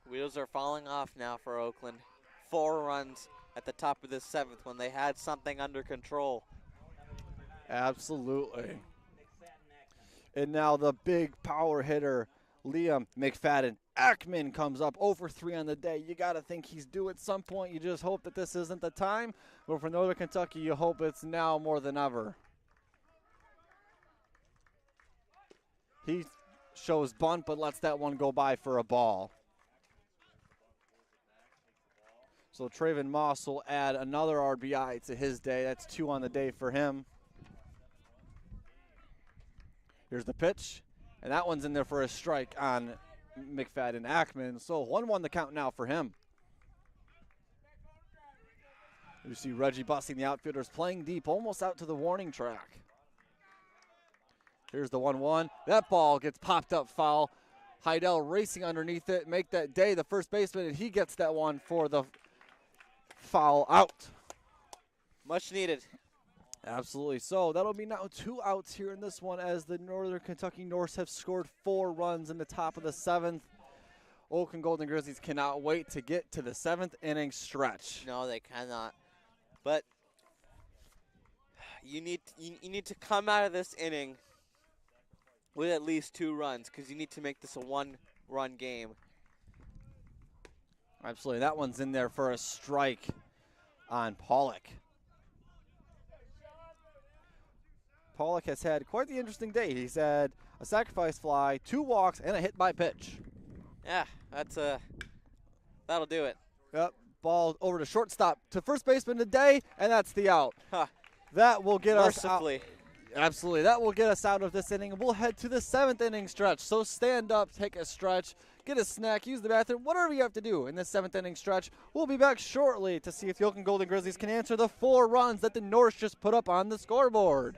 Wheels are falling off now for Oakland. 4 runs at the top of the 7th when they had something under control. Absolutely. And now the big power hitter, Liam McFadden. Ackman comes up over 3 on the day. You got to think he's due at some point. You just hope that this isn't the time. But for Northern Kentucky, you hope it's now more than ever. He shows bunt, but lets that one go by for a ball. So Traven Moss will add another RBI to his day. That's 2 on the day for him. Here's the pitch. And that one's in there for a strike on McFadden Ackman. So 1-1 the count now for him. You see Reggie busting the outfielders, playing deep, almost out to the warning track. Here's the 1-1. That ball gets popped up foul. Heidel racing underneath it, make that day the first baseman, and he gets that one for the foul out. Much needed. Absolutely. So that'll be now 2 outs here in this one as the Northern Kentucky Norse have scored 4 runs in the top of the 7th. Oakland Golden Grizzlies cannot wait to get to the 7th inning stretch. No, they cannot. But you need to come out of this inning with at least 2 runs because you need to make this a 1-run game. Absolutely. That one's in there for a strike on Pollock. Pollock has had quite the interesting day. He's had a sacrifice fly, 2 walks, and a hit by pitch. Yeah, that'll do it. Yep, ball over to shortstop to first baseman today, and that's the out. Huh. That will get Mercifully. us out. Absolutely, that will get us out of this inning. We'll head to the 7th inning stretch. So stand up, take a stretch, get a snack, use the bathroom, whatever you have to do in this 7th inning stretch. We'll be back shortly to see if the Oakland Golden Grizzlies can answer the 4 runs that the Norse just put up on the scoreboard.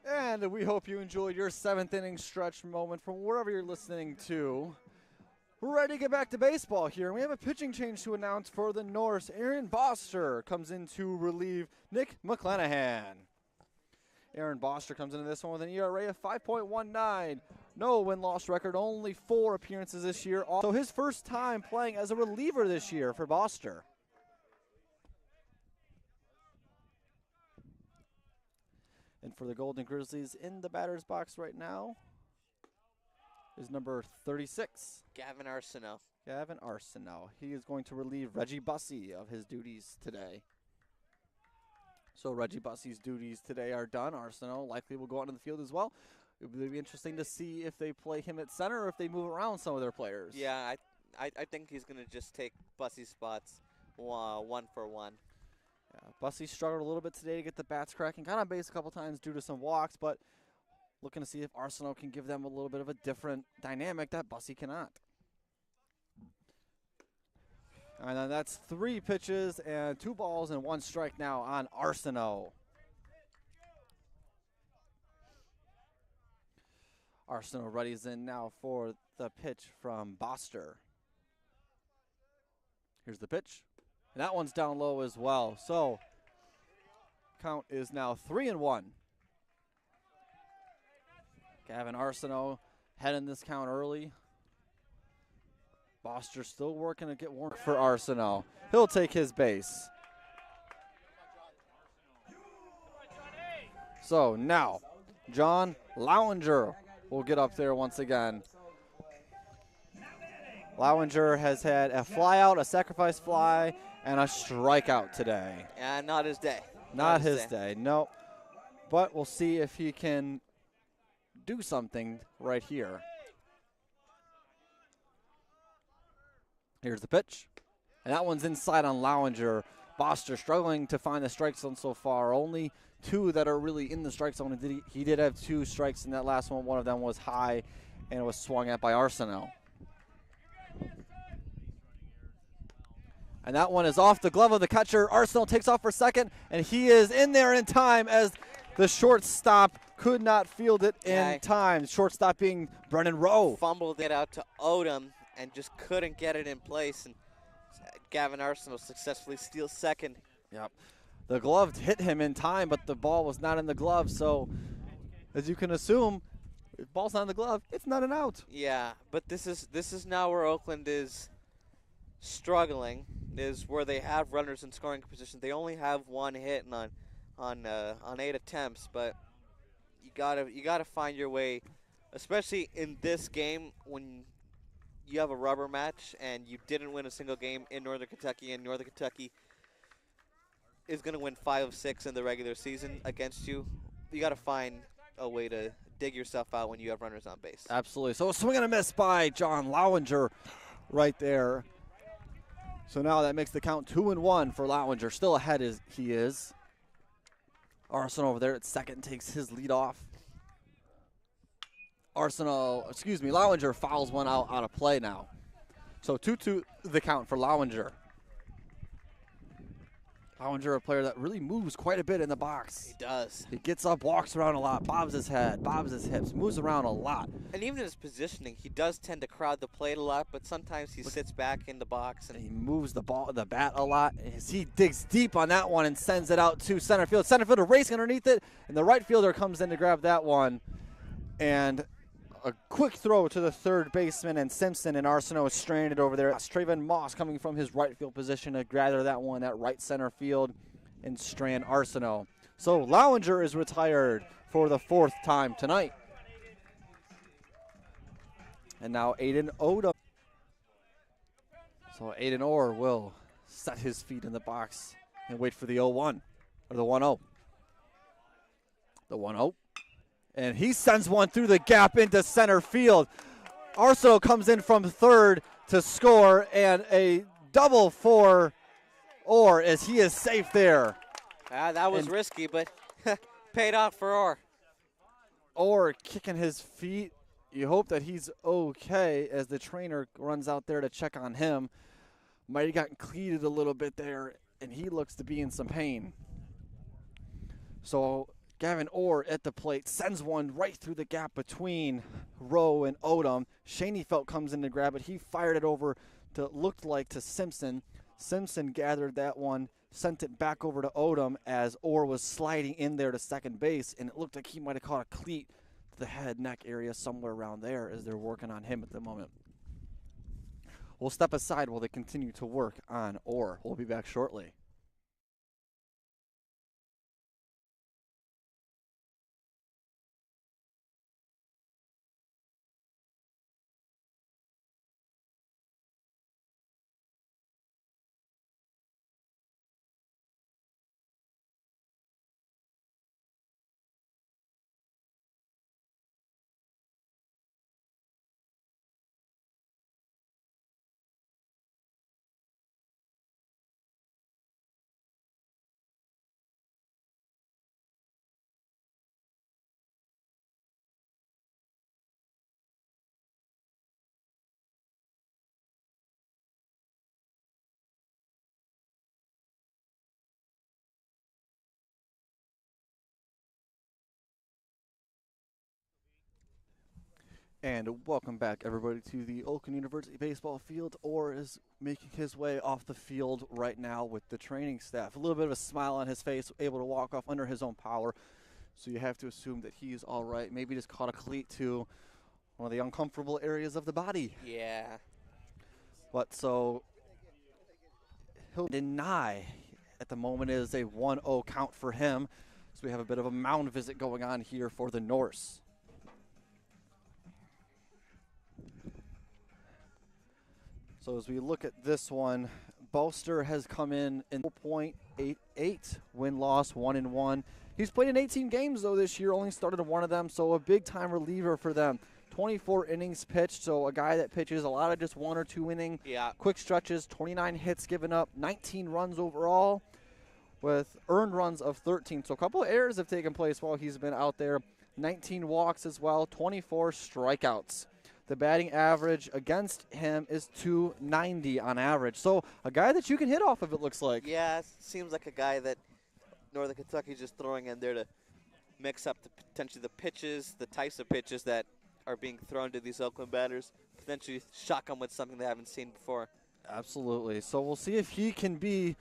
And we hope you enjoyed your 7th inning stretch moment from wherever you're listening to. We're ready to get back to baseball here. We have a pitching change to announce for the Norse. Aaron Boster comes in to relieve Nick McClanahan. Aaron Boster comes into this one with an ERA of 5.19. No win-loss record, only 4 appearances this year. So his first time playing as a reliever this year for Boster. And for the Golden Grizzlies in the batter's box right now is number 36. Gavin Arsenault. Gavin Arsenault. He is going to relieve Reggie Bussey of his duties today. So Reggie Bussey's duties today are done. Arsenault likely will go out in the field as well. It will be interesting to see if they play him at center or if they move around some of their players. Yeah, I think he's going to just take Bussey's spots 1 for 1. Yeah, Bussey struggled a little bit today to get the bats cracking. Got on base a couple times due to some walks, but looking to see if Arsenault can give them a little bit of a different dynamic that Bussey cannot. And then that's 3 pitches and 2 balls and 1 strike now on Arsenault. Arsenault readies in now for the pitch from Boster. Here's the pitch. And that one's down low as well. So count is now 3-1. Gavin Arsenault heading this count early. Boster still working to get work for Arsenault. He'll take his base. So now John Lowinger will get up there once again. Lowinger has had a fly out, a sacrifice fly, and a strikeout today. And not his day. Not his day, no. But we'll see if he can do something right here. Here's the pitch. And that one's inside on Lowinger. Boster struggling to find the strike zone so far. Only 2 that are really in the strike zone. He did have 2 strikes in that last one. One of them was high, and it was swung at by Arsenault. And that one is off the glove of the catcher. Arsenault takes off for second, and he is in there in time as the shortstop could not field it in time. Shortstop being Brennan Rowe. Fumbled it out to Odom and just couldn't get it in place. And Gavin Arsenal successfully steals second. Yep. The glove hit him in time, but the ball was not in the glove. So, as you can assume, if the ball's not in the glove, it's not an out. Yeah, but this is now where Oakland is struggling, is where they have runners in scoring position. They only have one hit on 8 attempts, but you gotta find your way, especially in this game when you have a rubber match and you didn't win a single game in Northern Kentucky, and Northern Kentucky is going to win 5 of 6 in the regular season against you. You got to find a way to dig yourself out when you have runners on base. Absolutely. So a swing and a miss by John Lowinger right there. So now that makes the count 2-1 for Lowinger. Still ahead as he is. Arsenal over there at second takes his lead off. Lowinger fouls one out of play now. So 2-2 the count for Lowinger. Lowinger, a player that really moves quite a bit in the box. He does. He gets up, walks around a lot, bobs his head, bobs his hips, moves around a lot. And even in his positioning, he does tend to crowd the plate a lot, but sometimes he sits back in the box. And he moves the bat a lot. As he digs deep on that one and sends it out to center field. Center fielder racing underneath it, and the right fielder comes in to grab that one. And a quick throw to the third baseman, and Simpson and Arsenault is stranded over there. Trayvon Moss coming from his right field position to gather that one at right center field and strand Arsenault. So Lowinger is retired for the 4th time tonight. And now Aiden Odom. So Aiden Orr will set his feet in the box and wait for the 0-1, or the 1-0. The 1-0. And he sends one through the gap into center field. Arsenault comes in from third to score, and a double for Orr as he is safe there. That was risky, but paid off for Orr. Orr kicking his feet. You hope that he's okay as the trainer runs out there to check on him. Might have gotten cleated a little bit there, and he looks to be in some pain. So Gavin Orr at the plate sends one right through the gap between Rowe and Odom. Schoenfeld comes in to grab it. He fired it over to, looked like, to Simpson. Simpson gathered that one, sent it back over to Odom as Orr was sliding in there to second base, and it looked like he might have caught a cleat to the head, neck area, somewhere around there as they're working on him at the moment. We'll step aside while they continue to work on Orr. We'll be back shortly. And welcome back, everybody, to the Oakland University baseball field. Orr is making his way off the field right now with the training staff. A little bit of a smile on his face, able to walk off under his own power. So you have to assume that he's all right. Maybe just caught a cleat to one of the uncomfortable areas of the body. Yeah. But so he'll deny. At the moment is a 1-0 count for him. So we have a bit of a mound visit going on here for the Norse. So as we look at this one, Boster has come in 4.88, win-loss 1-1. He's played in 18 games, though, this year, only started one of them, so a big-time reliever for them. 24 innings pitched, so a guy that pitches a lot of just 1 or 2 inning quick stretches, 29 hits given up, 19 runs overall with earned runs of 13. So a couple of errors have taken place while he's been out there, 19 walks as well, 24 strikeouts. The batting average against him is .290 on average. So a guy that you can hit off of, it looks like. Yeah, it seems like a guy that Northern Kentucky is just throwing in there to mix up potentially the pitches, the types of pitches that are being thrown to these Oakland batters, potentially shock them with something they haven't seen before. Absolutely. So we'll see if he can be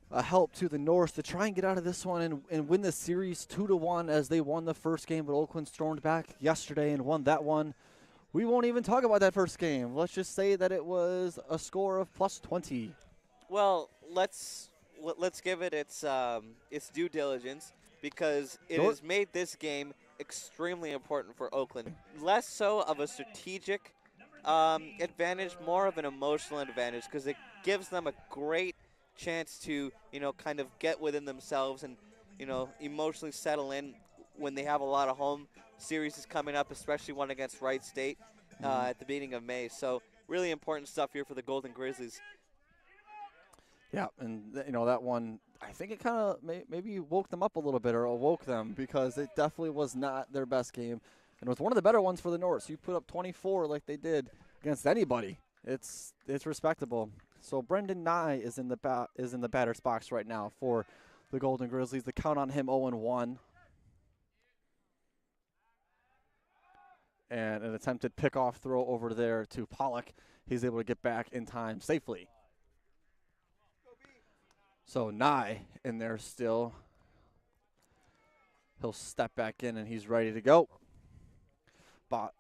a help to the Norse to try and get out of this one and win the series 2-1 as they won the first game, but Oakland stormed back yesterday and won that one. We won't even talk about that first game. Let's just say that it was a score of +20. Well, let's give it its due diligence, because it has made this game extremely important for Oakland. Less so of a strategic advantage, more of an emotional advantage, because it gives them a great chance to, kind of get within themselves and, emotionally settle in when they have a lot of home series coming up, especially one against Wright State at the beginning of May. So really important stuff here for the Golden Grizzlies. Yeah, and that one, I think it kind of maybe woke them up a little bit, or awoke them, because it definitely was not their best game. And it was one of the better ones for the Norse. You put up 24 like they did against anybody. It's respectable. So Brendan Nye is in the batter's box right now for the Golden Grizzlies. The count on him 0-1. And an attempted pickoff throw over there to Pollock. He's able to get back in time safely. So Nye in there still. He'll step back in and he's ready to go. But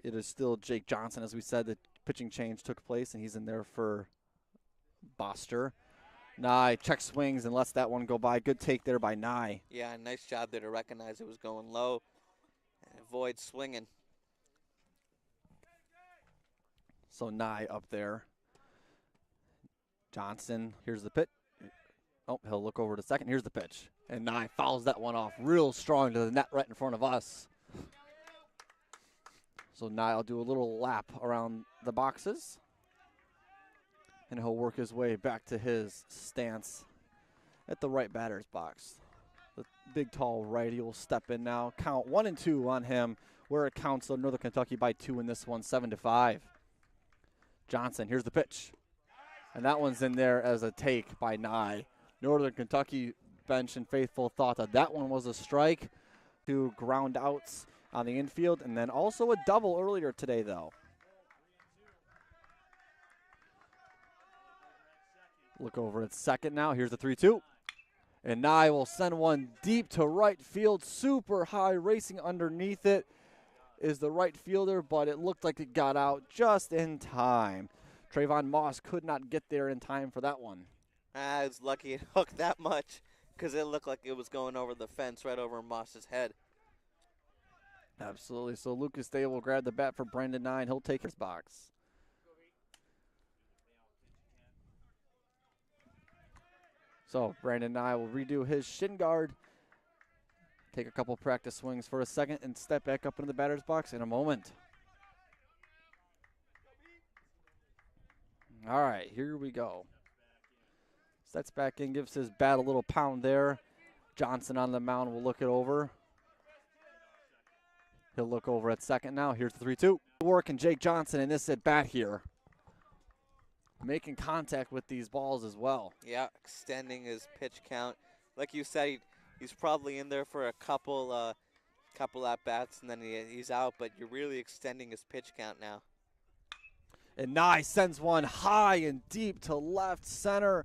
it is still Jake Johnson. As we said, the pitching change took place and he's in there for Buttar. Nye check swings and lets that one go by. Good take there by Nye. Yeah, nice job there to recognize it was going low and avoid swinging. So Nye up there. Johnson, here's the pitch. Oh, he'll look over to second. Here's the pitch. And Nye fouls that one off real strong to the net right in front of us. So Nye will do a little lap around the boxes. And he'll work his way back to his stance at the right batter's box. The big, tall righty will step in now. Count 1-2 on him, where it counts so Northern Kentucky by 2 in this one, 7-5. Johnson, here's the pitch. And that one's in there as a take by Nye. Northern Kentucky bench and faithful thought that one was a strike. 2 ground outs on the infield, and then also a double earlier today, though. Look over at second now. Here's the 3-2. And Nye will send one deep to right field, super high, racing underneath it is the right fielder, but it looked like it got out just in time. Trayvon Moss could not get there in time for that one. I was lucky it hooked that much, because it looked like it was going over the fence right over Moss's head. Absolutely. So Lucas Day will grab the bat for Brandon Nye. He'll take his box. So Brandon Nye will redo his shin guard, take a couple practice swings for a second, and step back up into the batter's box in a moment. All right, here we go. Steps back in, gives his bat a little pound there. Johnson on the mound will look it over. He'll look over at second now. Here's the 3-2. Work and Jake Johnson in this at bat here, making contact with these balls as well. Yeah, extending his pitch count. Like you said, he's probably in there for a couple at bats, and then he's out. But you're really extending his pitch count now. And Nye sends one high and deep to left center.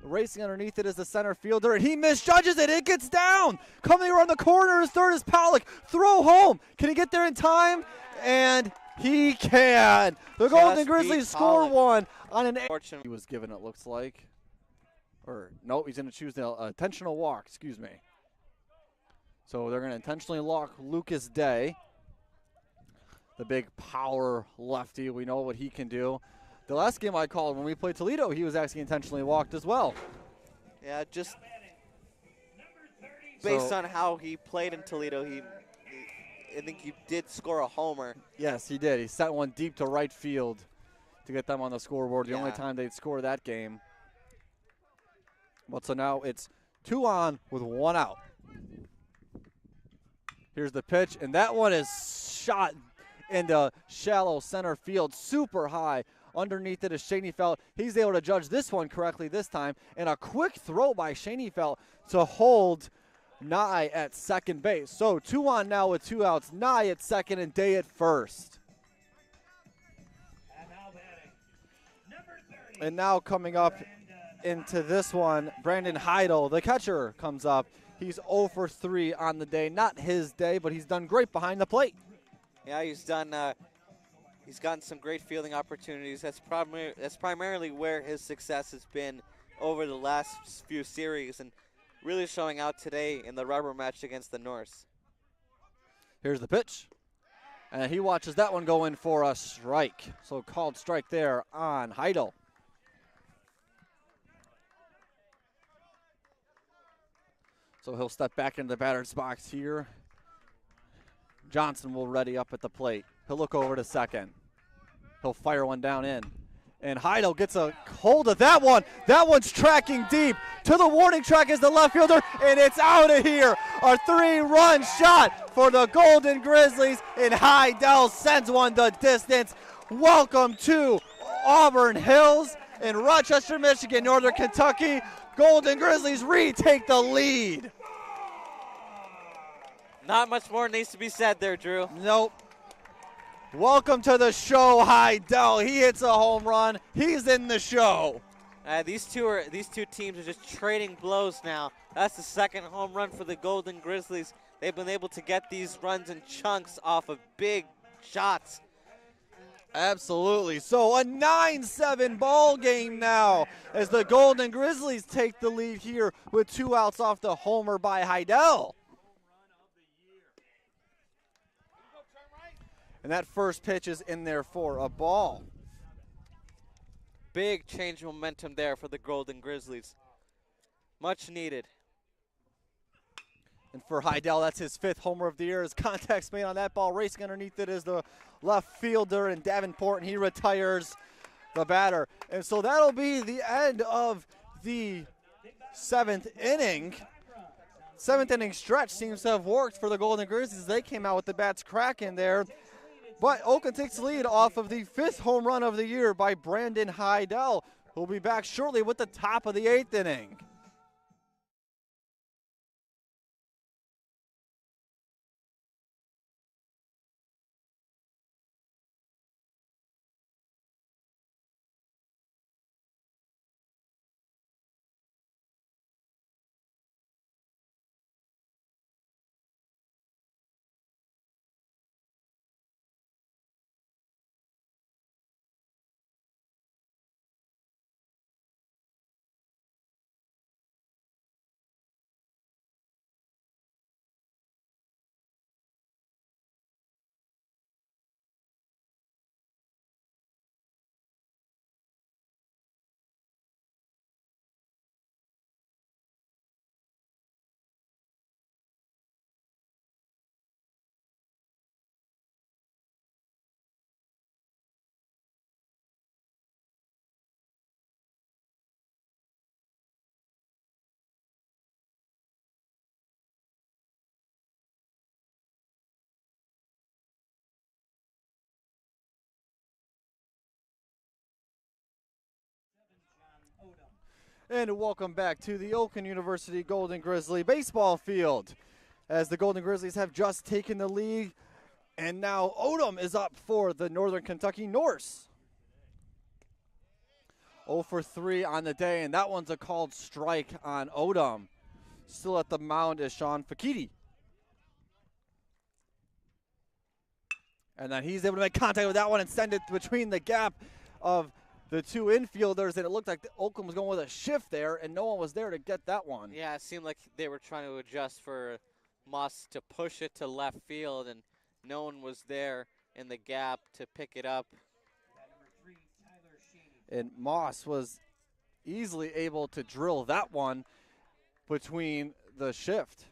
Racing underneath it is the center fielder, and he misjudges it. It gets down. Coming around the corner, his third is Pollock. Throw home. Can he get there in time? And he can. The Golden Grizzlies score one on an he was given, it looks like. Or, no, he's going to choose the intentional walk, excuse me. So they're going to intentionally walk Lucas Day, the big power lefty. We know what he can do. The last game I called when we played Toledo, he was actually intentionally walked as well. Yeah, just based on how he played in Toledo, I think he did score a homer. Yes, he did. He sent one deep to right field to get them on the scoreboard. The only time they'd score that game. But so now it's 2 on with 1 out. Here's the pitch, and that one is shot into shallow center field, super high. Underneath it is Schoenfeld. He's able to judge this one correctly this time. And a quick throw by Schoenfeld to hold Nye at second base. So 2 on now with 2 outs. Nye at second and Day at first. And now coming up into this one, Brandon Heidel, the catcher, comes up. He's 0 for 3 on the day. Not his day, but he's done great behind the plate. Yeah, he's gotten some great fielding opportunities. That's primarily where his success has been over the last few series, and really showing out today in the rubber match against the Norse. Here's the pitch. And he watches that one go in for a strike. So called strike there on Heidel. So he'll step back into the batter's box here. Johnson will ready up at the plate. He'll look over to second. He'll fire one down in. And Heidel gets a hold of that one. That one's tracking deep. To the warning track is the left fielder, and it's out of here. A 3-run shot for the Golden Grizzlies, and Heidel sends one the distance. Welcome to Auburn Hills in Rochester, Michigan, Northern Kentucky. Golden Grizzlies retake the lead. Not much more needs to be said there, Drew. Nope. Welcome to the show, Heidel. He hits a home run. He's in the show. These two teams are just trading blows now. That's the second home run for the Golden Grizzlies. They've been able to get these runs in chunks off of big shots. Absolutely. So a 9-7 ball game now as the Golden Grizzlies take the lead here with 2 outs off the homer by Heidel. And that first pitch is in there for a ball. Big change of momentum there for the Golden Grizzlies. Much needed. And for Heidel, that's his 5th homer of the year. His contact's made on that ball. Racing underneath it is the left fielder in Davenport, and he retires the batter. And so that'll be the end of the 7th inning. 7th inning stretch seems to have worked for the Golden Grizzlies. They came out with the bats cracking there. But Oakland takes the lead off of the 5th home run of the year by Brandon Heidel, who'll be back shortly with the top of the 8th inning. And welcome back to the Oakland University Golden Grizzly baseball field as the Golden Grizzlies have just taken the lead, and now Odom is up for the Northern Kentucky Norse. 0 for 3 on the day, and that one's a called strike on Odom. Still at the mound is Sean Fakiti. And then he's able to make contact with that one and send it between the gap of the 2 infielders, and it looked like Oakland was going with a shift there, and no one was there to get that one. Yeah, it seemed like they were trying to adjust for Moss to push it to left field, and no one was there in the gap to pick it up. And Moss was easily able to drill that one between the shift.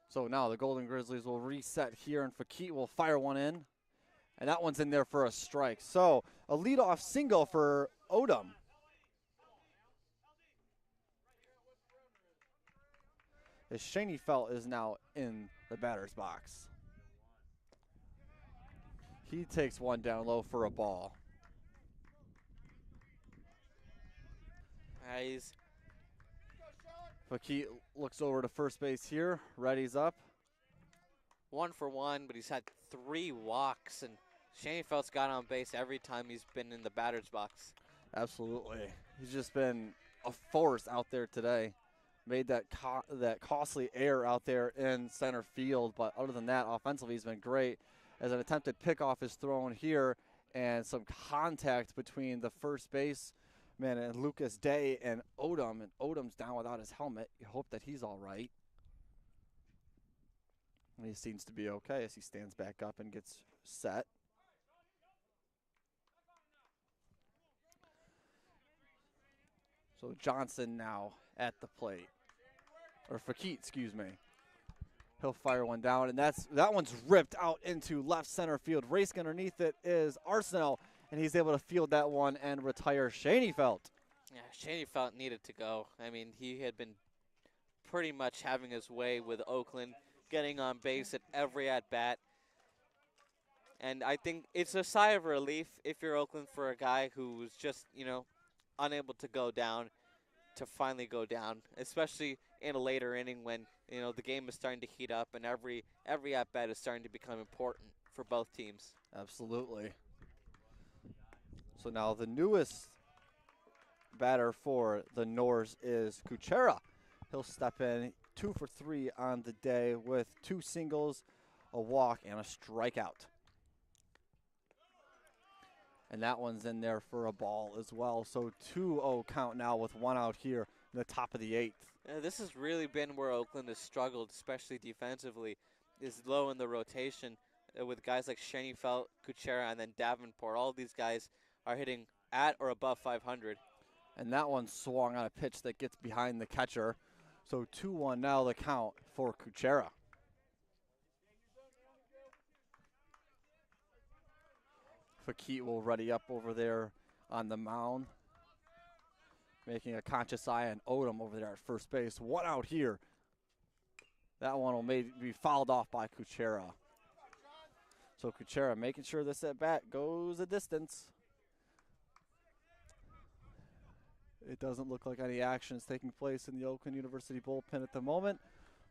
So now the Golden Grizzlies will reset here, and Fakit will fire one in. And that one's in there for a strike. So a leadoff single for Odom. As Shaney Felt is now in the batter's box. He takes one down low for a ball. Fakit looks over to first base here, readies up. 1 for 1, but he's had 3 walks, and Schoenfeld's got on base every time he's been in the batter's box. Absolutely. He's just been a force out there today. Made that costly error out there in center field, but other than that, offensively he's been great. As an attempted pickoff is thrown here, and some contact between the first baseman and Lucas Day and Odom, and Odom's down without his helmet. You hope that he's all right. And he seems to be okay as he stands back up and gets set. So Johnson now at the plate. Or Fakit, excuse me. He'll fire one down, and that one's ripped out into left center field. Racing underneath it is Arsenal, and he's able to field that one and retire Schoenfeld. Yeah, Schoenfeld needed to go. I mean, he had been pretty much having his way with Oakland, getting on base at every at-bat. And I think it's a sigh of relief if you're Oakland for a guy who was just, unable to go down, to finally go down, especially in a later inning when, the game is starting to heat up and every at-bat is starting to become important for both teams. Absolutely. So now the newest batter for the Norse is Kuchera. He'll step in 2 for 3 on the day with 2 singles, a walk, and a strikeout. And that one's in there for a ball as well. So 2-0 count now with 1 out here in the top of the 8th. This has really been where Oakland has struggled, especially defensively, is low in the rotation with guys like Schoenfeld, Kuchera, and then Davenport. All of these guys are hitting at or above 500. And that one swung on a pitch that gets behind the catcher. So 2-1 now the count for Kuchera. Fakit will ready up over there on the mound, making a conscious eye on Odom over there at first base. 1 out here. That one will be fouled off by Kuchera. So Kuchera making sure this at bat goes a distance. It doesn't look like any action is taking place in the Oakland University bullpen at the moment.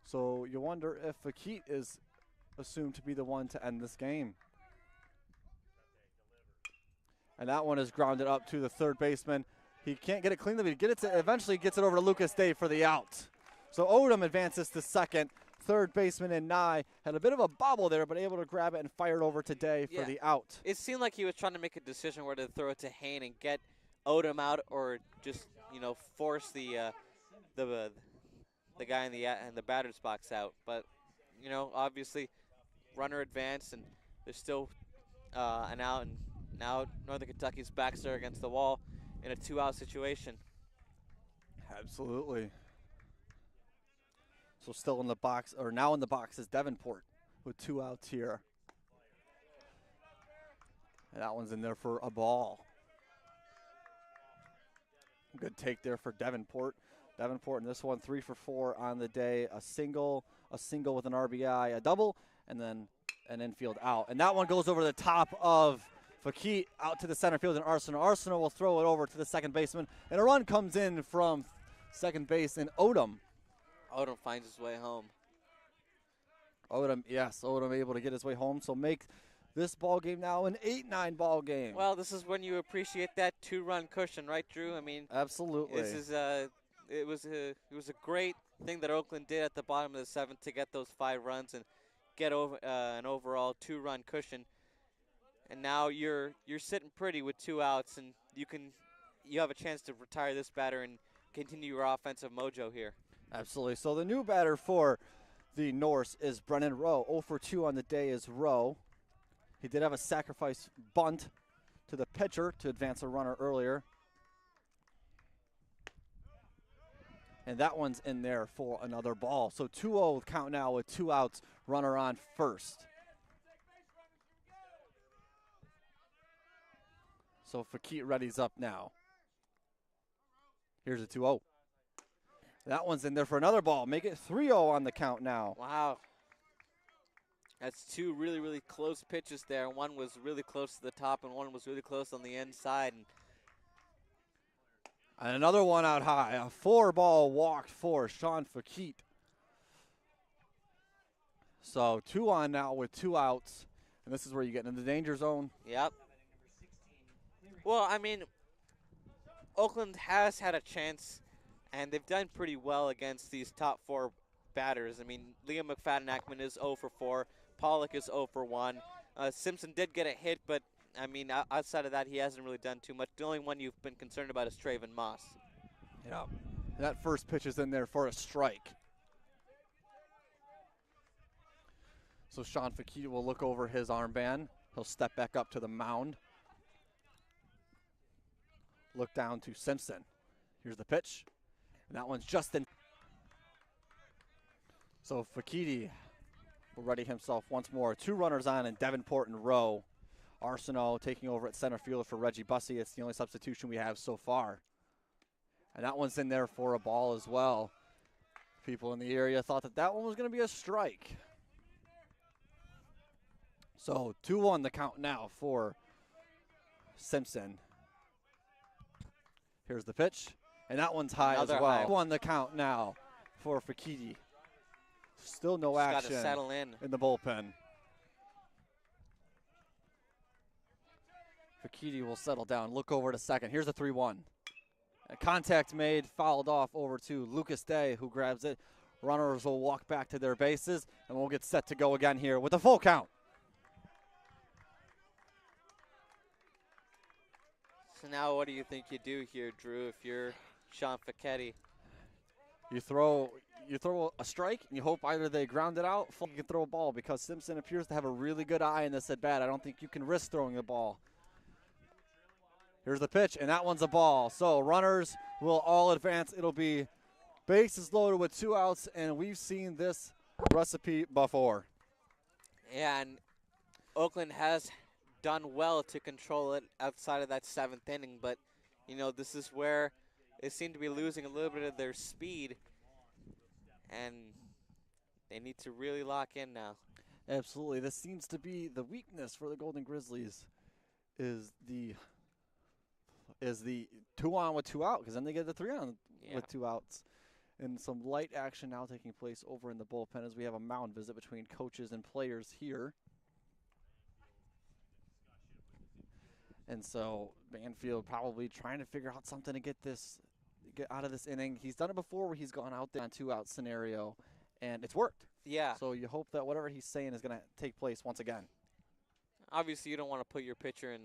So you wonder if Fakit is assumed to be the one to end this game. And that one is grounded up to the third baseman. He can't get it cleanly, but eventually gets it over to Lucas Day for the out. So Odom advances to second. Third baseman and Nye had a bit of a bobble there, but able to grab it and fire it over to Day for the out. It seemed like he was trying to make a decision whether to throw it to Hain and get Odom out, or just force the guy in the batter's box out. But obviously, runner advanced, and there's still an out, and now Northern Kentucky's backs are against the wall in a 2-out situation. Absolutely. So still in the box, or now in the box is Davenport with 2 outs here. And that one's in there for a ball. Good take there for Davenport. Davenport in this one, 3 for 4 on the day. A single with an RBI, a double, and then an infield out. And that one goes over the top of Fakit out to the center field, and Arsenal. Arsenal will throw it over to the second baseman, and a run comes in from second base, and Odom. Odom finds his way home. Odom able to get his way home, so make this ball game now an 8-9 ball game. Well, this is when you appreciate that 2-run cushion, right, Drew? I mean, absolutely. This is it was a great thing that Oakland did at the bottom of the 7th to get those 5 runs and get over an overall 2-run cushion. And now you're sitting pretty with 2 outs, and you have a chance to retire this batter and continue your offensive mojo here. Absolutely. So the new batter for the Norse is Brennan Rowe. 0 for 2 on the day is Rowe. He did have a sacrifice bunt to the pitcher to advance a runner earlier. And that one's in there for another ball. So 2-0 count now with 2 outs, runner on first. So Fakit readies up now. Here's a 2-0. That one's in there for another ball. Make it 3-0 on the count now. Wow. That's 2 really, really close pitches there. One was really close to the top, and one was really close on the inside. And And another one out high. A 4-ball walk for Sean Fakit. So 2 on now with 2 outs. And this is where you get into the danger zone. Yep. Well, I mean, Oakland has had a chance, and they've done pretty well against these top 4 batters. I mean, Liam McFadden-Ackman is 0 for 4. Pollock is 0 for 1. Simpson did get a hit, but, I mean, outside of that, he hasn't really done too much. The only one you've been concerned about is Trayvon Moss. Yeah. That first pitch is in there for a strike. So Sean Fakita will look over his armband. He'll step back up to the mound. Look down to Simpson. Here's the pitch. And that one's just in. So Fakiti will ready himself once more. 2 runners on and Davenport in row. Arsenault taking over at center field for Reggie Bussey. It's the only substitution we have so far. And that one's in there for a ball as well. People in the area thought that that one was going to be a strike. So 2-1 the count now for Simpson. Here's the pitch. And that one's high as well. High. 1 the count now for Fakiti. Still no action got to settle in the bullpen. Fakiti will settle down. Look over to second. Here's a 3-1. A contact made, fouled off over to Lucas Day, who grabs it. Runners will walk back to their bases, and we'll get set to go again here with a full count. So now what do you think you do here, Drew, if you're Sean Facchetti? You throw a strike, and you hope either they ground it out or you can throw a ball, because Simpson appears to have a really good eye in this at-bat. I don't think you can risk throwing the ball. Here's the pitch, and that one's a ball. So runners will all advance. It'll be bases loaded with 2 outs, and we've seen this recipe before. Yeah, and Oakland has done well to control it outside of that 7th inning, but, you know, this is where they seem to be losing a little bit of their speed, and they need to really lock in now. Absolutely. This seems to be the weakness for the Golden Grizzlies is the 2 on with 2 out, because then they get the 3 on with 2 outs. And some light action now taking place over in the bullpen as we have a mound visit between coaches and players here. And so Banfield probably trying to figure out something to get out of this inning. He's done it before where he's gone out there on 2-out scenario, and it's worked. Yeah. So you hope that whatever he's saying is going to take place once again. Obviously, you don't want to put your pitcher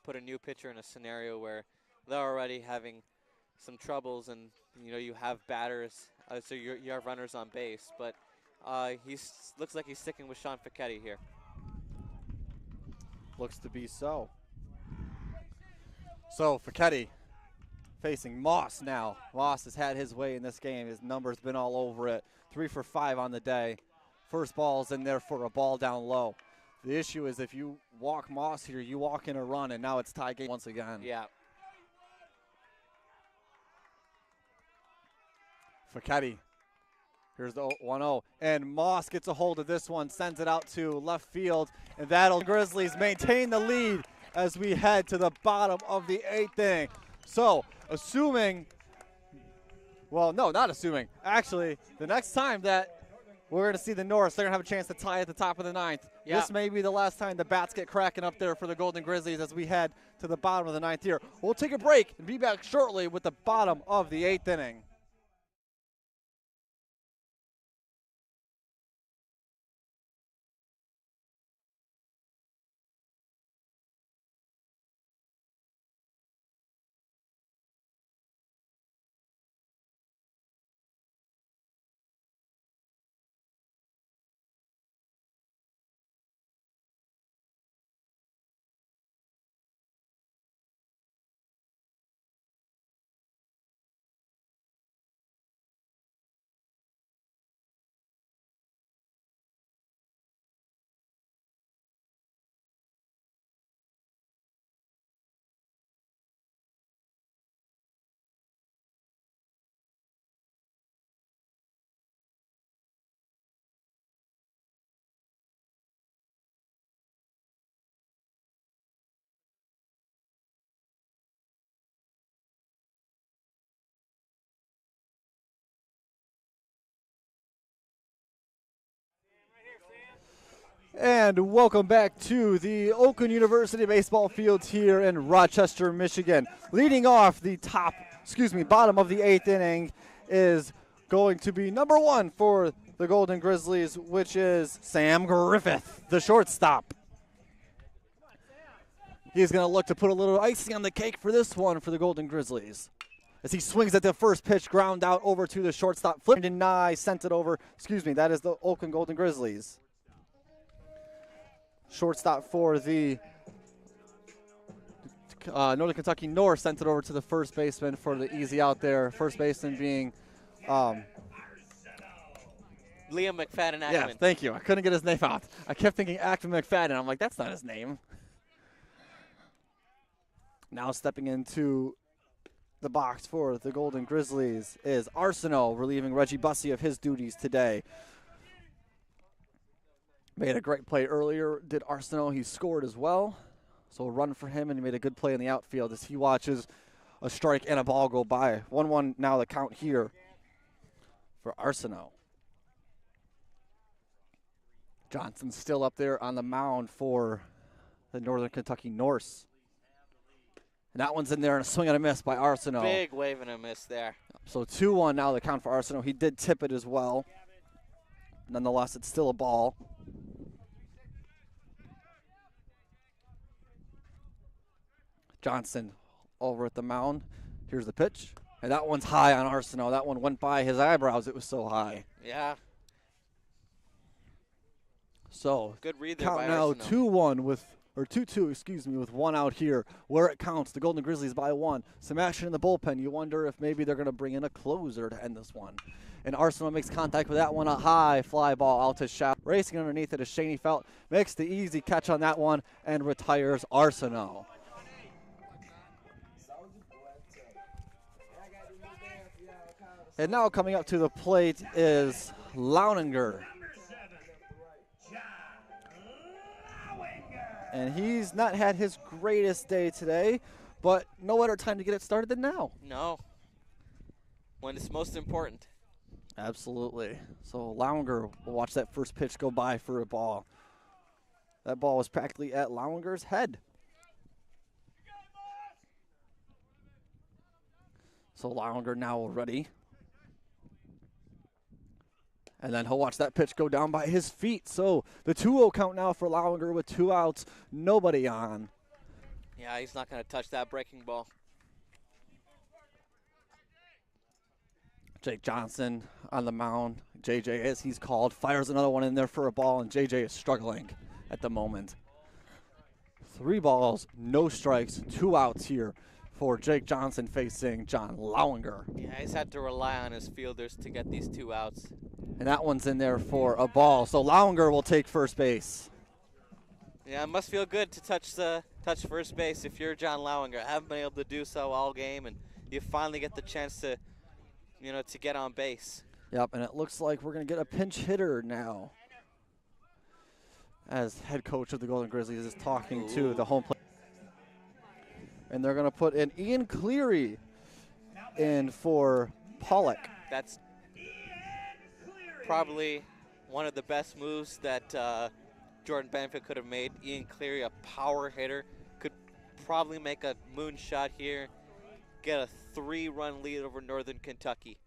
put a new pitcher in a scenario where they're already having some troubles, and you have batters, so you have runners on base. But looks like he's sticking with Sean Facchetti here. Looks to be so. So Facchetti facing Moss now. Moss has had his way in this game. His number's been all over it. 3 for 5 on the day. First ball's in there for a ball down low. The issue is if you walk Moss here, you walk in a run, and now it's tie game once again. Yeah. Facchetti. Here's the 1-0. And Moss gets a hold of this one, sends it out to left field, and that'll Grizzlies maintain the lead as we head to the bottom of the 8th inning. So, not assuming. Actually, the next time that we're going to see the Norse, they're going to have a chance to tie at the top of the 9th. Yeah. This may be the last time the bats get cracking up there for the Golden Grizzlies as we head to the bottom of the 9th here. We'll take a break and be back shortly with the bottom of the 8th inning. And welcome back to the Oakland University baseball fields here in Rochester, Michigan. Leading off the bottom of the 8th inning is going to be number 1 for the Golden Grizzlies, which is Sam Griffith, the shortstop. He's going to look to put a little icing on the cake for this one for the Golden Grizzlies. As he swings at the first pitch, ground out over to the shortstop. Flipped and nigh, sent it over. That is the Oakland Golden Grizzlies. Shortstop for the Northern Kentucky North sent it over to the first baseman for the easy out there. First baseman being Liam McFadden Ackman. Yeah, thank you. I couldn't get his name out. I kept thinking Ackman McFadden. I'm like, that's not his name. Now stepping into the box for the Golden Grizzlies is Arsenault, relieving Reggie Bussey of his duties today. Made a great play earlier, did Arsenault. He scored as well. So a run for him, and he made a good play in the outfield as he watches a strike and a ball go by. 1-1 now the count here for Arsenault. Johnson's still up there on the mound for the Northern Kentucky Norse. And that one's in there, and a swing and a miss by Arsenault. Big wave and a miss there. So 2-1 now the count for Arsenault. He did tip it as well. Nonetheless, it's still a ball. Johnson over at the mound. Here's the pitch. And that one's high on Arsenault. That one went by his eyebrows. It was so high. Yeah. So good read there count by now Arsenault. 2-2, with one out here. Where it counts, the Golden Grizzlies by 1. Some action in the bullpen. You wonder if maybe they're going to bring in a closer to end this one. And Arsenault makes contact with that one. A high fly ball out to shot. Racing underneath it is Shaney Felt. Makes the easy catch on that one and retires Arsenault. And now coming up to the plate is Launinger. And he's not had his greatest day today, but no better time to get it started than now. No. When it's most important. Absolutely. So Launinger will watch that first pitch go by for a ball. That ball was practically at Launinger's head. So Launinger now ready. And then he'll watch that pitch go down by his feet. So the 2-0 count now for Launinger with 2 outs, nobody on. Yeah, he's not going to touch that breaking ball. Jake Johnson on the mound. JJ, as he's called, fires another one in there for a ball, and JJ is struggling at the moment. 3 balls, no strikes, 2 outs here for Jake Johnson facing John Launinger. Yeah, he's had to rely on his fielders to get these 2 outs. And that one's in there for a ball. So Launinger will take first base. Yeah, it must feel good to touch first base if you're John Launinger. I haven't been able to do so all game, and you finally get the chance to, to get on base. Yep, and it looks like we're going to get a pinch hitter now, as head coach of the Golden Grizzlies is talking to the home plate. And they're going to put in Ian Cleary in for Pollock. That's probably one of the best moves that Jordan Benfit could have made. Ian Cleary, a power hitter, could probably make a moonshot here, get a 3-run lead over Northern Kentucky.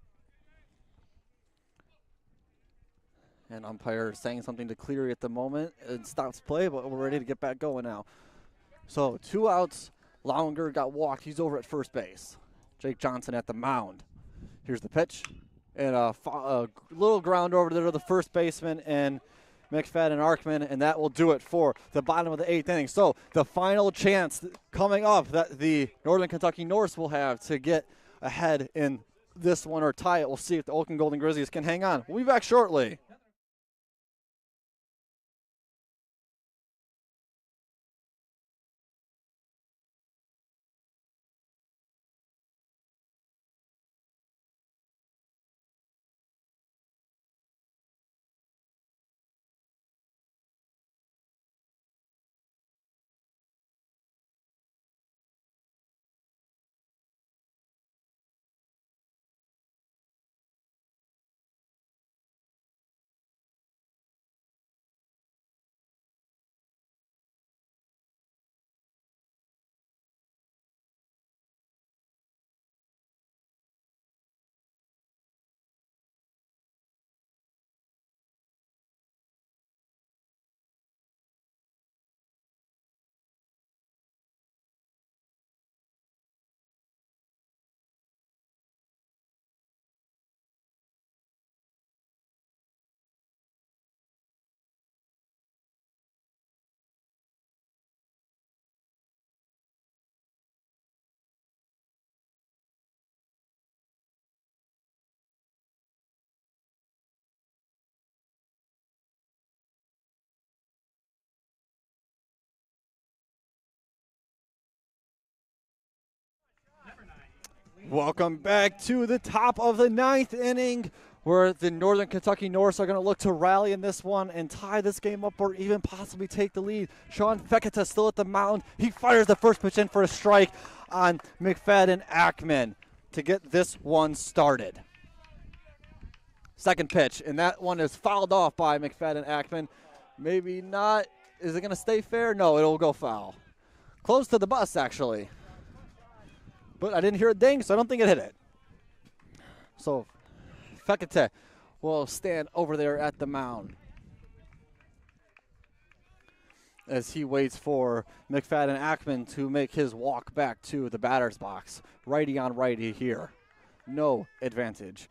And umpire saying something to Cleary at the moment. It stops play, but we're ready to get back going now. So 2 outs. Launinger got walked. He's over at first base. Jake Johnson at the mound. Here's the pitch. And a little ground over there to the first baseman and McFadden Arkman, and that will do it for the bottom of the 8th inning. So the final chance coming up that the Northern Kentucky Norse will have to get ahead in this one or tie it. We'll see if the Oakland Golden Grizzlies can hang on. We'll be back shortly. Welcome back to the top of the 9th inning, where the Northern Kentucky Norse are going to look to rally in this one and tie this game up or even possibly take the lead. Sean Feketa still at the mound. He fires the first pitch in for a strike on McFadden Ackman to get this one started. Second pitch, and that one is fouled off by McFadden Ackman. Maybe not. Is it going to stay fair? No, it'll go foul. Close to the bus, actually. But I didn't hear a ding, so I don't think it hit it. So Fekete will stand over there at the mound as he waits for McFadden Ackman to make his walk back to the batter's box. Righty on righty here. No advantage.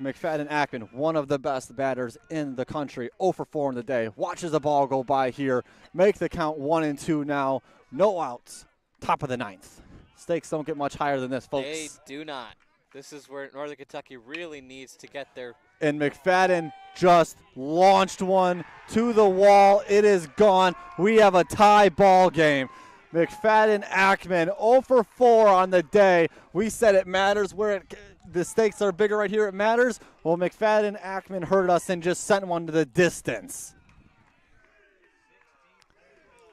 McFadden Ackman, one of the best batters in the country, 0 for 4 in the day. Watches the ball go by here. Make the count 1-2 now. No outs. Top of the 9th. Stakes don't get much higher than this, folks. They do not. This is where Northern Kentucky really needs to get their. And McFadden just launched one to the wall. It is gone. We have a tie ball game. McFadden Ackman 0 for 4 on the day. We said it matters where the stakes are bigger right here. It matters. Well, McFadden Ackman heard us and just sent one to the distance.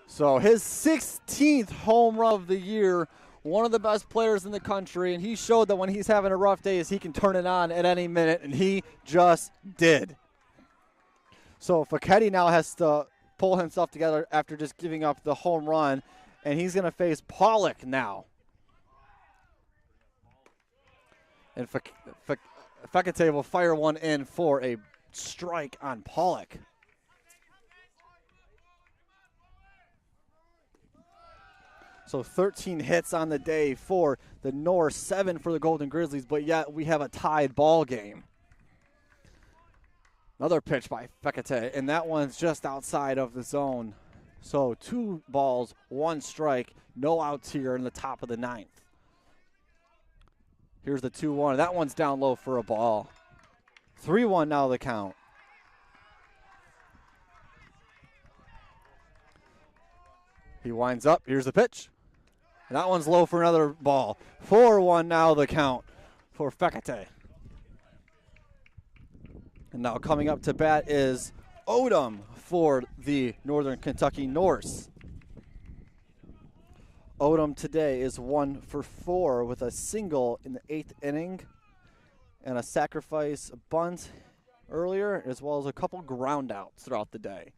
So his 16th home run of the year. One of the best players in the country, and he showed that when he's having a rough day is he can turn it on at any minute, and he just did. So Fekete now has to pull himself together after just giving up the home run, and he's going to face Pollock now. And Fekete will fire one in for a strike on Pollock. So 13 hits on the day for the Norse, 7 for the Golden Grizzlies, but yet we have a tied ball game. Another pitch by Fekete, and that one's just outside of the zone. So 2 balls, 1 strike, no outs here in the top of the 9th. Here's the 2-1. That one's down low for a ball. 3-1 now the count. He winds up. Here's the pitch. And that one's low for another ball. 4-1 now the count for Fekete. And now coming up to bat is Odom for the Northern Kentucky Norse. Odom today is 1 for 4 with a single in the 8th inning and a sacrifice bunt earlier, as well as a couple ground outs throughout the day.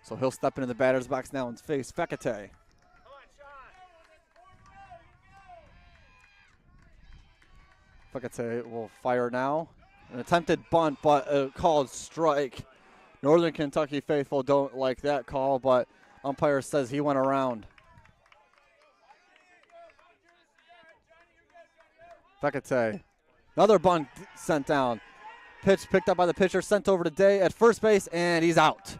So he'll step into the batter's box now and face Fekete. Fekete will fire now. An attempted bunt, but a called strike. Northern Kentucky faithful don't like that call, but umpire says he went around. Fekete. Another bunt sent down. Pitch picked up by the pitcher, sent over to Day at first base, and he's out.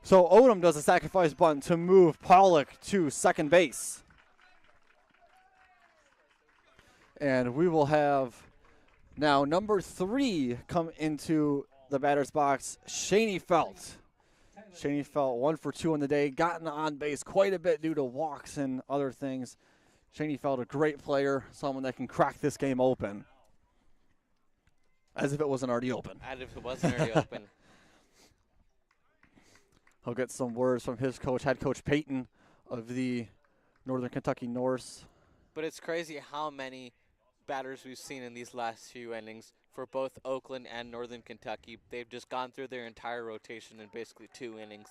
So Odom does a sacrifice bunt to move Pollock to second base. And we will have now number 3 come into the batter's box, Shaney Felt. Shaney Felt 1 for 2 on the day, gotten on base quite a bit due to walks and other things. Shaney Felt a great player, someone that can crack this game open. As if it wasn't already open. As if it wasn't already open. He'll get some words from his coach, head coach Peyton of the Northern Kentucky Norse. But it's crazy how many batters we've seen in these last few innings for both Oakland and Northern Kentucky. They've just gone through their entire rotation in basically 2 innings.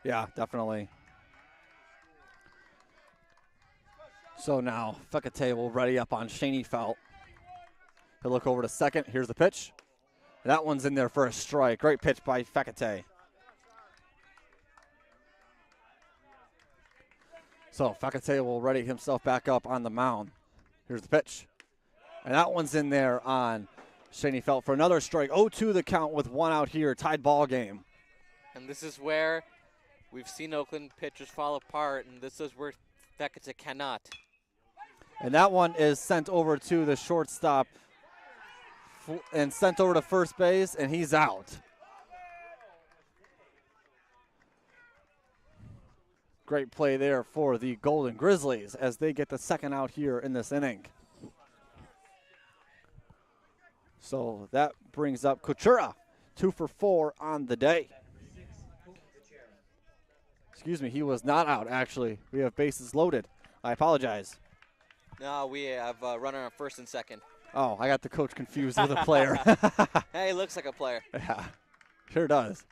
Yeah, definitely. So now Fekete will ready up on Shaney Felt. He'll look over to second. Here's the pitch. That one's in there for a strike. Great pitch by Fekete. So Fekete will ready himself back up on the mound. Here's the pitch. And that one's in there on Shaney Felt for another strike. 0-2 the count with 1 out here. Tied ball game. And this is where we've seen Oakland pitchers fall apart, and this is where Fekete cannot. And that one is sent over to the shortstop and sent over to first base, and he's out. Great play there for the Golden Grizzlies as they get the second out here in this inning. So that brings up Kuchera, 2 for 4 on the day. Excuse me, he was not out, actually. We have bases loaded. I apologize. No, we have a runner on first and second. Oh, I got the coach confused with a player. Hey, looks like a player. Yeah, sure does.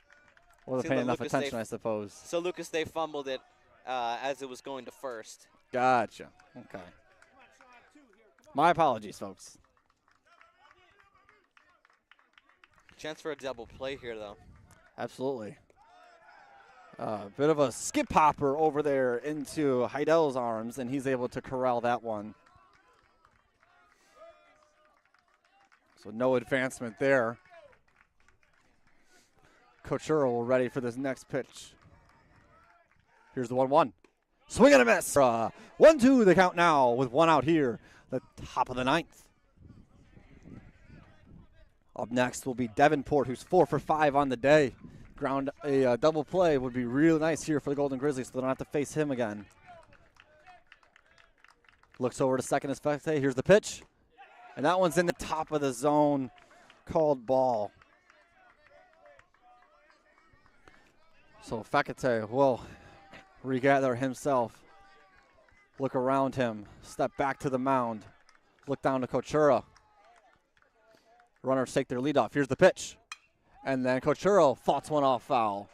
Wasn't paying enough Lucas, attention, I suppose. So, Lucas, they fumbled it as it was going to first. Gotcha. Okay. My apologies, folks. Chance for a double play here, though. Absolutely. Bit of a skip hopper over there into Heidel's arms, and he's able to corral that one. So no advancement there. Coach Earl ready for this next pitch. Here's the 1-1. Swing and a miss. 1-2 the count now with one out here, the top of the ninth. Up next will be Davenport, who's 4 for 5 on the day. Ground a double play would be real nice here for the Golden Grizzlies, so they don't have to face him again. Looks over to second as Fekete. Here's the pitch. And that one's in the top of the zone, called ball. So Fekete will regather himself, look around him, step back to the mound, look down to Kochura. Runners take their lead off. Here's the pitch. And then Kochura fought one off foul.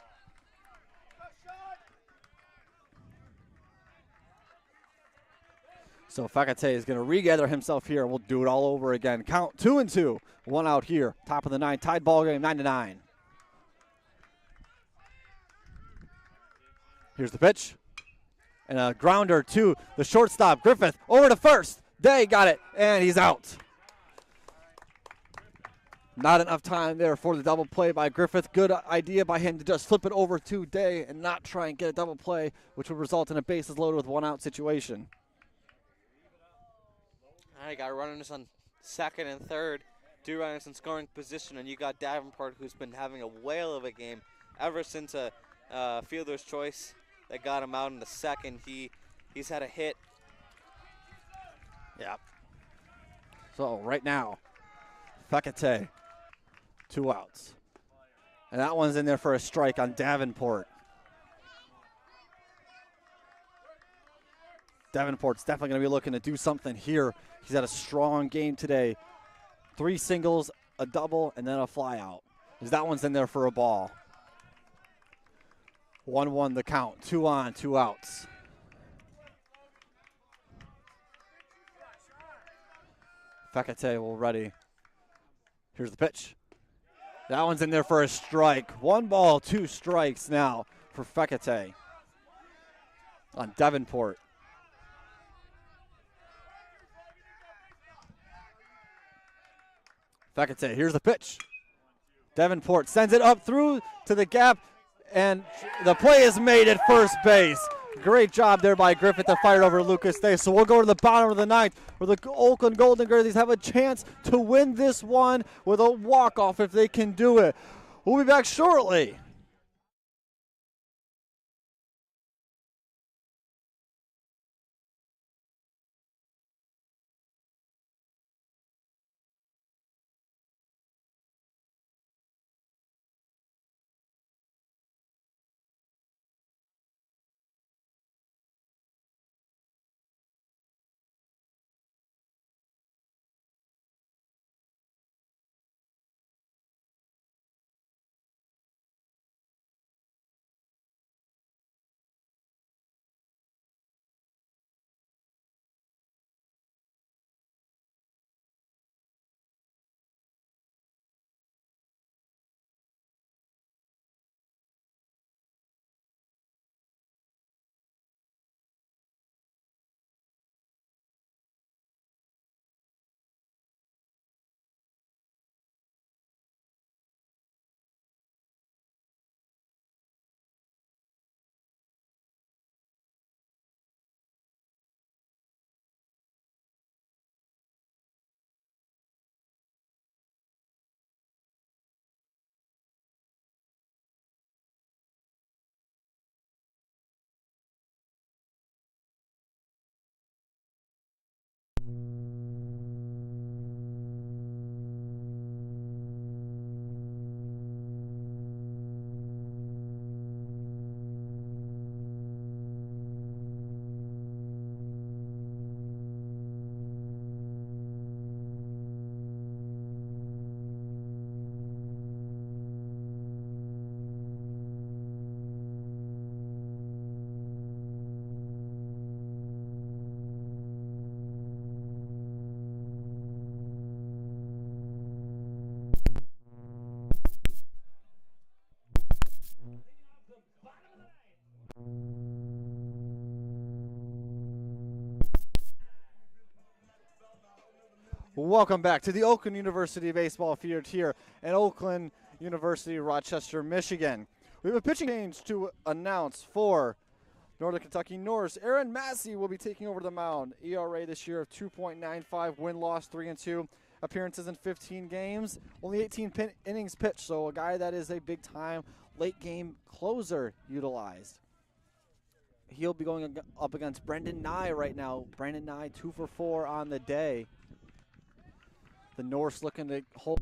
So Fekete is going to regather himself here. We'll do it all over again. Count 2-2. One out here. Top of the ninth. Tied ball game 9-9. Here's the pitch. And a grounder to the shortstop. Griffith over to first. Day got it. And he's out. Not enough time there for the double play by Griffith. Good idea by him to just flip it over to Day and not try and get a double play, which would result in a bases loaded with one out situation. All right, got runners on second and third, 2 runners in scoring position, and you got Davenport, who's been having a whale of a game ever since a fielder's choice that got him out in the second. He's had a hit. Yeah. So right now, Fekete, 2 outs. And that one's in there for a strike on Davenport. Davenport's definitely going to be looking to do something here. He's had a strong game today. 3 singles, a double, and then a fly out. That one's in there for a ball. 1-1 the count. 2 on, 2 outs. Fekete will ready. Here's the pitch. That one's in there for a strike. 1 ball, 2 strikes now for Fekete on Davenport. Fekete, here's the pitch. Davenport sends it up through to the gap, and the play is made at first base. Great job there by Griffith to fire over Lucas Day. So we'll go to the bottom of the ninth, where the Oakland Golden Grizzlies have a chance to win this one with a walk-off if they can do it. We'll be back shortly. Welcome back to the Oakland University baseball field here at Oakland University, Rochester, Michigan. We have a pitching change to announce for Northern Kentucky Norse. Aaron Massey will be taking over the mound. ERA this year of 2.95, win-loss 3-2, appearances in 15 games, only 18 innings pitched, so a guy that is a big-time late-game closer utilized. He'll be going up against Brendan Nye right now. Brendan Nye 2 for 4 on the day. The Norse looking to hold.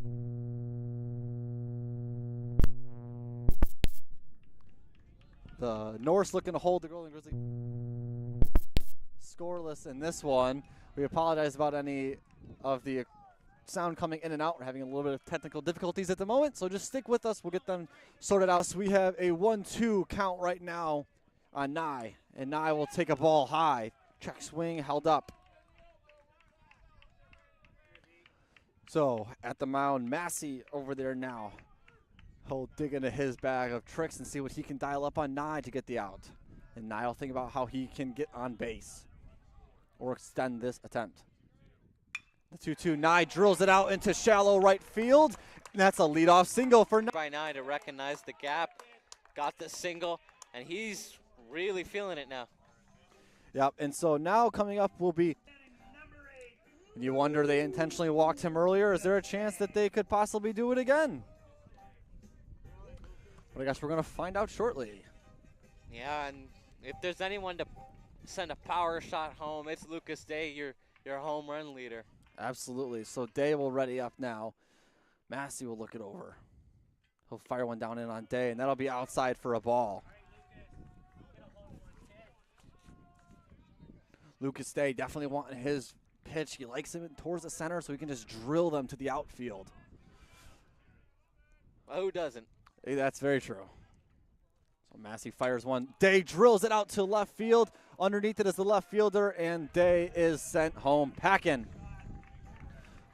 The Norse looking to hold the Golden Grizzlies scoreless in this one. We apologize about any of the sound coming in and out. We're having a little bit of technical difficulties at the moment, so just stick with us. We'll get them sorted out. So we have a 1-2 count right now on Nye, and Nye will take a ball high. Check swing held up. So at the mound, Massey over there now. He'll dig into his bag of tricks and see what he can dial up on Nye to get the out. And Nye will think about how he can get on base or extend this attempt. The 2-2, Nye drills it out into shallow right field. And that's a leadoff single for Nye. By Nye to recognize the gap, got the single, and he's really feeling it now. Yep, and so now coming up will be, you wonder, they intentionally walked him earlier. Is there a chance that they could possibly do it again? But I guess we're going to find out shortly. Yeah, and if there's anyone to send a power shot home, it's Lucas Day, your home run leader. Absolutely. So Day will ready up now. Massey will look it over. He'll fire one down in on Day, and that'll be outside for a ball. Lucas Day definitely wanting his pitch. He likes him towards the center so he can just drill them to the outfield. Well, who doesn't? Hey, that's very true. So Massey fires one. Day drills it out to left field. Underneath it is the left fielder, and Day is sent home packing.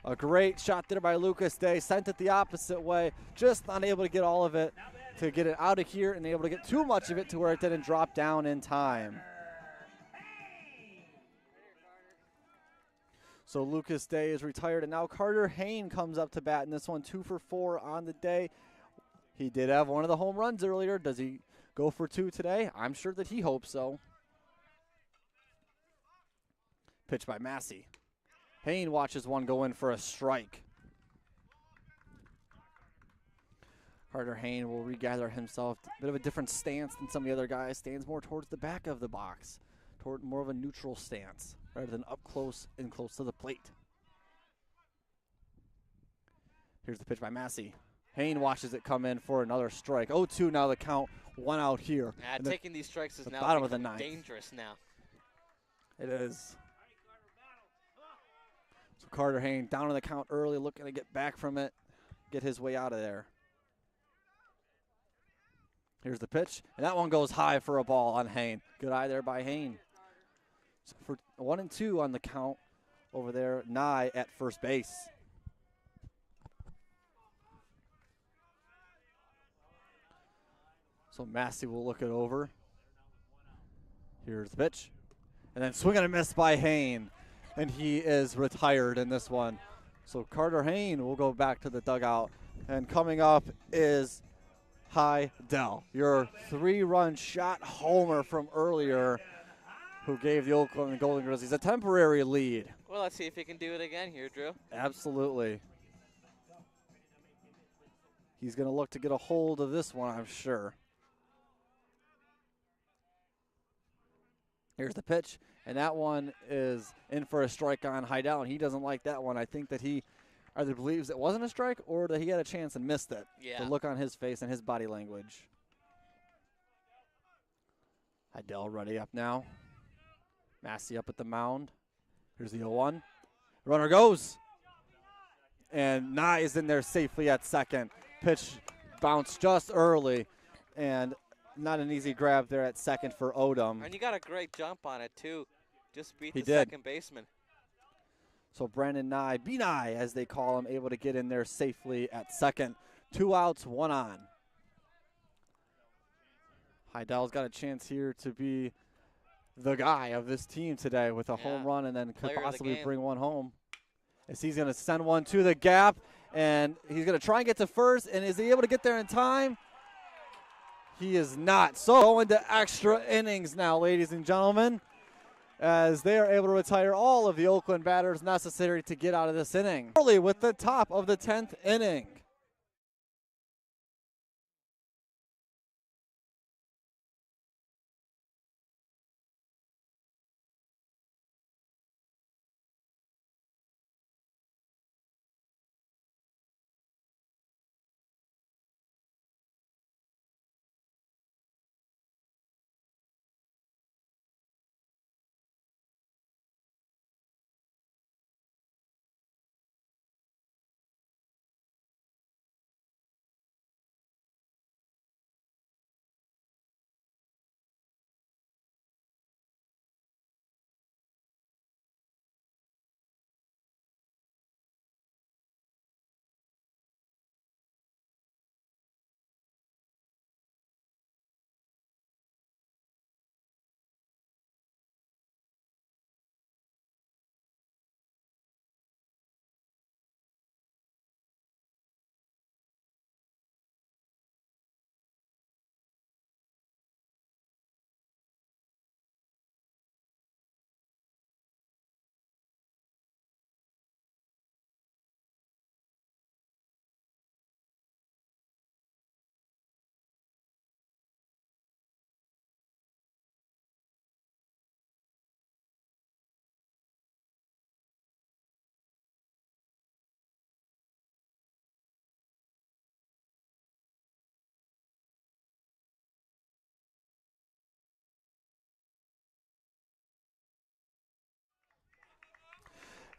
A great shot there by Lucas Day. Sent it the opposite way. Just not able to get all of it to get it out of here and able to get too much of it to where it didn't drop down in time. So Lucas Day is retired, and now Carter Hain comes up to bat in this one, 2 for 4 on the day. He did have one of the home runs earlier. Does he go for 2 today? I'm sure that he hopes so. Pitch by Massey. Hain watches one go in for a strike. Carter Hain will regather himself. A bit of a different stance than some of the other guys. Stands more towards the back of the box, toward more of a neutral stance, rather than up close and close to the plate. Here's the pitch by Massey. Hain watches it come in for another strike. 0-2 now the count, 1 out here. Yeah, taking these strikes is now bottom of the ninth. Dangerous now. It is. So Carter Hain down on the count early, looking to get back from it, get his way out of there. Here's the pitch, and that one goes high for a ball on Hain. Good eye there by Hain. So for 1-2 on the count over there, Nye at first base. So Massey will look it over. Here's the pitch. And then swing and a miss by Hain. And he is retired in this one. So Carter Hain will go back to the dugout. And coming up is Heidel, your 3-run shot homer from earlier, who gave the Oakland Golden Grizzlies a temporary lead. Well, let's see if he can do it again here, Drew. Absolutely. He's going to look to get a hold of this one, I'm sure. Here's the pitch, and that one is in for a strike on Heidel, and he doesn't like that one. I think that he either believes it wasn't a strike or that he had a chance and missed it. Yeah. The look on his face and his body language. Heidel ready up now. Massey up at the mound. Here's the 0-1. Runner goes. And Nye is in there safely at second. Pitch bounced just early, and not an easy grab there at second for Odom. And you got a great jump on it, too. Just beat the second baseman. So Brandon Nye, B-Nye as they call him, able to get in there safely at second. 2 outs, 1 on. Heidel's got a chance here to be the guy of this team today with a home run and then could possibly bring one home. as he's going to send one to the gap, and he's going to try and get to first, and is he able to get there in time? He is not. So going to extra innings now, ladies and gentlemen, as they are able to retire all of the Oakland batters necessary to get out of this inning. Early with the top of the 10th inning.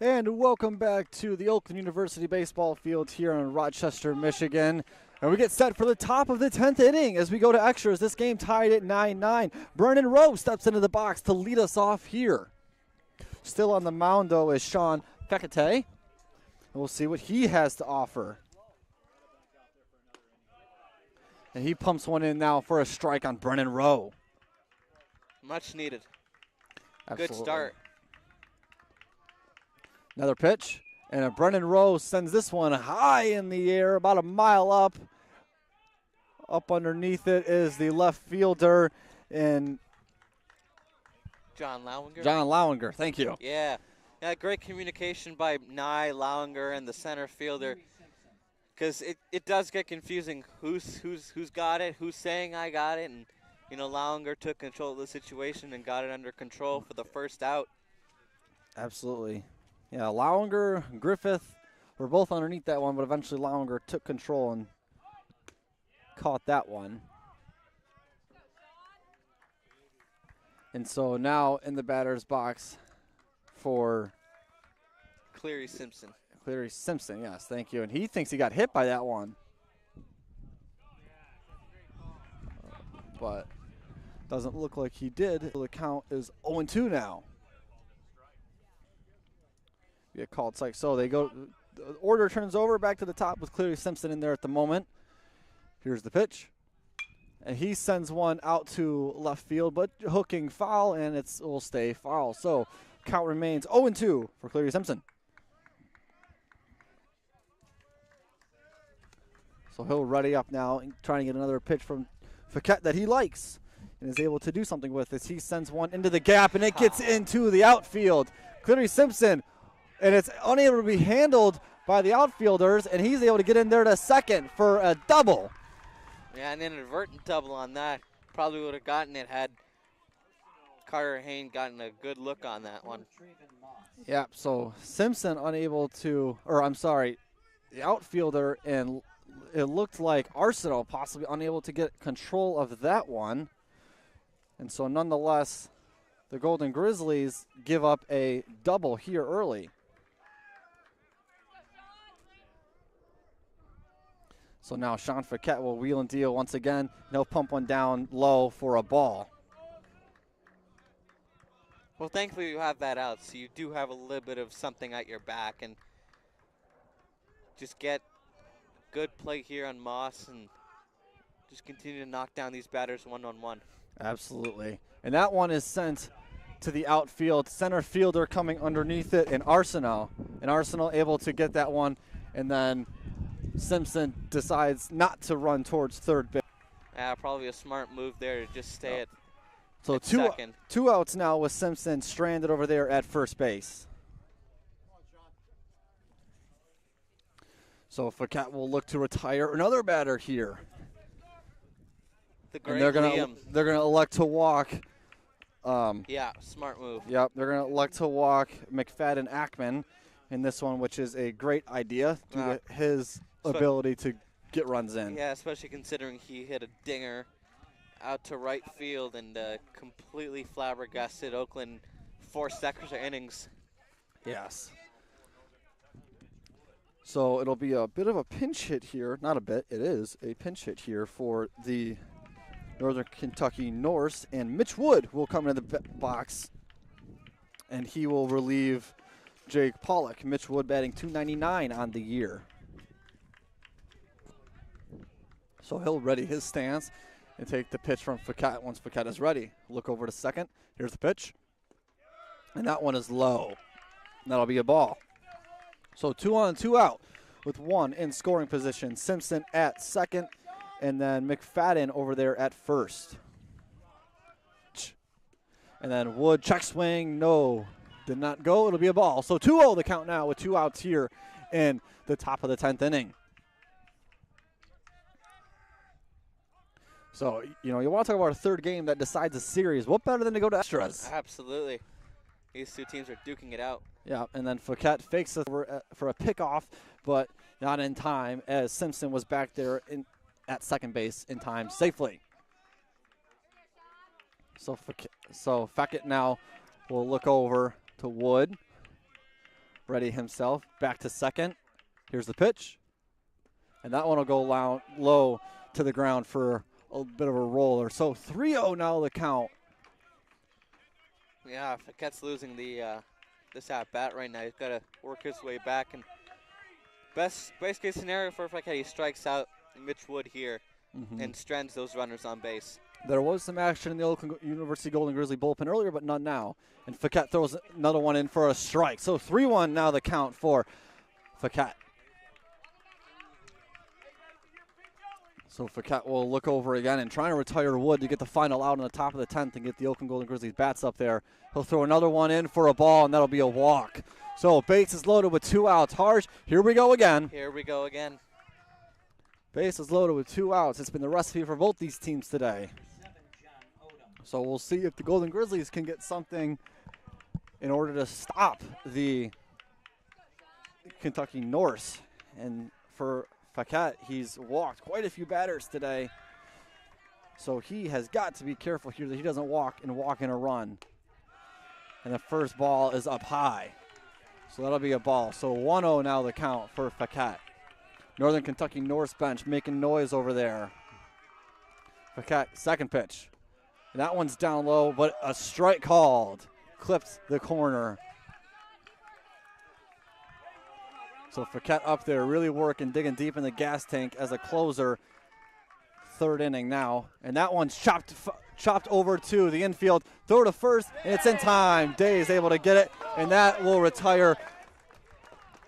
And welcome back to the Oakland University baseball field here in Rochester, Michigan. And we get set for the top of the 10th inning as we go to extras. This game tied at 9-9. Brennan Rowe steps into the box to lead us off here. Still on the mound, though, is Sean Fekete. And we'll see what he has to offer. And he pumps one in now for a strike on Brennan Rowe. Much needed. Absolutely. Good start. Another pitch, and Brennan Rowe sends this one high in the air, about a mile up. Up underneath it is the left fielder in John Lowinger. John Lowinger, thank you. Yeah, great communication by Nye, Lowinger, and the center fielder, because it does get confusing. Who's got it? Who's saying I got it? And Lowinger took control of the situation and got it under control for the first out. Absolutely. Yeah, Lowinger, Griffith were both underneath that one, but eventually Lowinger took control and caught that one. And so now in the batter's box for Cleary Simpson. Cleary Simpson, yes, thank you. And he thinks he got hit by that one. But doesn't look like he did. The count is 0-2 now. Get called strike. So they go, the order turns over back to the top with Cleary Simpson in there at the moment. Here's the pitch. And he sends one out to left field, but hooking foul, and it will stay foul. So count remains 0-2 for Cleary Simpson. So he'll ready up now and trying to get another pitch from Fekete that he likes and is able to do something with as he sends one into the gap, and it gets into the outfield. Cleary Simpson, and it's unable to be handled by the outfielders, and he's able to get in there to second for a double. Yeah, an inadvertent double on that. Probably would have gotten it had Carter Hayne gotten a good look on that one. Yeah, so Simpson unable to, or I'm sorry, the outfielder, and it looked like Arsenal possibly unable to get control of that one. And so nonetheless, the Golden Grizzlies give up a double here early. So now Sean Fekete will wheel and deal once again. He'll pump one down low for a ball. Well, thankfully you have that out, so you do have a little bit of something at your back, and just get good play here on Moss and just continue to knock down these batters one-on-one. Absolutely. And that one is sent to the outfield. Center fielder coming underneath it, and Arsenal. And Arsenal able to get that one, and then Simpson decides not to run towards third base. Yeah, probably a smart move there to just stay at So second. two outs now with Simpson stranded over there at first base. So Fouquet will look to retire another batter here. The great And they're Liam. gonna elect to walk. Yeah, smart move. Yep, they're gonna elect to walk McFadden Ackman in this one, which is a great idea due to his ability to get runs in. Yeah, especially considering he hit a dinger out to right field and completely flabbergasted Oakland 4 extra innings. Yes. So it'll be a bit of a pinch hit here. Not a bit, it is a pinch hit here for the Northern Kentucky Norse. And Mitch Wood will come into the box, and he will relieve Jake Pollock. Mitch Wood batting .299 on the year. So he'll ready his stance and take the pitch from Fouquet once Fouquet is ready. Look over to second. Here's the pitch. And that one is low. That'll be a ball. So 2 on, 2 out with one in scoring position. Simpson at second, and then McFadden over there at first. And then Wood, check swing, no, did not go. It'll be a ball. So 2-0 the count now with 2 outs here in the top of the 10th inning. So, you know, you want to talk about a third game that decides a series. What better than to go to extras? Absolutely. These two teams are duking it out. Yeah, and then Fouquet fakes it for a pickoff, but not in time as Simpson was back there at second base in time safely. So Fouquet now will look over to Wood. Ready himself, back to second. Here's the pitch. And that one will go low to the ground for a bit of a roller. So 3-0 now the count. Yeah, Fouquet's losing this at bat right now. He's got to work his way back. And best case scenario for Fouquet, he strikes out Mitch Wood here and strands those runners on base. There was some action in the Oakland University Golden Grizzly bullpen earlier, but none now. And Fouquet throws another one in for a strike. So 3-1 now the count for Fouquet. So Fouquet will look over again and trying to retire Wood to get the final out on the top of the 10th and get the Oakland Golden Grizzlies bats up there. He'll throw another one in for a ball, and that'll be a walk. So base is loaded with 2 outs. Harj, here we go again. Here we go again. Base is loaded with 2 outs. It's been the recipe for both these teams today. So we'll see if the Golden Grizzlies can get something in order to stop the Kentucky Norse. And for Fouquet, he's walked quite a few batters today. So he has got to be careful here that he doesn't walk in a run. And the first ball is up high. So that'll be a ball. So 1-0 now the count for Fouquet. Northern Kentucky Norse bench making noise over there. Fouquet, second pitch. And that one's down low, but a strike called. Clips the corner. So Fouquet up there really working, digging deep in the gas tank as a closer. Third inning now. And that one's chopped over to the infield. Throw to first, and it's in time. Day is able to get it, and that will retire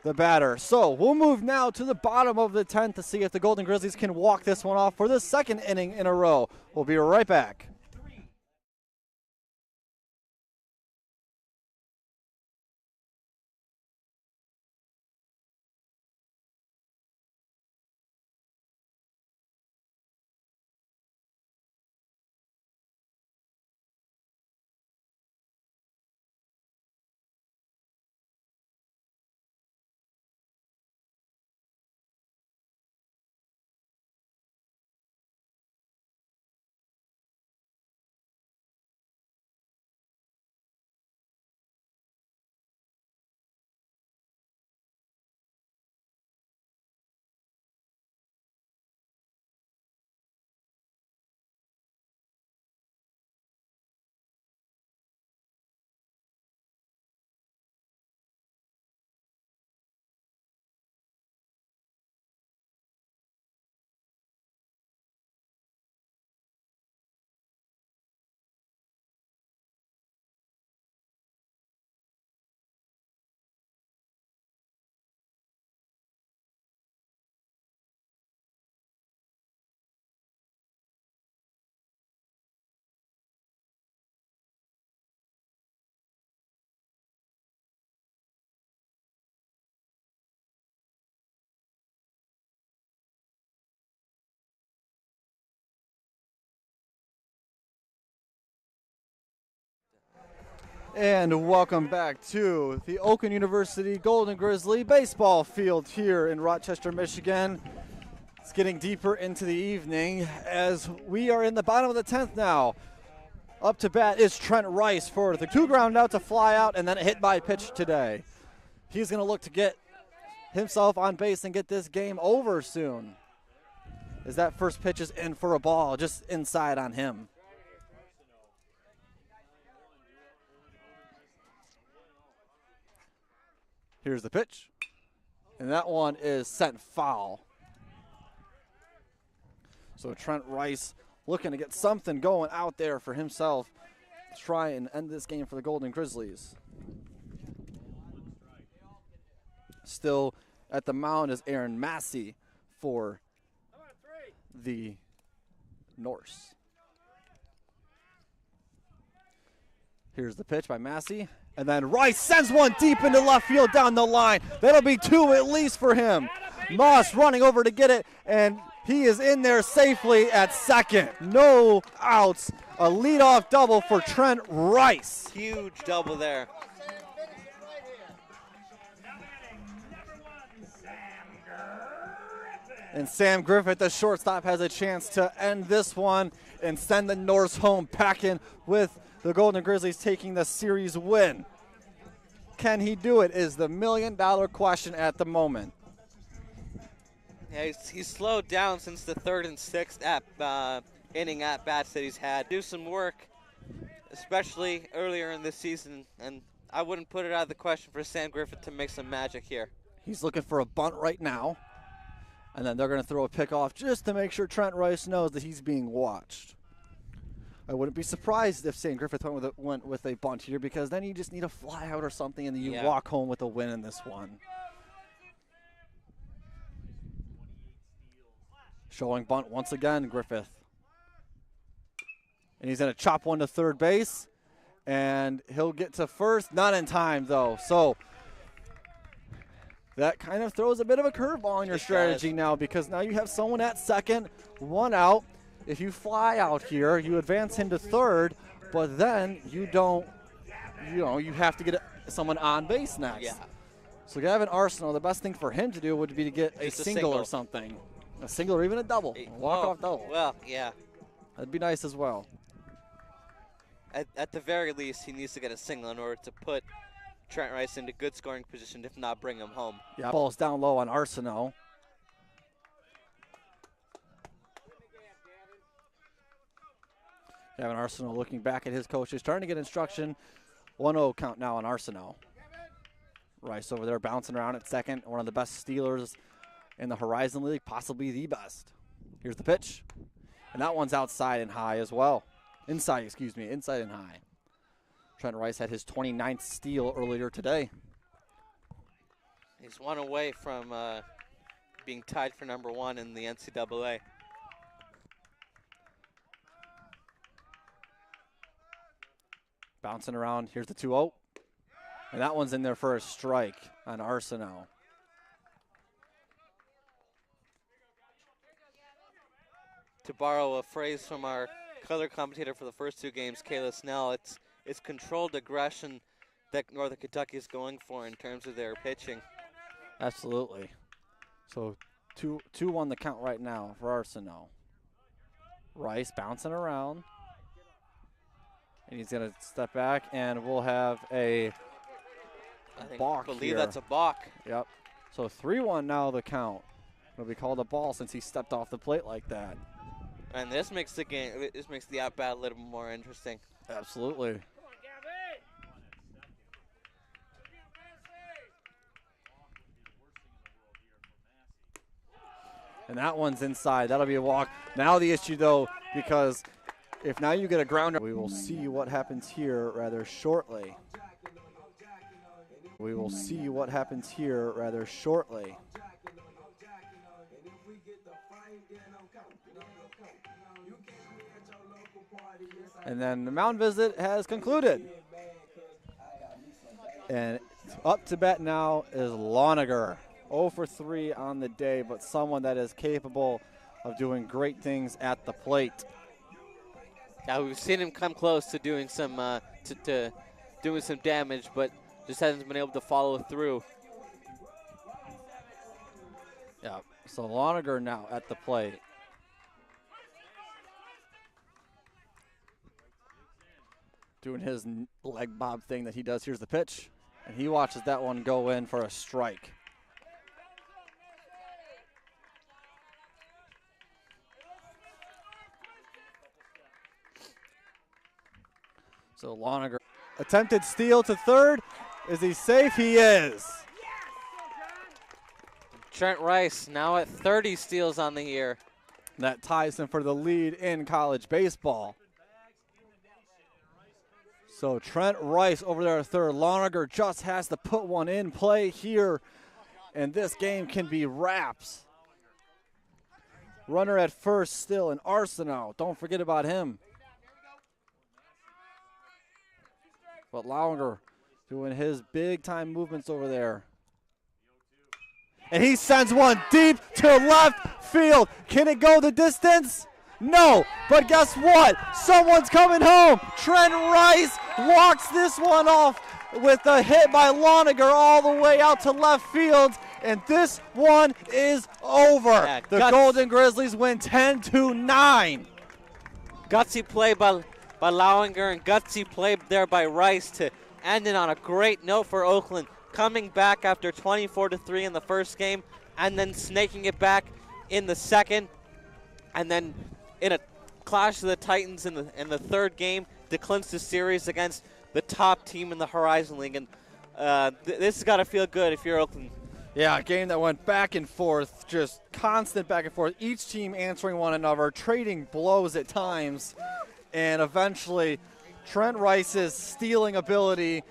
the batter. So we'll move now to the bottom of the 10th to see if the Golden Grizzlies can walk this one off for the second inning in a row. We'll be right back. And welcome back to the Oakland University Golden Grizzly baseball field here in Rochester, Michigan. It's getting deeper into the evening as we are in the bottom of the 10th now. Up to bat is Trent Rice for the 2 ground out to fly out and then a hit by pitch today. He's going to look to get himself on base and get this game over soon, as that first pitch is in for a ball just inside on him. Here's the pitch, and that one is sent foul. So Trent Rice looking to get something going out there for himself to try and end this game for the Golden Grizzlies. Still at the mound is Aaron Massey for the Norse. Here's the pitch by Massey. And then Rice sends one deep into left field down the line. That'll be 2 at least for him. Moss running over to get it, and he is in there safely at second. No outs. A leadoff double for Trent Rice. Huge double there. And Sam Griffith, the shortstop, has a chance to end this one and send the Norse home packing with the Golden Grizzlies taking the series win. Can he do it is the million-dollar question at the moment. Yeah, he's slowed down since the 3rd and 6th inning at-bats that he's had. Do some work, especially earlier in this season, and I wouldn't put it out of the question for Sam Griffith to make some magic here. He's looking for a bunt right now, and then they're going to throw a pickoff just to make sure Trent Rice knows that he's being watched. I wouldn't be surprised if Sam Griffith went with a bunt here, because then you just need a fly out or something, and then you walk home with a win in this one. Showing bunt once again, Griffith. And he's going to chop one to third base, and he'll get to first. Not in time, though. So that kind of throws a bit of a curveball in your strategy now, because now you have someone at second, 1 out. If you fly out here, you advance him to third, but then you don't, you have to get someone on base next. Yeah. So Gavin Arsenault, the best thing for him to do would be to get a single or something. A single or even a double. Walk-off double. Well, yeah. That'd be nice as well. At the very least, he needs to get a single in order to put Trent Rice into good scoring position, if not bring him home. Yeah, ball's down low on Arsenault. Gavin Arsenault looking back at his coaches, trying to get instruction. 1-0 count now on Arsenault. Rice over there bouncing around at second. One of the best stealers in the Horizon League, possibly the best. Here's the pitch. And that one's outside and high as well. Inside and high. Trent Rice had his 29th steal earlier today. He's 1 away from being tied for #1 in the NCAA. Bouncing around. Here's the 2-0. And that one's in there for a strike on Arsenault. To borrow a phrase from our color commentator for the first 2 games, Kayla Snell, it's controlled aggression that Northern Kentucky is going for in terms of their pitching. Absolutely. So 2-1 the count right now for Arsenault. Rice bouncing around. And he's going to step back, and we'll have a balk I believe here. That's a balk. Yep. So 3-1 now the count. It'll be called a ball since he stepped off the plate like that. And this makes the game, this makes the at-bat a little more interesting. Absolutely. And that one's inside. That'll be a walk. Now the issue, though, because if now you get a grounder, we will see what happens here rather shortly. We will see what happens here rather shortly. And then the mound visit has concluded. And up to bat now is Loniger. 0 for 3 on the day, but someone that is capable of doing great things at the plate. Now we've seen him come close to doing some doing some damage, but just hasn't been able to follow through. Yeah, so Loniger now at the plate. Doing his leg bob thing that he does. Here's the pitch, and he watches that one go in for a strike. So Loniger, attempted steal to third. Is he safe? He is. Trent Rice now at 30 steals on the year. That ties him for the lead in college baseball. So Trent Rice over there at third. Loniger just has to put one in play here, and this game can be wraps. Runner at first still in Arsenault. Don't forget about him. But Loniger doing his big-time movements over there. And he sends one deep to left field. Can it go the distance? No, but guess what? Someone's coming home. Trent Rice walks this one off with a hit by Loniger all the way out to left field, and this one is over. Yeah, the Golden Grizzlies win 10-9. Gutsy play by Loniger and gutsy play there by Rice to end it on a great note for Oakland, coming back after 24-3 in the first game and then snaking it back in the second, and then in a clash of the Titans in the third game to clinch the series against the top team in the Horizon League. And this has got to feel good if you're Oakland. Yeah, a game that went back and forth, just constant back and forth. Each team answering one another, trading blows at times, and eventually Trent Rice's stealing ability